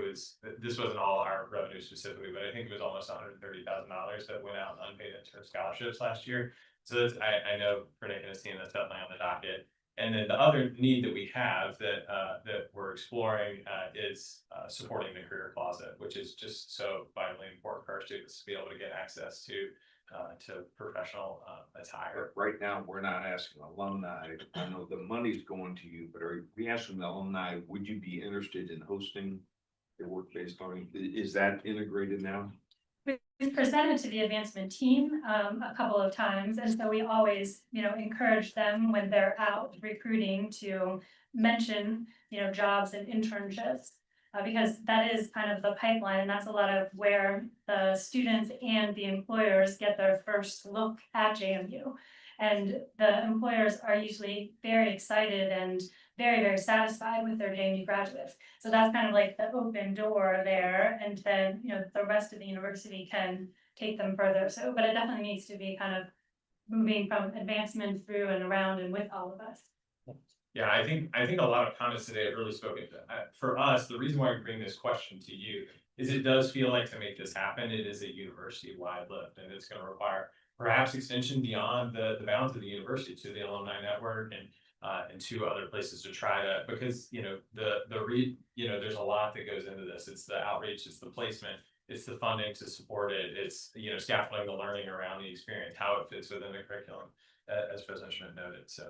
this wasn't all our revenue specifically, but I think it was almost $130,000 that went out in unpaid intern scholarships last year. So that's, I know for Nick and his team, that's definitely on the docket. And then the other need that we have that we're exploring is supporting the career closet, which is just so vitally important for our students to be able to get access to professional attire. Right now, we're not asking alumni. I know the money's going to you, but are we asking the alumni, would you be interested in hosting your work-based learning? Is that integrated now? We've presented to the advancement team a couple of times, and so we always, encourage them when they're out recruiting to mention, jobs and internships, because that is kind of the pipeline, and that's a lot of where the students and the employers get their first look at JMU. And the employers are usually very excited and very, very satisfied with their JMU graduates. So that's kind of like the open door there, and then, the rest of the university can take them further. So, but it definitely needs to be kind of moving from advancement through and around and with all of us. Yeah, I think a lot of comments today have really spoken to, for us, the reason why we bring this question to you is it does feel like to make this happen, it is a university-wide lift, and it's gonna require perhaps extension beyond the bounds of the university to the alumni network and to other places to try to, because, you know, there's a lot that goes into this. It's the outreach, it's the placement, it's the funding to support it, it's, you know, scaffolding the learning around the experience, how it fits within the curriculum, as President Schmidt noted, so.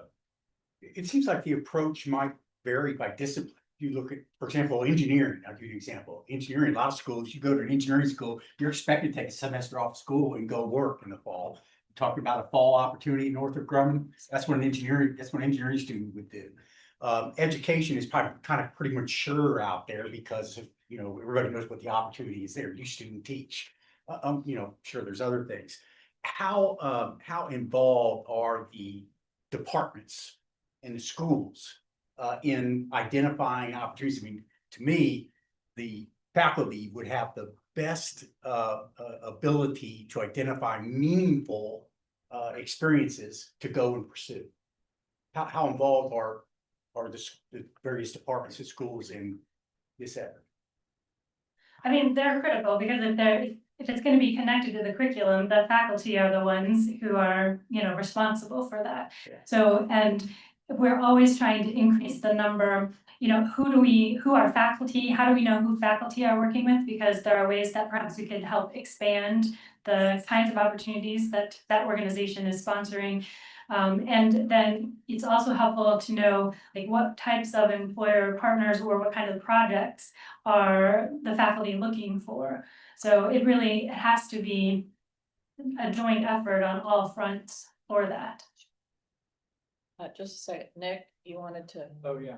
It seems like the approach might vary by discipline. You look at, for example, engineering, I'll give you an example. Engineering, a lot of schools, you go to an engineering school, you're expected to take a semester off school and go work in the fall. Talking about a fall opportunity north of Grumman, that's what an engineering student would do. Education is probably kind of pretty mature out there because of, you know, everybody knows what the opportunity is there. You student teach. You know, sure, there's other things. How involved are the departments and the schools in identifying opportunities? I mean, to me, the faculty would have the best ability to identify meaningful experiences to go and pursue. How involved are the various departments and schools in this effort? I mean, they're critical because if it's gonna be connected to the curriculum, the faculty are the ones who are, you know, responsible for that. Yeah. So, and we're always trying to increase the number, you know, who are faculty, how do we know who faculty are working with? Because there are ways that perhaps we could help expand the kinds of opportunities that organization is sponsoring. And then it's also helpful to know like what types of employer partners or what kind of projects are the faculty looking for. So it has to be a joint effort on all fronts for that. Just a second, Nick, you wanted to? Oh, yeah.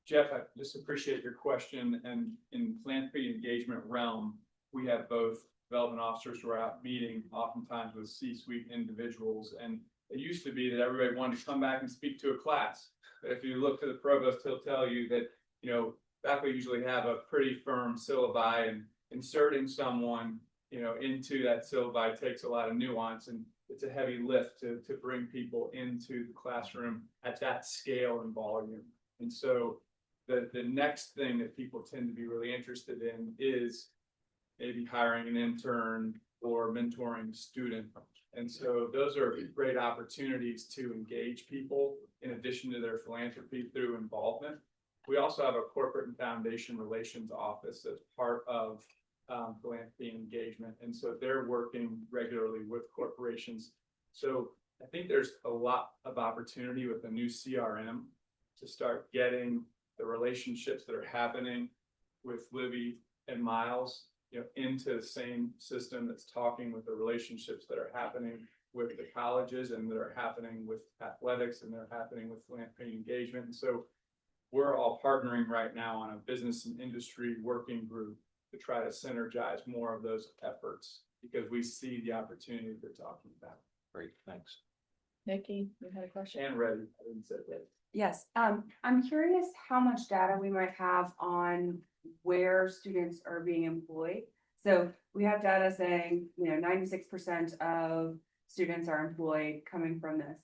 Jeff, I just appreciate your question, and in philanthropy engagement realm, we have both development officers who are out meeting oftentimes with C-suite individuals, and it used to be that everybody wanted to come back and speak to a class. But if you look to the provost, he'll tell you that, you know, faculty usually have a pretty firm syllabi, and inserting someone, you know, into that syllabi takes a lot of nuance, and it's a heavy lift to bring people into the classroom at that scale and volume. And so the next thing that people tend to be really interested in is maybe hiring an intern or mentoring a student. And so those are great opportunities to engage people in addition to their philanthropy through involvement. We also have a corporate and foundation relations office that's part of philanthropy engagement. And so they're working regularly with corporations. So I think there's a lot of opportunity with the new CRM to start getting the relationships that are happening with Libby and Miles, you know, into the same system that's talking with the relationships that are happening with the colleges and that are happening with athletics and they're happening with philanthropy engagement. And so we're all partnering right now on a business and industry working group to try to synergize more of those efforts because we see the opportunity they're talking about. Great, thanks. Nikki, you had a question? And Reddy, I didn't say that. Yes, I'm curious how much data we might have on where students are being employed. So we have data saying, you know, 96% of students are employed coming from this.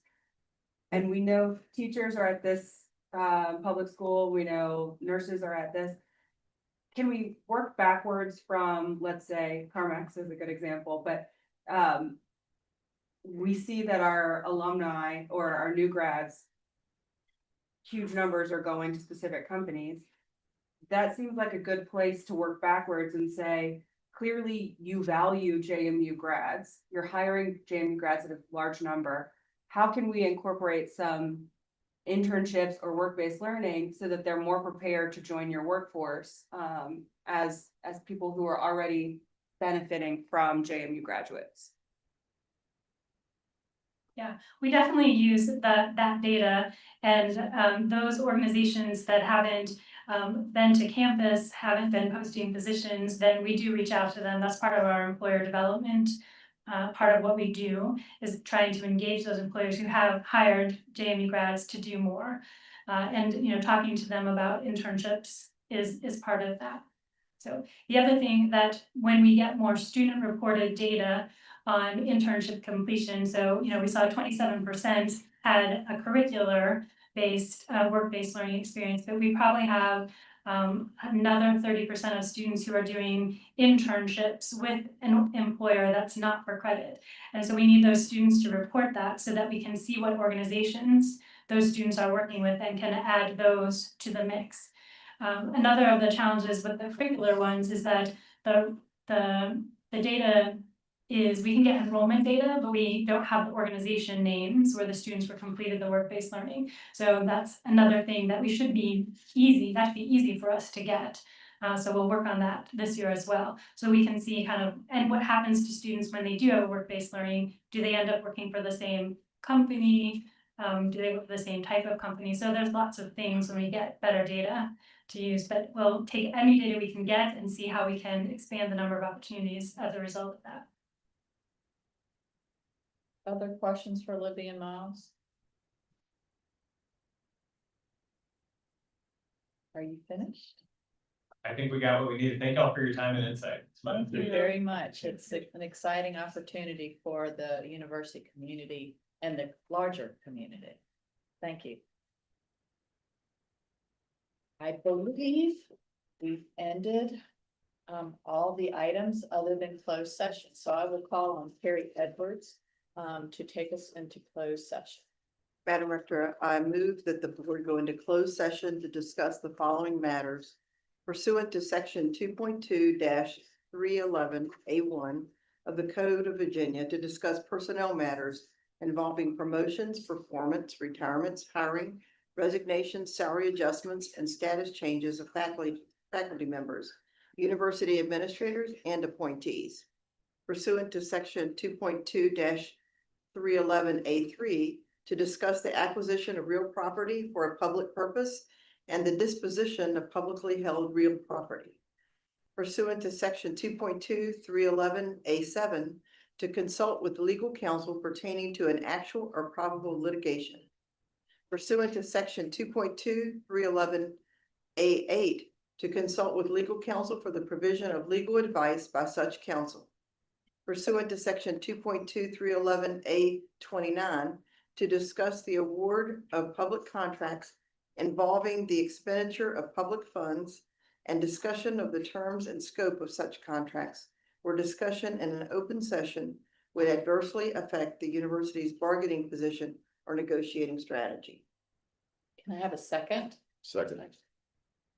And we know teachers are at this public school, we know nurses are at this. Can we work backwards from, let's say, Carmex is a good example, but we see that our alumni or our new grads, huge numbers are going to specific companies. That seems like a good place to work backwards and say, clearly you value JMU grads, you're hiring JMU grads at a large number. How can we incorporate some internships or work-based learning so that they're more prepared to join your workforce as people who are already benefiting from JMU graduates? Yeah, we definitely use that data, and those organizations that haven't been to campus, haven't been posting positions, then we do reach out to them. That's part of our employer development. Part of what we do is trying to engage those employers who have hired JMU grads to do more. And, you know, talking to them about internships is part of that. So the other thing that when we get more student reported data on internship completion, so, we saw 27% had a curricular based, work-based learning experience, but we probably have another 30% of students who are doing internships with an employer that's not for credit. And so we need those students to report that so that we can see what organizations those students are working with and can add those to the mix. Another of the challenges with the curricular ones is that the data is we can get enrollment data, but we don't have the organization names where the students were completed the work-based learning. So that's another thing that that should be easy for us to get. So we'll work on that this year as well. So we can see and what happens to students when they do have work-based learning. Do they end up working for the same company? Do they work for the same type of company? So there's lots of things when we get better data to use, but we'll take any data we can get and see how we can expand the number of opportunities as a result of that. Other questions for Libby and Miles? Are you finished? I think we got what we needed. Thank y'all for your time and insight. Thank you very much. It's an exciting opportunity for the university community and the larger community. Thank you. I believe we've ended all the items other than closed session. So I will call on Carrie Edwards to take us into closed session. Madam Rector, I move that the board go into closed session to discuss the following matters pursuant to section 2.2-311A1 of the Code of Virginia to discuss personnel matters involving promotions, performance, retirements, hiring, resignations, salary adjustments, and status changes of faculty members, university administrators, and appointees. Pursuant to section 2.2-311A3 to discuss the acquisition of real property for a public purpose and the disposition of publicly held real property. Pursuant to section 2.2-311A7 to consult with legal counsel pertaining to an actual or probable litigation. Pursuant to section 2.2-311A8 to consult with legal counsel for the provision of legal advice by such counsel. Pursuant to section 2.2-311A29 to discuss the award of public contracts involving the expenditure of public funds and discussion of the terms and scope of such contracts, where discussion in an open session would adversely affect the university's bargaining position or negotiating strategy. Can I have a second? Second.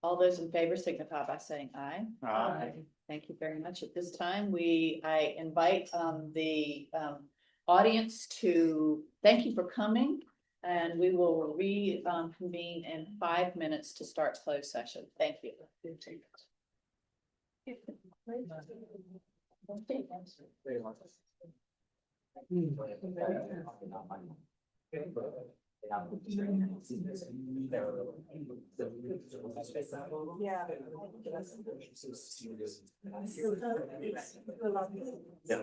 All those in favor signify by saying aye. Aye. Thank you very much. At this time, I invite the audience to thank you for coming. And we will reconvene in 5 minutes to start closed session. Thank you. Yeah.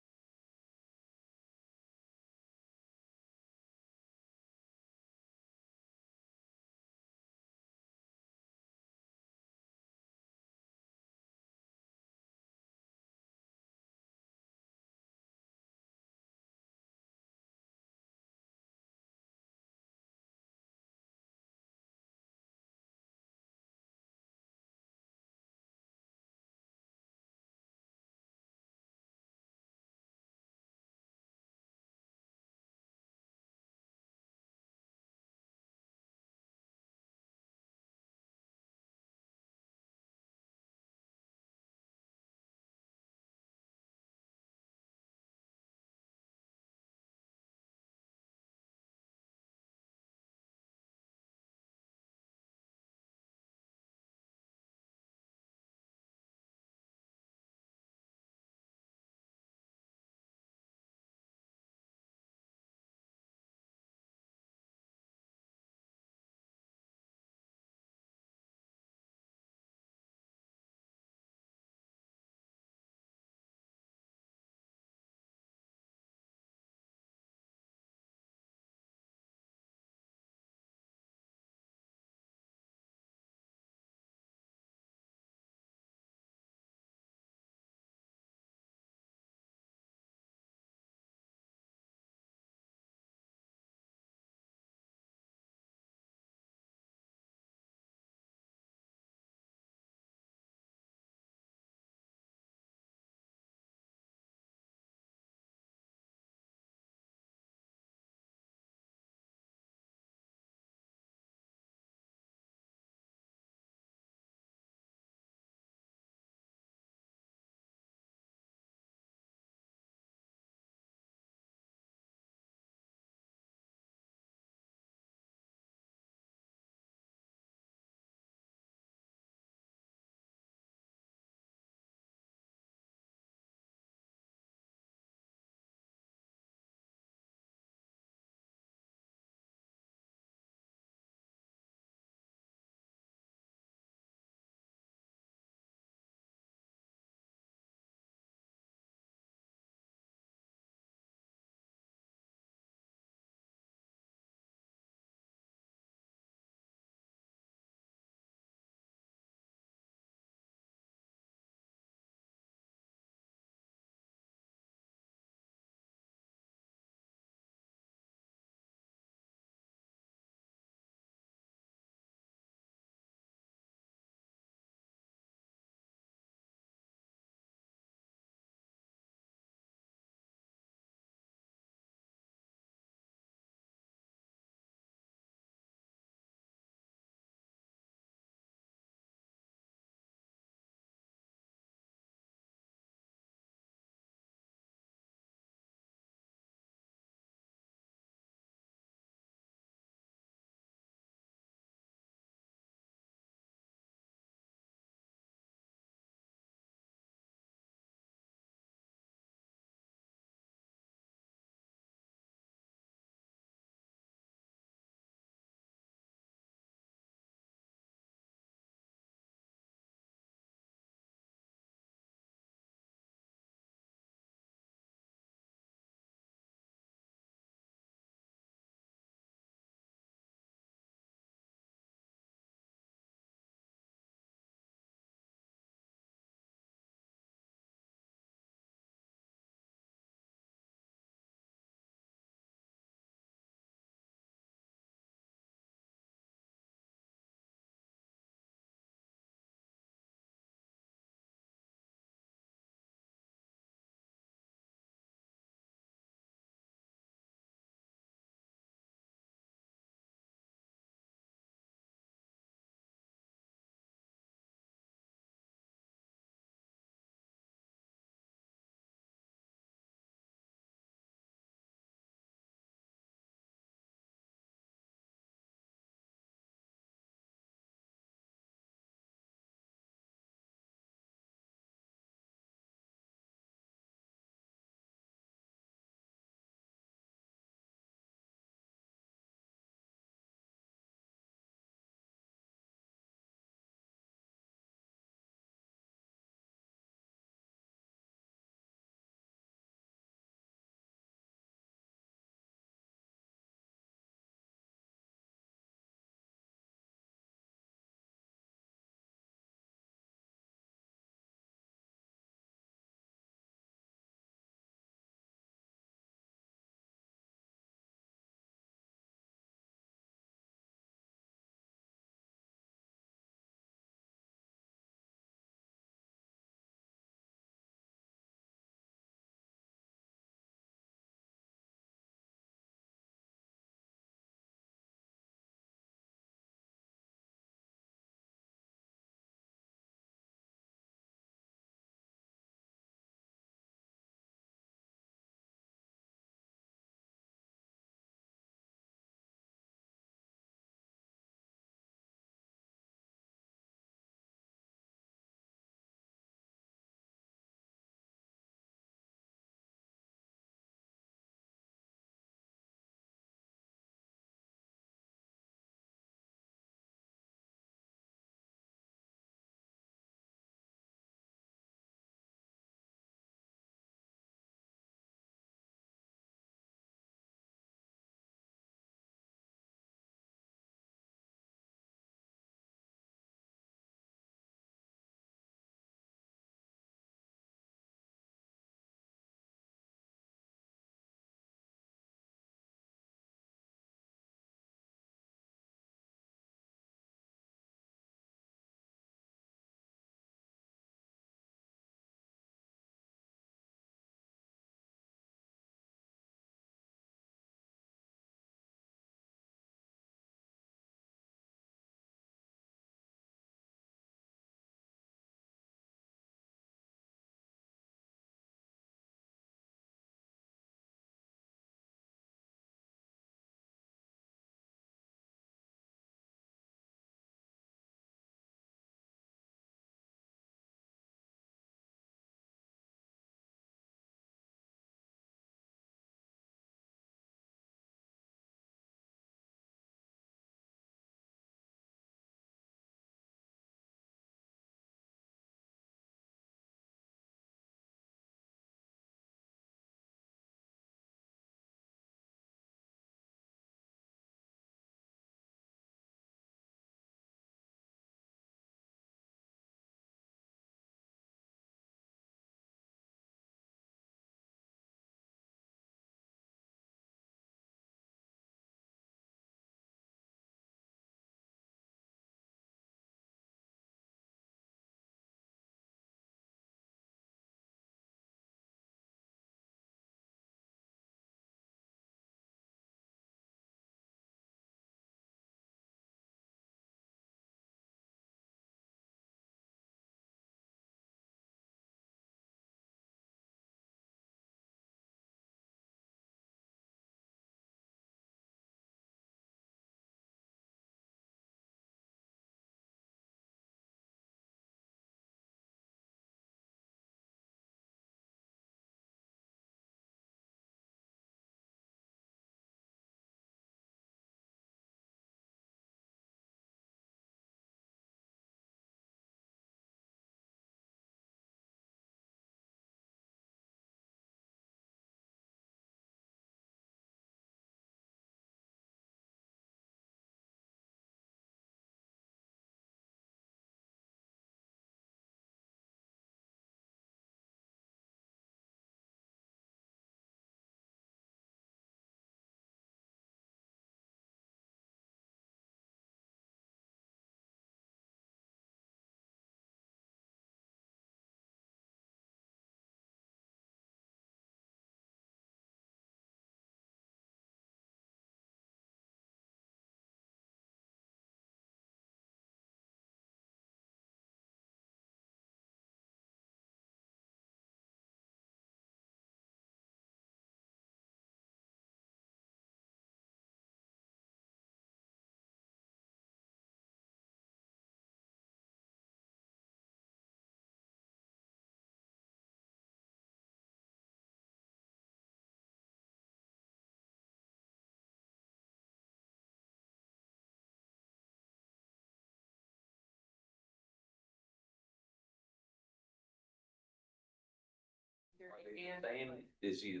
Is he?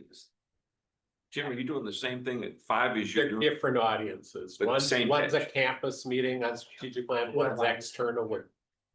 Jim, are you doing the same thing at 5 as They're you're? different audiences. But the One's same a pitch. campus meeting on strategic plan, one's external with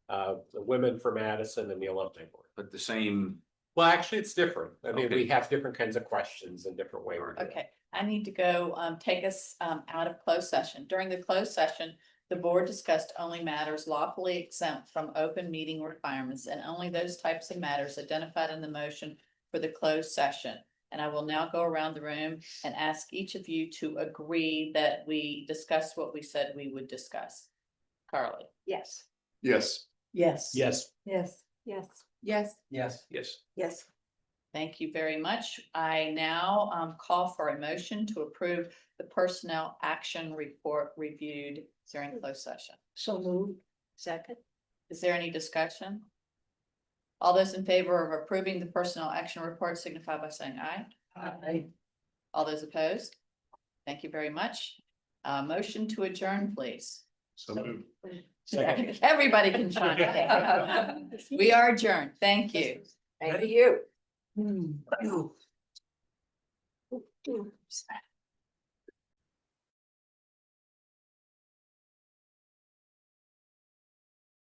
the women for Madison and the alumni board. But the same. Well, actually, it's different. I mean, Okay. we have different kinds of questions and different ways. Okay, I need to go take us out of closed session. During the closed session, the board discussed only matters lawfully exempt from open meeting requirements and only those types of matters identified in the motion for the closed session. And I will now go around the room and ask each of you to agree that we discussed what we said we would discuss. Carly? Yes. Yes. Yes. Yes. Yes. Yes. Yes. Yes. Yes. Yes. Thank you very much. I now call for a motion to approve the personnel action report reviewed during closed session. So moved. Second. Is there any discussion? All those in favor of approving the personnel action report signify by saying aye. Aye. All those opposed? Thank you very much. Motion to adjourn, please. So moved. Second. Everybody can chime in. We are adjourned. Thank you. Thank you.